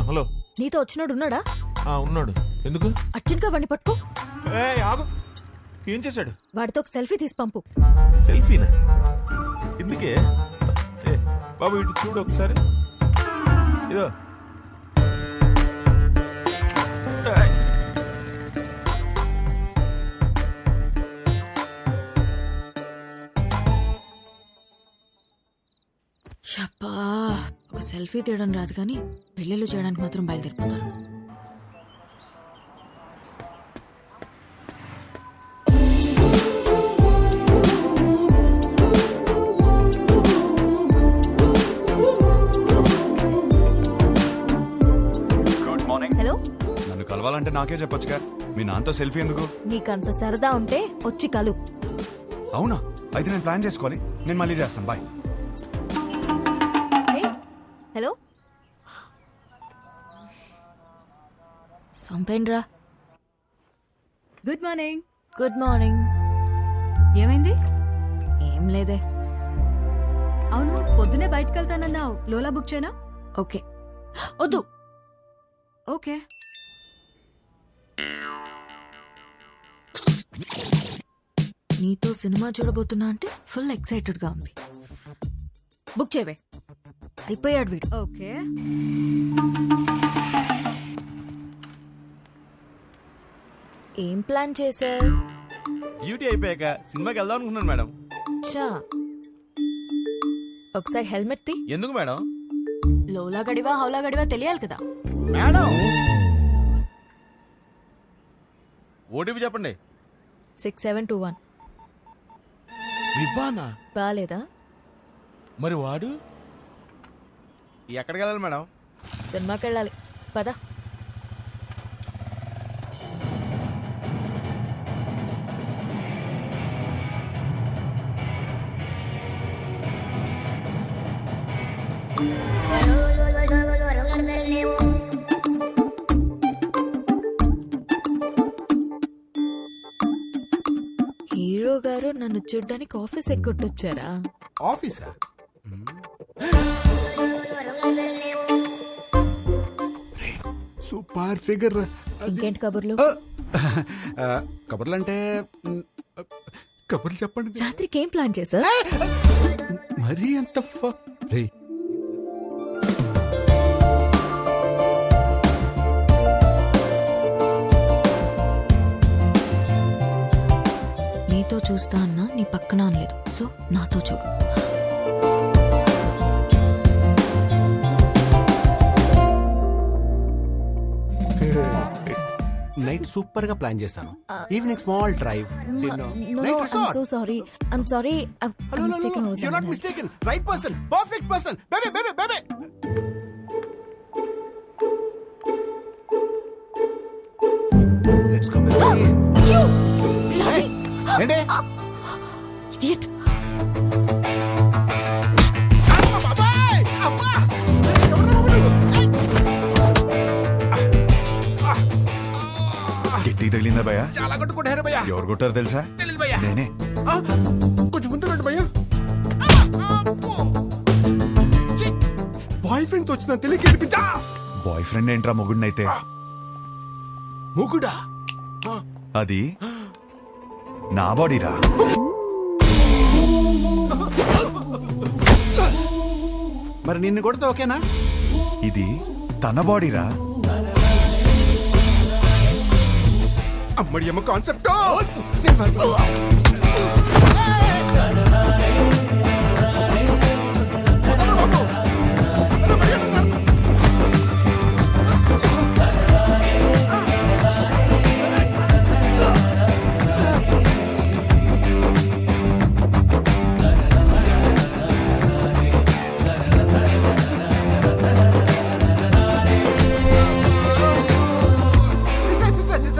హలో. నీతో వచ్చినాడు ఉన్నాడా? ఉన్నాడు. ఎందుకు? అర్జెంట్ గా వాడిని పట్టుకో. ఆగు. ఏం చేశాడు? వాడితో ఒక సెల్ఫీ తీసి పంపు. సెల్ఫీనా? ఎందుకే? బాబు ఇటు చూడు ఒకసారి. ఇదో షప్పా, ఒక సెల్ఫీ తీయడం రాదు కానీ పెళ్ళిళ్ళు చేయడానికి మాత్రం బయలుదేరిపోతాను. Good morning. హలో. నన్ను కలవాలంటే నాకే చెప్పొచ్చుగా. మీ నాన్నతో సెల్ఫీ ఎందుకు? నీకంత సరదా ఉంటే వచ్చి కలు. అవునా? అయితే నేను ప్లాన్ చేసుకోవాలి. నేను మళ్ళీ చేస్తాను. బాయ్. హలో. సంపేండ్రా. Good morning. Good morning. ఏమైంది? ఏం లేదే. అవును, పొద్దునే బయటకు వెళ్తానన్నావు. లోలా బుక్ చేయనా? ఓకే. వద్దు. ఓకే. నీతో సినిమా చూడబోతున్నా అంటే ఫుల్ ఎక్సైటెడ్ గా ఉంది. బుక్ చేయవే. అయిపోయాడు వీడు. ఓకే. ఏం ప్లాన్ చేశా? డ్యూటీ అయిపోయాక సినిమాకి వెళ్దాం అనుకున్నాను మేడం. చా, ఒకసారి హెల్మెట్ తీ. ఎందుకు మేడం? లోలా గడివా హౌలా గడివా తెలియాలి కదా. మేడం ఓటీపీ చెప్పండి. 6721. వివ్వానా? బాలేదా? మరి వాడు ఎక్కడికి వెళ్ళాలి మేడం? సినిమాకి వెళ్ళాలి. పద. హీరో గారు నన్ను చూడ్డానికి ఆఫీస్ ఎక్కొట్టొచ్చారా? ఆఫీసా? Super figure. ఇంకేంటి కబుర్లు? కబుర్లు అంటే కబుర్లు చెప్పండి. రాత్రికి ఏం ప్లాన్ చేశా? మరీ అంత రే నీతో చూస్తా అన్నా నీ పక్కన అనలేదు. సో నాతో చూడు. నైట్ సూపర్ గా ప్లాన్ చేస్తాను. Evening small drive. So sorry. I'm sorry. Right person, perfect person. Baby baby baby. Let's go baby. ఏంటి? ఇడియట్. గిట్టి తగిలిందా భయ్యా? చాలా కొట్టుకుంటారు భయ్యా. ఎవరు కొట్టారు తెలుసా? తెలీదు భయ్యా. నేనే. కొంచెం ముందు రండి భయ్యా. బాయ్ ఫ్రెండ్ తో వచ్చిన తెలియక ఏడిపించా. బాయ్ ఫ్రెండ్ ఏంట్రా మొగుడినైతే? మొగుడా? అది నా బాడీరా. మరి నిన్ను కొడితే ఓకేనా? ఇది తన బాడీరా. అమ్మడి అమ్మ కాన్సెప్ట్.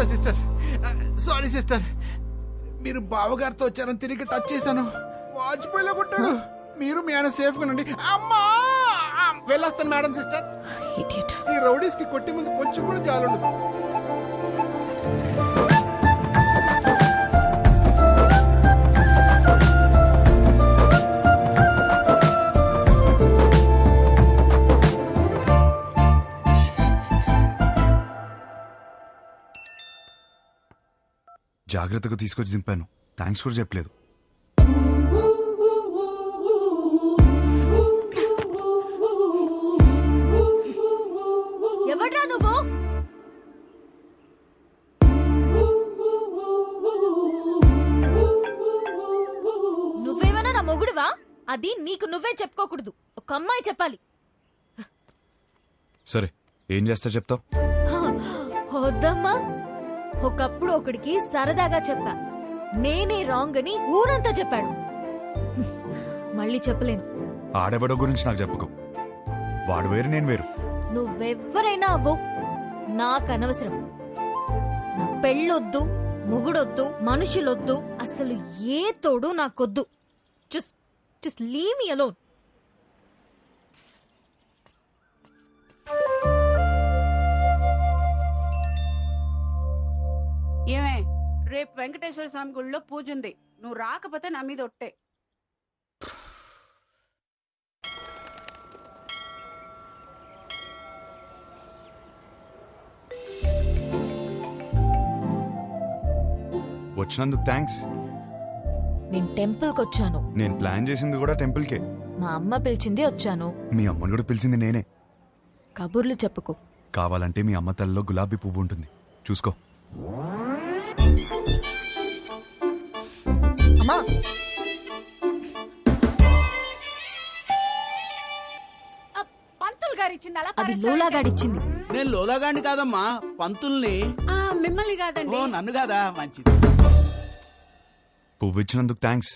సిస్టర్ సారీ సిస్టర్, మీరు బావగారితో వచ్చారని తిరిగి టచ్ చేశాను. వాజ్పేయిలో కొట్టాడు. మీరు మీ ఆయన సేఫ్ గా ఉండండి. అమ్మా వెళ్ళొస్తాను మేడం. సిస్టర్, ఈ రౌడీస్ కి కొట్టి ముందు కొంచెం కూడా జాలుండదు. జాగ్రత్తగా తీసుకొచ్చి దింపాను. థ్యాంక్స్ కూడా చెప్పలేదు. ఎవడ్రా నువ్వు? నువ్వేమైనా నా మొగుడువా? అది నీకు నువ్వే చెప్పుకోకూడదు, ఒక అమ్మాయి చెప్పాలి. సరే, ఏం చేస్తా చెప్తావు? వద్దమ్మా. ఒకప్పుడు ఒకడికి సరదాగా చెప్పా, నేనే రాంగ్ అని ఊరంతా చెప్పాడు. మళ్ళీ చెప్పలేను. ఆడెవడో గురించి నాకు చెప్పుకో. వాడు వేరు, నేను వేరు. నువ్వెవ్వరైనా అవ్వు, నాకు అనవసరం. నా పెళ్ళొద్దు, మొగుడొద్దు, మనుషులొద్దు, అసలు ఏ తోడు నాకొద్దు. Just leave me alone. ఏమే, రేపు వెంకటేశ్వర స్వామి గుడిలో పూజ ఉంది. నువ్వు రాకపోతే నా మీద ఒట్టే. వచ్చినందుకు థ్యాంక్స్. నేను టెంపుల్కి వచ్చాను. నేను ప్లాన్ చేసింది కూడా టెంపుల్కే. మా అమ్మ పిలిచింది వచ్చాను. మీ అమ్మని కూడా పిలిచింది నేనే. కబుర్లు చెప్పుకో. కావాలంటే మీ అమ్మ తల్లిలో గులాబీ పువ్వు ఉంటుంది, చూసుకో. అమ్మా, పంతులు గారు ఇచ్చింది అలా అది లోలాగాడిచ్చింది. నేను లోలాగాండి కాదమ్మా, పంతుల్ని. మిమ్మల్ని కాదండి. ఓ నన్ను కాదా? మంచిది. పువ్వు ఇచ్చినందుకు థ్యాంక్స్.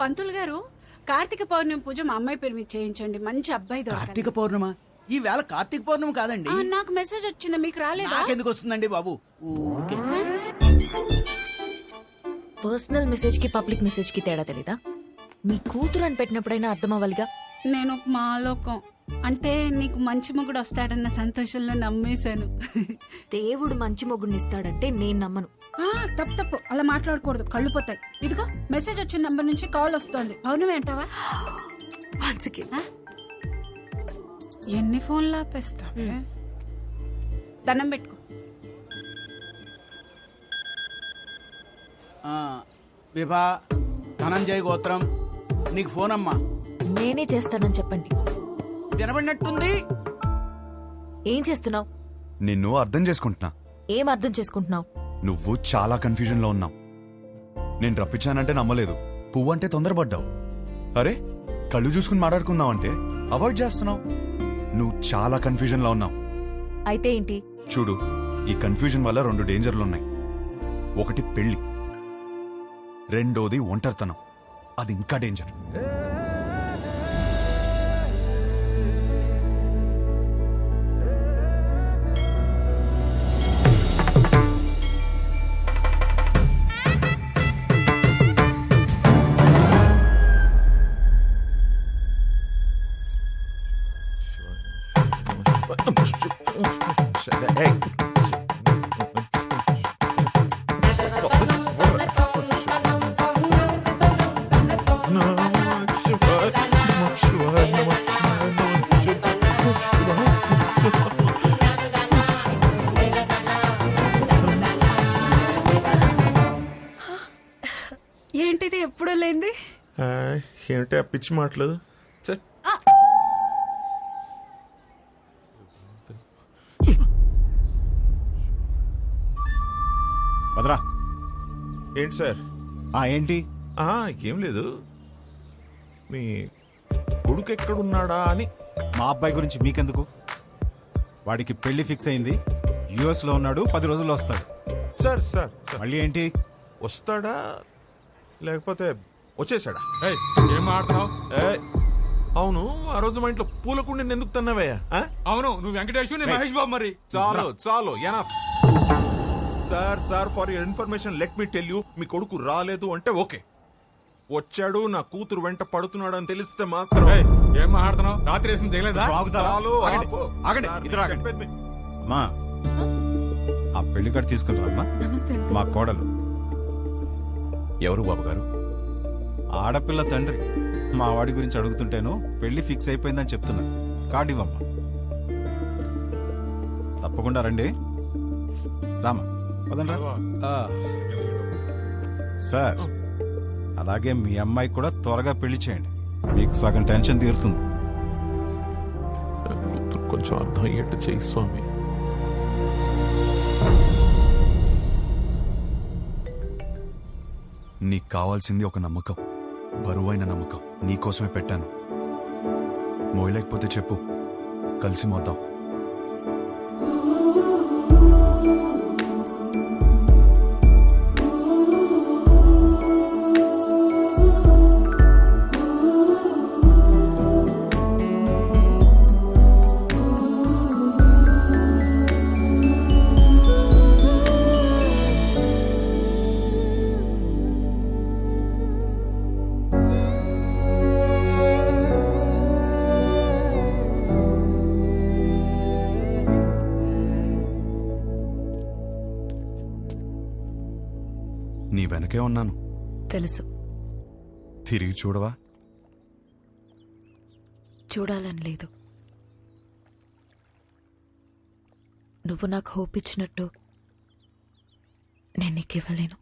పంతులు గారు, కార్తీక పౌర్ణమి పూజ మా అమ్మాయి పేరు మీద చేయించండి. మంచి అబ్బాయి దొరకాలి. కార్తీక పౌర్ణమ? ఈ వేళ కార్తీక పౌర్ణమి కాదండి. నాకు మెసేజ్ వచ్చింది, మీకు రాలేదా? నాకెందుకు వస్తుందండి బాబు? ఊరికే. పర్సనల్ మెసేజ్ కి పబ్లిక్ మెసేజ్ కి తేడా తెలీదా? నీ కూతురు అని పెట్టినప్పుడైనా అర్థం అవ్వాలిగా. నేను ఒక మాలోకం అంటే నీకు మంచి మొగుడు వస్తాడన్న సంతోషంలో నమ్మేశాను. దేవుడు మంచి మొగుడిని ఇస్తాడంటే నేను నమ్మను. తప్పు అలా మాట్లాడకూడదు, కళ్ళు పోతాయి. ఇదిగో మెసేజ్ వచ్చిన నంబర్ నుంచి కాల్ వస్తోంది. అవును అంటావా? ఎన్ని ఫోన్లు ఆపేస్తావే? దండం పెట్టుకో. విభా ధనంజయ్ గోత్రం, నీకు ఫోన్ అమ్మా. నేనే చేస్తానని చెప్పండి. వినబడినట్టుంది. ఏం చేస్తున్నావు? నిన్ను అర్థం చేసుకుంటున్నా. ఏం అర్థం చేసుకుంటున్నావు? నువ్వు చాలా కన్ఫ్యూజన్ లో ఉన్నావు. నేను రప్పించానంటే నమ్మలేదు, పువ్వు అంటే తొందరపడ్డావు. అరే, కళ్ళు చూసుకుని మాట్లాడుకుందాం అంటే అవాయిడ్ చేస్తున్నావు. నువ్వు చాలా కన్ఫ్యూజన్ లో ఉన్నావు. అయితే ఏంటి? చూడు, ఈ కన్ఫ్యూజన్ వల్ల 2 డేంజర్లు ఉన్నాయి. ఒకటి పెళ్లి, రెండోది ఒంటరితనం. అది ఇంకా డేంజర్. Hey. ఎప్పుడు లేండి. ఏంటి ఆ పిచ్చి మాటలు? వదరా. ఏంటి సార్? ఏంటి? ఏం లేదు, మీ కొడుకు ఎక్కడున్నాడా అని. మా అబ్బాయి గురించి మీకెందుకు? వాడికి పెళ్లి ఫిక్స్ అయింది, యుఎస్ లో ఉన్నాడు, 10 రోజుల్లో వస్తాడు. సార్ సార్ మళ్ళీ ఏంటి? వస్తాడా లేకపోతే వచ్చేసాడా? ఏం ఆడుతున్నావు? అవును, ఆ రోజు మా ఇంట్లో పూల కుండీని ఎందుకు తన్నావయ్యా? అవును, నువ్వు వెంకటేష్, నేను మహేష్ బాబు. మరి చాలు enough. Sir for your information let me tell you, మీ కొడుకు రాలేదు అంటే ఓకే, వచ్చాడు నా కూతురు వెంట పడుతున్నాడు అని తెలిస్తే మాత్రం. ఏం మాట్లాడుతున్నావు? రాత్రి వేసింది దిగలేదా? అమ్మా, ఆ పెళ్లి కార్డు తీసుకున్నారమ్మా. మా కోడలు. ఎవరు బాబు గారు? ఆడపిల్ల తండ్రి. మా వాడి గురించి అడుగుతుంటేను పెళ్లి ఫిక్స్ అయిపోయిందని చెప్తున్నాను. కార్డు ఇవ్వమ్మా. తప్పకుండా రండి. రామా సార్, అలాగే మీ అమ్మాయి కూడా త్వరగా పెళ్లి చేయండి, మీకు సగం టెన్షన్ తీరుతుంది. కొంచెం అర్థం అయ్యేట్టు చేయి స్వామి. నీకు కావాల్సింది ఒక నమ్మకం, బరువైన నమ్మకం. నీకోసమే పెట్టాను. మోయలేకపోతే చెప్పు, కలిసి మోద్దాం. నీ వెనకే ఉన్నాను. తెలుసు. తిరిగి చూడవా? చూడాలని లేదు. నువ్వు నాకు హోప్ ఇచ్చినట్టు నేను నీకు ఇవ్వలేను.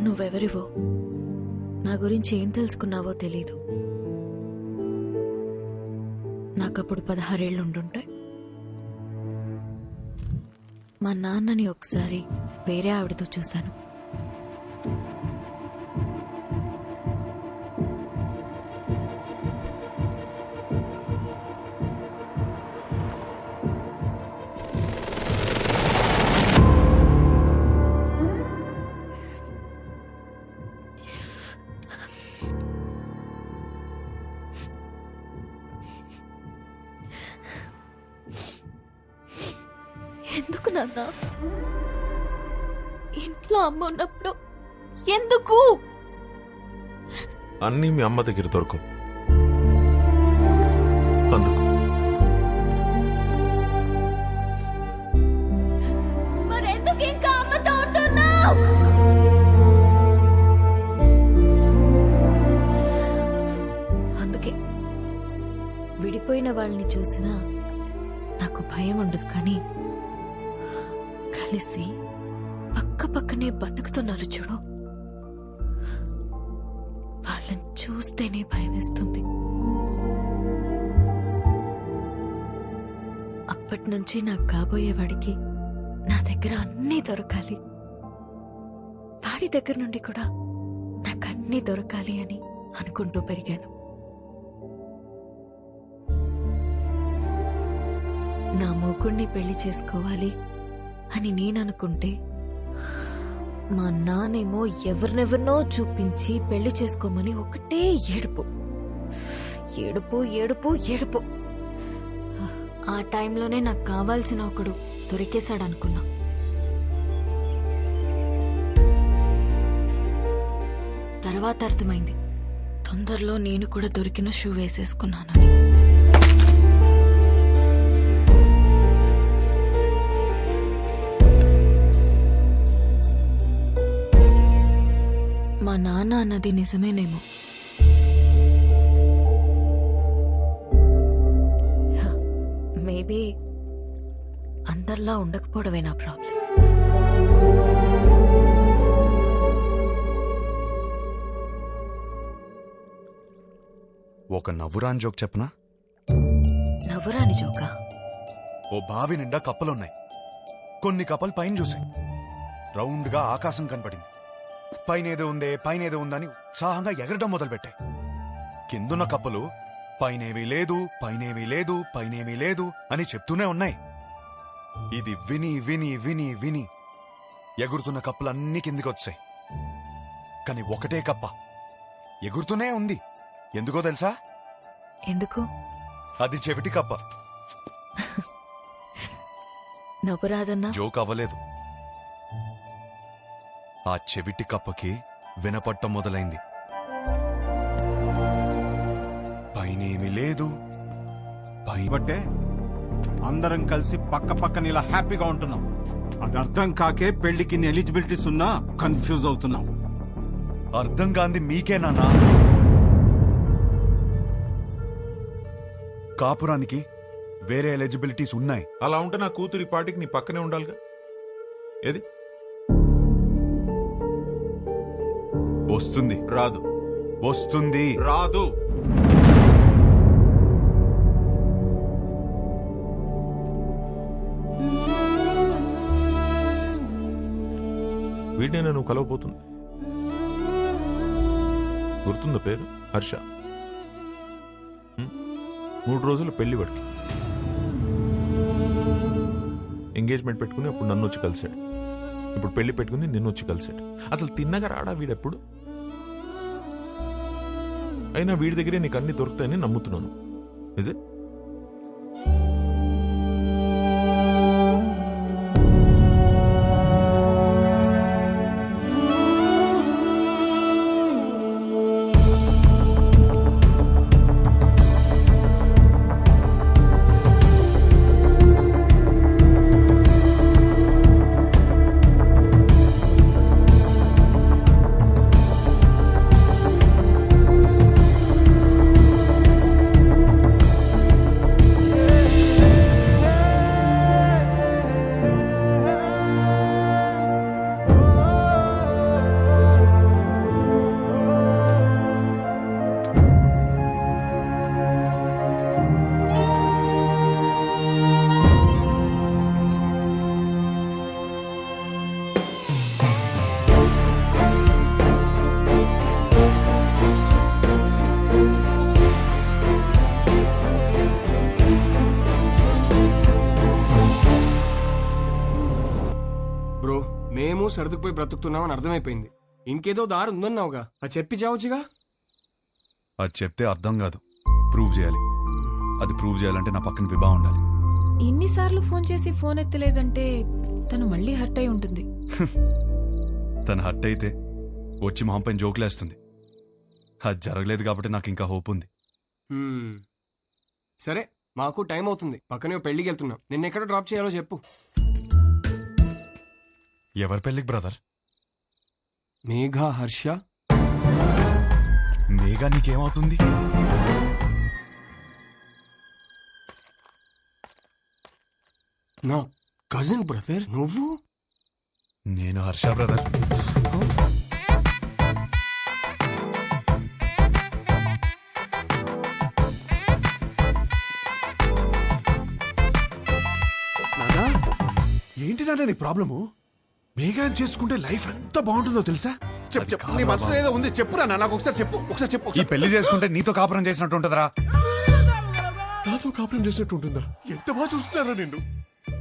నువ్వెవరివో, నా గురించి ఏం తెలుసుకున్నావో తెలీదు. నాకప్పుడు 16 ఏళ్ళు ఉండుంటాయి. మా నాన్నని ఒకసారి వేరే ఆవిడతో చూశాను. ఎందుకు నాన్న? ఇంట్లో అమ్మ ఉన్నప్పుడు ఎందుకు? అన్నీ మీ అమ్మ దగ్గర దొరకవు, అందుకు. మరెందుకు ఇంకా అమ్మతో ఉంటున్నావు? అందుకే విడిపోయిన వాళ్ళని చూసినా నాకు భయం ఉండదు, కానీ కలిసి పక్క పక్కనే బతుకుతున్నారు చూడు, వాళ్ళని చూస్తేనే భయం వేస్తుంది. అప్పటి నుంచి నాకు కాబోయేవాడికి నా దగ్గర అన్నీ దొరకాలి, వాడి దగ్గర నుండి కూడా నాకు అన్నీ దొరకాలి అని అనుకుంటూ పెరిగాను. నా మొగుణ్ణి పెళ్లి చేసుకోవాలి అని నేననుకుంటే మా నానేమో ఎవరినెవరినో చూపించి పెళ్లి చేసుకోమని ఒకటే ఏడుపు ఏడుపు ఏడుపు ఏడుపు. ఆ టైంలోనే నాకు కావాల్సిన ఒకడు దొరికేశాడనుకున్నా. తర్వాత అర్థమైంది, తొందరలో నేను కూడా దొరికిన షూ వేసేసుకున్నానని. మా నాన్న అన్నది నిజమేనేమో. మేబీ అందరిలా ఉండకపోవడమే నా ప్రాబ్లం. ఒక నవ్వురాని జోక్ చెప్పనా? నవ్వురాని జోకా? ఓ బావి నిండా కప్పలున్నాయి. కొన్ని కప్పలు పైన చూసాయి. రౌండ్ గా ఆకాశం కనపడింది. పైనేదో ఉందని ఉత్సాహంగా ఎగరడం మొదలుపెట్టాయి. కిందున్న కప్పలు పైనేమీ లేదు అని చెప్తూనే ఉన్నాయి. ఇది విని విని విని విని ఎగురుతున్న కప్పలన్నీ కిందికొచ్చాయి. కాని ఒకటే కప్ప ఎగురుతూనే ఉంది. ఎందుకో తెలుసా? ఎందుకు? అది చెవిటి కప్ప. నవ్వురాదన్నా? జోక్ అవ్వలేదు. ఆ చెవిటి కప్పకి వినపట్టం మొదలైంది. పైనేమీ లేదు. బట్టే అందరం కలిసి పక్క పక్కన ఇలా హ్యాపీగా ఉంటున్నాం. అది అర్థం కాకే పెళ్లికి ఎలిజిబిలిటీస్ ఉన్నా కన్ఫ్యూజ్ అవుతున్నాం. అర్థం కాంది మీకేనా? కాపురానికి వేరే ఎలిజిబిలిటీస్ ఉన్నాయి. అలా ఉంటే నా కూతురి పార్టీకి నీ పక్కనే ఉండాలిగా. ఏది వస్తుంది? రాదు. వస్తుంది? రాదు. వీడినే నువ్వు కలవబోతుంది. గుర్తుందా పేరు? హర్ష. 3 రోజులు పెళ్లి వాడికి. ఎంగేజ్మెంట్ పెట్టుకుని అప్పుడు నన్ను వచ్చి కలిశాడు. ఇప్పుడు పెళ్లి పెట్టుకుని నిన్ను వచ్చి కలిశాడు. అసలు తిన్నగా రాడా వీడెప్పుడు? అయినా వీడి దగ్గరే నీకు అన్ని దొరుకుతాయని నమ్ముతున్నాను. Is it? మేము సర్దుకుపోయి బ్రతుకుతున్నామని అర్థమైపోయింది. ఇంకేదో దారి ఉందన్నావుగా, అది చెప్పి చావచ్చుగా. అది చెప్తే అర్థం కాదు, ప్రూవ్ చేయాలి. అది ప్రూవ్ చేయాలంటే నా పక్కన విభా ఉండాలి. ఇన్నిసార్లు ఫోన్ చేసి ఫోన్ ఎత్తలేదంటే తను మళ్ళీ హర్ట్ అయి ఉంటుంది. తను హర్ట్ అయితే వచ్చి మొహం పైన జోకులేస్తుంది. అది జరగలేదు కాబట్టి నాకు ఇంకా హోప్ ఉంది. సరే, మాకు టైం అవుతుంది. పక్కనే పెళ్లికి వెళ్తున్నాం. నిన్నెక్కడ డ్రాప్ చేయాలో చెప్పు. ఎవరి పెళ్లికి బ్రదర్? మేఘా, హర్ష. మేఘా నీకేమవుతుంది? నా కజిన్ బ్రదర్ నువ్వు. నేను హర్ష బ్రదర్. నానా, ఏంటి నాన్న నీ ప్రాబ్లము? మేఘాన్ని చేసుకుంటే లైఫ్ ఎంత బాగుంటుందో తెలుసా? చెప్పు. నీ మనసులో ఏదో ఉంది, చెప్పురా. నాకు ఒకసారి చెప్పు. ఈ పెళ్లి చేసుకుంటే నీతో కాపురం చేసినట్టు ఉంటుందిరా. నాతో కాపురం చేసినట్టు ఉంటుందా? ఎంత బాగా చూస్తున్నారా నిన్ను.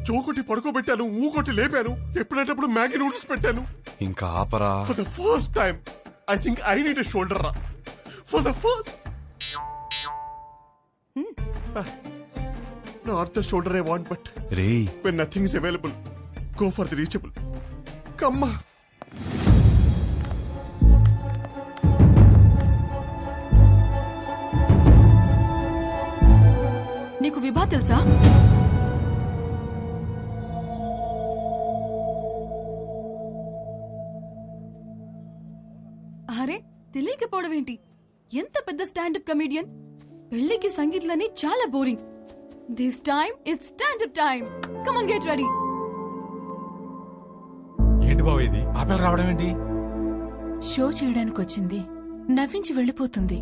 చోకొట్టి పడుకోబెట్టాను, ఊకొట్టి లేపాను, ఎప్పుడేటప్పుడు మ్యాగీ నూడిల్స్ పెట్టాను. ఇంకా ఆపరా. For the first time I think I need a shoulder రా. For the first not the shoulder I want, but when nothing is available, go for the reachable. కమ్మా. నీకు విభా తెలుసా? అరే, తెలియకపోవడం ఏంటి? ఎంత పెద్ద స్టాండప్ కమీడియన్. పెళ్లికి సంగీత్లని చాలా boring. This time, it's stand-up time. Come on, get ready. ఏంటి బాబు ఇది ఆపిల్ రావడం ఏంటి? షో చేయడానికి వచ్చింది, నవ్వించి వెళ్ళిపోతుంది.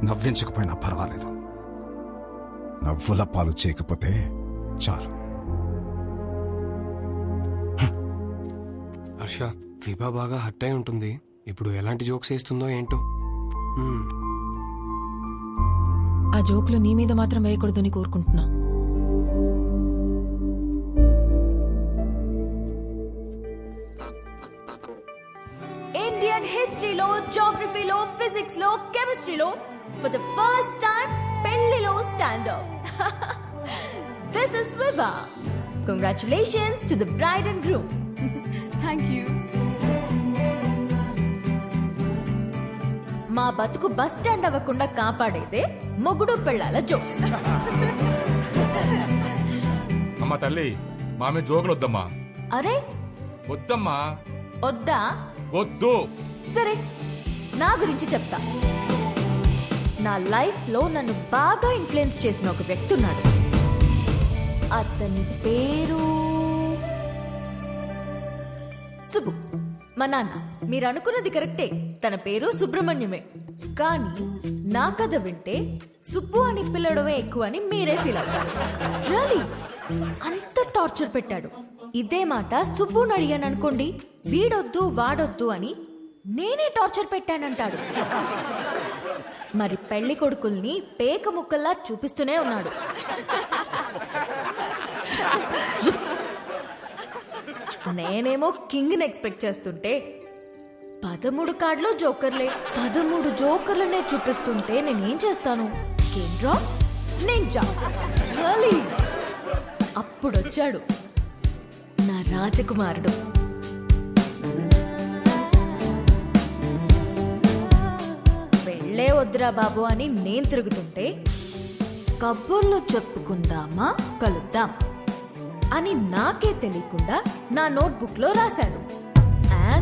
నవ్వించకపోయినా పర్వాలేదు, నవ్వుల పాలు చేయకపోతే చాలు. హర్ష, విభా బాగా హర్ట్ అయి ఉంటుంది. ఇప్పుడు ఎలాంటి జోక్స్ వేస్తుందో ఏంటో. ఆ జోకులు నీ మీద మాత్రం వేయకూడదని కోరుకుంటున్నా. ఇండియన్ హిస్టరీలో, జాగ్రఫీలో, ఫిజిక్స్ లో, కెమిస్ట్రీలో ఫర్ ద ఫస్ట్ టైం పెళ్లిలో standard. This is Vibha. Congratulations to the bride and groom. Thank you. మా బతుకు బస్ స్టాండ్ అవ్వకుండా కాపాడేదే మొగుడు పెళ్ళాల జోక్స్. అమ్మా తల్లి, మా మీద జోకులు వద్దమ్మా. అరే వద్దమ్మా. వద్దా? వద్దు. సరే, నా గురించి చెప్తా. నా లైఫ్ లో నన్ను బాగా ఇన్ఫ్లుయెన్స్ చేసిన ఒక వ్యక్తి ఉన్నాడు. అతని పేరు సుబ్బు. మా నాన్న. మీరు అనుకున్నది కరెక్టే, తన పేరు సుబ్రహ్మణ్యమే. కానీ నా కథ వింటే సుబ్బు అని పిల్లడమే ఎక్కువ అని మీరే ఫీల్ అవుతారు. రియలీ అంత టార్చర్ పెట్టాడు. ఇదే మాట సుబ్బుని అడిగాను అనుకోండి, వీడొద్దు వాడొద్దు అని నేనే టార్చర్ పెట్టానంటాడు. మరి పెళ్లి కొడుకుల్ని పేక ముక్కల్లా చూపిస్తూనే ఉన్నాడు. నేనేమో కింగ్ ఎక్స్పెక్ట్ చేస్తుంటే 13 కార్డులో జోకర్లే. 13 జోకర్లనే చూపిస్తుంటే నేనేం చేస్తాను? కేంద్రా నింజా. అప్పుడొచ్చాడు నా రాజకుమారుడు. పెళ్ళే వద్దురా బాబు అని నేను తిరుగుతుంటే, కబుర్లు చెప్పుకుందామా, కలుద్దాం అని నాకే తెలియకుండా నా నోట్బుక్ లో రాశాడు.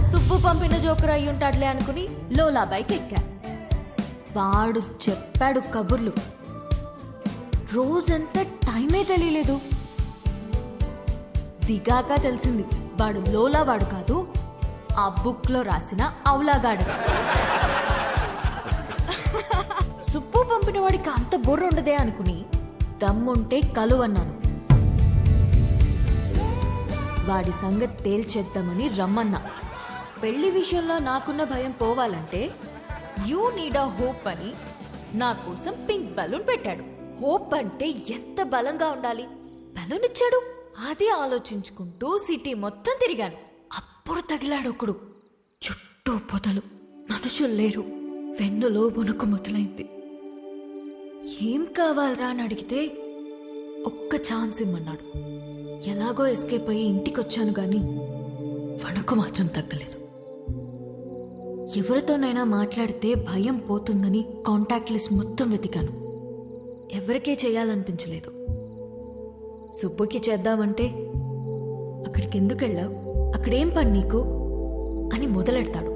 సుబ్బు పంపిన జోకర్ అయి ఉంటాడులే అనుకుని లోలా బైక్ ఎక్కా. వాడు చెప్పాడు కబుర్లు. రోజంతా టైమే తెలియలేదు. దిగాక తెలిసింది వాడు లోలా వాడు కాదు, ఆ బుక్ లో రాసిన అవులాగాడు. సుబ్బు పంపిన వాడికి అంత బుర్ర ఉండదే అనుకుని దమ్ముంటే కలువన్నాను. వాడి సంగతి తేల్చేద్దామని రమ్మన్నా. పెళ్లి విషయంలో నాకున్న భయం పోవాలంటే యూ నీడ్ అ హోప్ అని నా కోసం పింక్ బలూన్ పెట్టాడు. హోప్ అంటే ఎంత బలంగా ఉండాలి. బలూన్ ఇచ్చాడు. అది ఆలోచించుకుంటూ సిటీ మొత్తం తిరిగాను. అప్పుడు తగిలాడు ఒకడు. చుట్టూ పొదలు, మనుషులు లేరు. వెన్నులో వణుకు మొదలైంది. ఏం కావాలరా అని అడిగితే ఒక్క ఛాన్స్ ఇమ్మన్నాడు. ఎలాగో ఎస్కేప్ అయ్యి ఇంటికొచ్చాను గాని వణుకు మాత్రం తగ్గలేదు. ఎవరితోనైనా మాట్లాడితే భయం పోతుందని కాంటాక్ట్ లిస్ట్ మొత్తం వెతికాను. ఎవరికే చేయాలనిపించలేదు. సుబ్బుకి చేద్దామంటే అక్కడికి ఎందుకు వెళ్ళావు, అక్కడేం పని నీకు అని మొదలెడతాడు.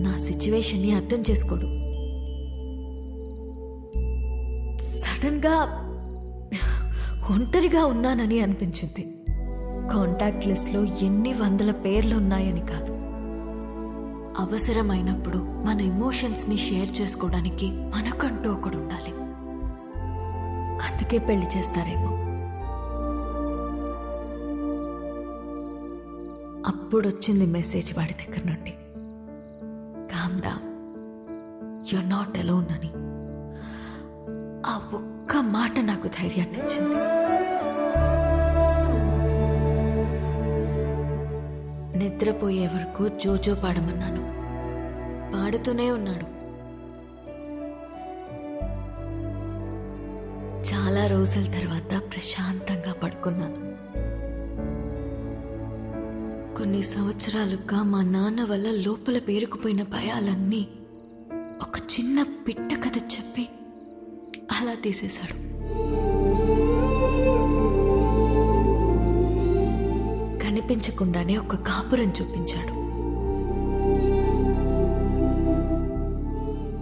నా సిచ్యువేషన్ని అర్థం చేసుకోడు. సడన్ గా ఒంటరిగా ఉన్నానని అనిపించింది. కాంటాక్ట్ లిస్ట్ లో ఎన్ని వందల పేర్లు ఉన్నాయని కాదు, అవసరమైనప్పుడు మన ఎమోషన్స్ ని షేర్ చేసుకోవడానికి మనకంటూ ఒకడు ఉండాలి. అందుకే పెళ్లి చేస్తారేమో. అప్పుడొచ్చింది మెసేజ్ వాడి దగ్గర నుండి, calm down, you're not alone అని. ఆ ఒక్క మాట నాకు ధైర్యాన్ని ఇచ్చింది. నిద్రపోయే వరకు జోజో పాడమన్నాను. పాడుతూనే ఉన్నాడు. చాలా రోజుల తర్వాత ప్రశాంతంగా పడుకున్నాను. కొన్ని సంవత్సరాలుగా మా నాన్న వల్ల లోపల పేరుకుపోయిన భయాలన్నీ ఒక చిన్న పిట్ట కథ చెప్పి అలా తీసేశాడు. కనిపించకుండానే ఒక కాపురం చూపించాడు.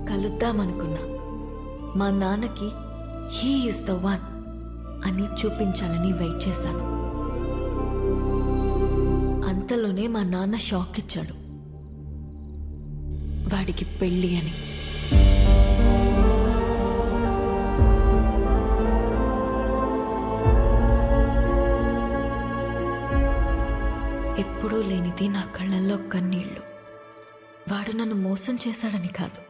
కలుద్దామనుకున్నా. మా నాన్నకి హీ ఈస్ ద వన్ అని చూపించాలని వెయిట్ చేశాను. అంతలోనే మా నాన్న షాక్ ఇచ్చాడు, వాడికి పెళ్ళి అని. ఎప్పుడూ లేనిది నా కళ్ళల్లో కన్నీళ్లు. వాడు నన్ను మోసం చేశాడని కాదు,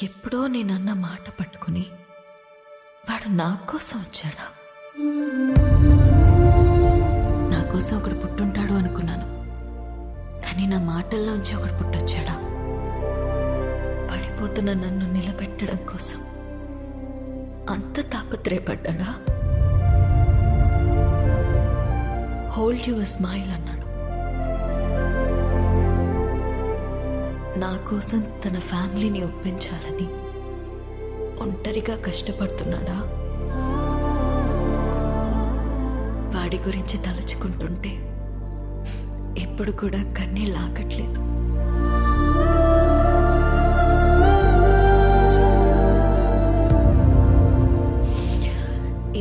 ఎప్పుడో నేనన్న మాట పట్టుకుని వాడు నా కోసం వచ్చాడా? నా కోసం ఒకడు పుట్టుంటాడు అనుకున్నాను, కానీ నా మాటల్లోంచి ఒకడు పుట్టొచ్చాడా? పడిపోతున్న నన్ను నిలబెట్టడం కోసం అంత తాపత్రయపడ్డా? హోల్డ్ యువర్ స్మైల్ అన్నాడు. నా కోసం తన ఫ్యామిలీని ఒప్పించాలని ఒంటరిగా కష్టపడుతున్నాడా? వాడి గురించి తలుచుకుంటుంటే ఇప్పుడు కూడా కన్నీళ్ళు ఆగట్లేదు.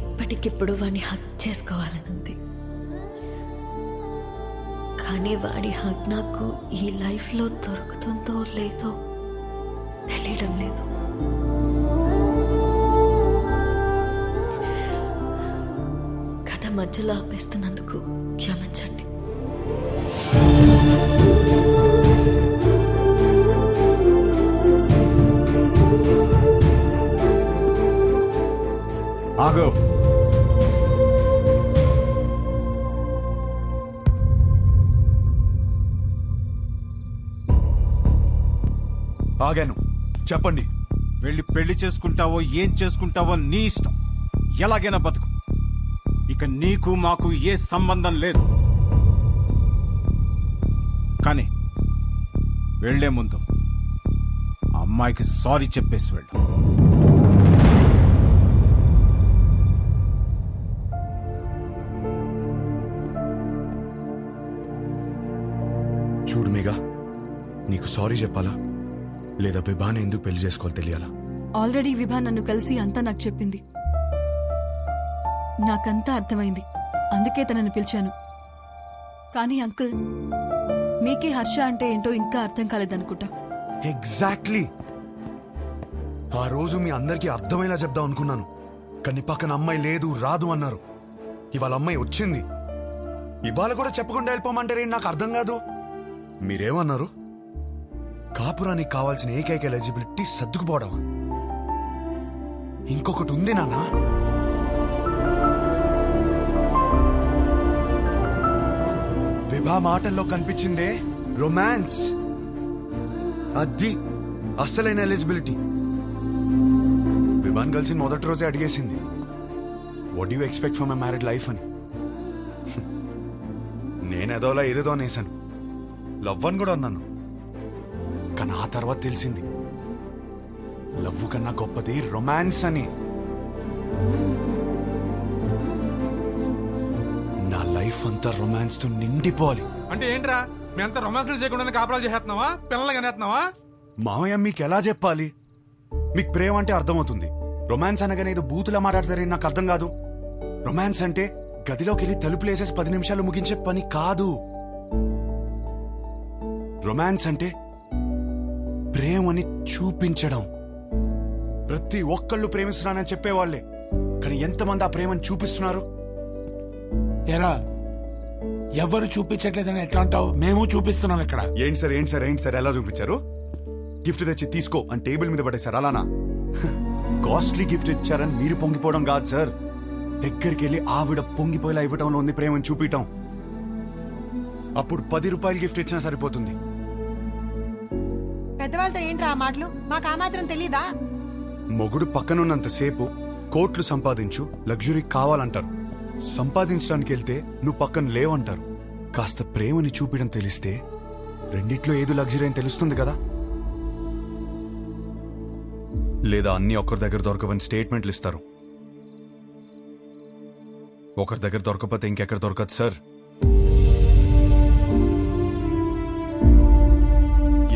ఇప్పటికిప్పుడు వాడిని హక్ చేసుకోవాలనుంది, కానీ వాడి హక్ నాకు ఈ లైఫ్లో దొరుకుతుందో లేదో తెలియడం లేదు. కథ మధ్యలో ఆపేస్తున్నందుకు క్షమించండి. ఆగో. ఆగాను, చెప్పండి. వెళ్ళి పెళ్లి చేసుకుంటావో ఏం చేసుకుంటావో నీ ఇష్టం, ఎలాగైనా బతుకు. ఇక నీకు మాకు ఏ సంబంధం లేదు. కానీ వెళ్లే ముందు ఆ అమ్మాయికి సారీ చెప్పేసి వెళ్ళు. చూడు మేఘా, నీకు సారీ చెప్పాలా లేదా విభాని ఎందుకు పెళ్లి చేసుకోవాలి తెలియాలా? ఆల్రెడీ విభా నన్ను కలిసి అంతా నాకు చెప్పింది. నాకంతా అర్థమైంది, అందుకే తనని పిలిచాను. కానీ అంకుల్, మీకే హర్ష అంటే ఏంటో ఇంకా అర్థం కాలేదనుకుంటా. ఎగ్జాక్ట్లీ. ఆ రోజు మీ అందరికీ అర్థమయ్యేలా చెప్దాం అనుకున్నాను, కానీ పక్కన అమ్మాయి లేదు, రాదు అన్నారు. ఇవాళ అమ్మాయి వచ్చింది, ఇవాళ కూడా చెప్పకుండా వెళ్ళిపోమంటారే, నాకు అర్థం కాదు. మీరేమన్నారు? కాపురానికి కావాల్సిన ఏకైక ఎలిజిబిలిటీ సర్దుకుపోవడమా? ఇంకొకటి ఉంది నాన్న. విభా మాటల్లో కనిపించిందే రొమాన్స్. అది అస్సలైన ఎలిజిబిలిటీ. విభాన్ కలిసి మొదటి రోజే అడిగేసింది, what you expect from my married life అని. నేనేదోలా ఏదేదో అనేసాను, లవ్ అని కూడా అన్నాను. కానీ ఆ తర్వాత తెలిసింది, లవ్ కన్నా గొప్పది రొమాన్స్ అని. నా లైఫ్ అంతా రొమాన్స్ తో నిండిపోవాలి. అంటే ఏంట్రా, మీ అంతా రొమాన్స్లు చేయకుండా కాపురాలు చేస్తున్నావా, పిల్లలు కనేస్తున్నావా? మామయ్య, మీకు ఎలా చెప్పాలి? మీకు ప్రేమ అంటే అర్థమవుతుంది, రొమాన్స్ అనగానే ఏదో బూతులా మాట్లాడతారని నాకు అర్థం కాదు. రొమాన్స్ అంటే గదిలోకి వెళ్ళి తలుపులేసేసి 10 నిమిషాలు ముగించే పని కాదు. రొమాన్స్ అంటే ప్రేమని చూపించడం. ప్రతి ఒక్కళ్ళు ప్రేమిస్తున్నానని చెప్పేవాళ్లే, కానీ ఎంతమంది ఆ ప్రేమని చూపిస్తున్నారు? ఎలా ఎవరు చూపించట్లేదని ఎట్లా అంటావు? మేము చూపిస్తున్నాం ఇక్కడ. ఏంటి సార్, ఏంటి సార్, ఏంటి సార్, ఎలా చూపించారు? గిఫ్ట్ తెచ్చి తీసుకో అని టేబుల్ మీద పడేశారు, అలానా? కాస్ట్లీ గిఫ్ట్ ఇచ్చారని మీరు పొంగిపోవడం కాదు సార్, దగ్గరికి వెళ్ళి ఆవిడ పొంగిపోయేలా ఇవ్వటంలో ఉంది ప్రేమని చూపించటం. అప్పుడు 10 రూపాయలు గిఫ్ట్ ఇచ్చినా సరిపోతుంది. పెద్దవాళ్ళతో ఏంట్రా ఆ మాటలు? మాకు ఆ మాత్రం తెలీదా? మొగుడు పక్కనున్నంతసేపు కోట్లు సంపాదించు, లగ్జరీ కావాలంటారు. సంపాదించడానికి వెళ్తే నువ్వు పక్కన లేవంటారు. కాస్త ప్రేమని చూపించడం తెలిస్తే రెండిట్లో ఏదో లగ్జరీ అని తెలుస్తుంది కదా. లేదా అన్ని ఒకరి దగ్గర దొరకవని స్టేట్మెంట్లు ఇస్తారు. ఒకరి దగ్గర దొరకకపోతే ఇంకెక్కడ దొరకదు సార్.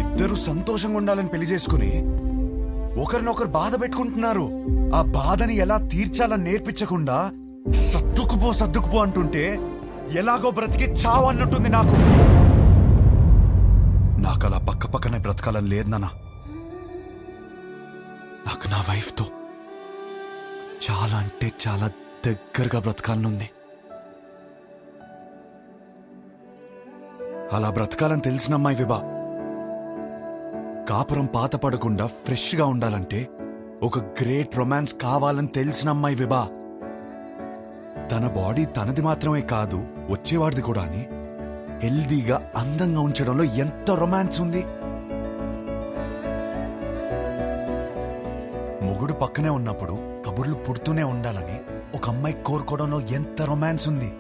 ఇద్దరు సంతోషంగా ఉండాలని పెళ్లి చేసుకుని ఒకరినొకరు బాధ పెట్టుకుంటున్నారు. ఆ బాధని ఎలా తీర్చాలని నేర్పించకుండా సర్దుకుపో అంటుంటే ఎలాగో బ్రతికి చావు అన్నట్టుంది నాకు. నాకు అలా పక్కనే బ్రతకాలని లేదు నాన్న. నాకు నా వైఫ్ తో చాలా అంటే చాలా దగ్గరగా బ్రతకాలనుంది. అలా బ్రతకాలని తెలిసిన అమ్మాయి విభా. కాపురం పాత పడకుండా ఫ్రెష్ గా ఉండాలంటే ఒక గ్రేట్ రొమాన్స్ కావాలని తెలిసిన అమ్మాయి విభా. తన బాడీ తనది మాత్రమే కాదు, వచ్చేవాడిది కూడా అని హెల్దీగా అందంగా ఉంచడంలో ఎంత రొమాన్స్ ఉంది. మొగుడు పక్కనే ఉన్నప్పుడు కబుర్లు పుడుతూనే ఉండాలని ఒక అమ్మాయి కోరుకోవడంలో ఎంత రొమాన్స్ ఉంది.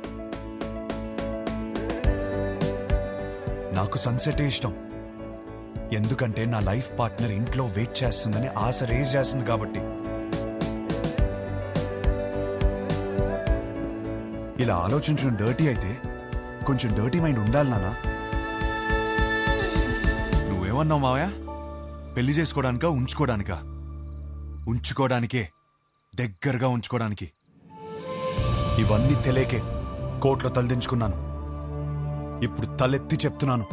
నాకు సన్సెట్ ఇష్టం. ఎందుకంటే నా లైఫ్ పార్ట్నర్ ఇంట్లో వెయిట్ చేస్తుందని ఆశ రేజ్ చేస్తుంది కాబట్టి. ఇలా ఆలోచించడం డర్టీ అయితే కొంచెం డర్టీ మైండ్ ఉండాలి నాన్న. నువ్వేమన్నావు మావయ్య? పెళ్లి చేసుకోవడానికా ఉంచుకోవడానికా? ఉంచుకోవడానికే, దగ్గరగా ఉంచుకోవడానికి. ఇవన్నీ తెలియకే కోర్టులో తలదించుకున్నాను. ఇప్పుడు తలెత్తి చెప్తున్నాను,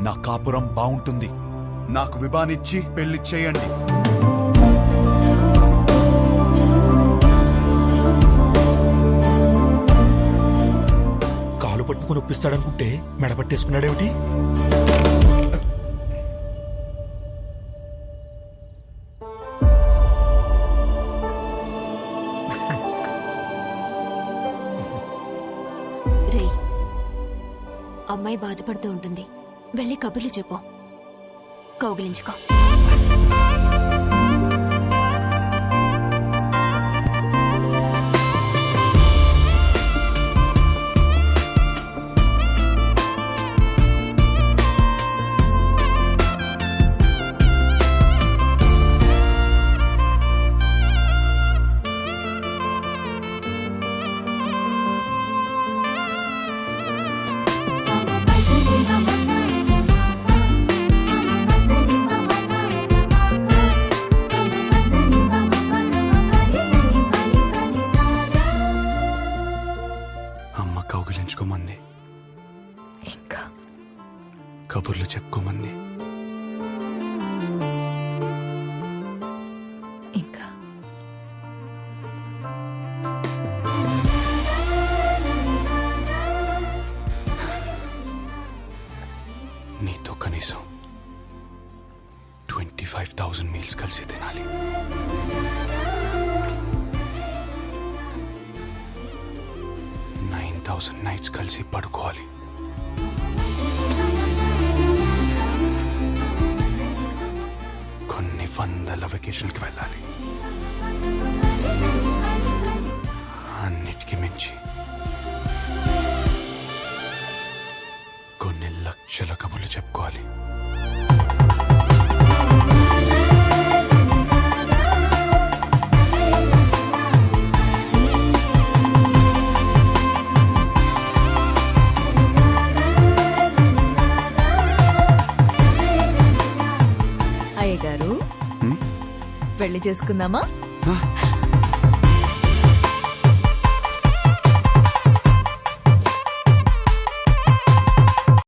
నా కాపురం బాగుంటుంది. నాకు విభానిచ్చి పెళ్లి చేయండి. కాలు పట్టుకుని ఒప్పిస్తాడనుకుంటే మెడ పట్టేసుకున్నాడేమిటి? రే, అమ్మాయి బాధపడుతూ ఉంటుంది, వెళ్ళి కబుర్లు చెప్పు, కౌగిలించుకో. అమ్మ కౌగిలించుకోమంది, ఇంకా కబుర్లు చెప్పుకోమంది. ఇంకా నీతో కనీసం 25,000 మీల్స్ కలిసి తినాలి. నైట్స్ కలిసి పడుకోవాలి. కొన్ని వందల వెకేషన్కి వెళ్ళాలి. అన్నిటికీ మించి కొన్ని లక్షల కబుర్లు చెప్పుకోవాలి. అయ్య గారు, పెళ్లి చేసుకుందామా?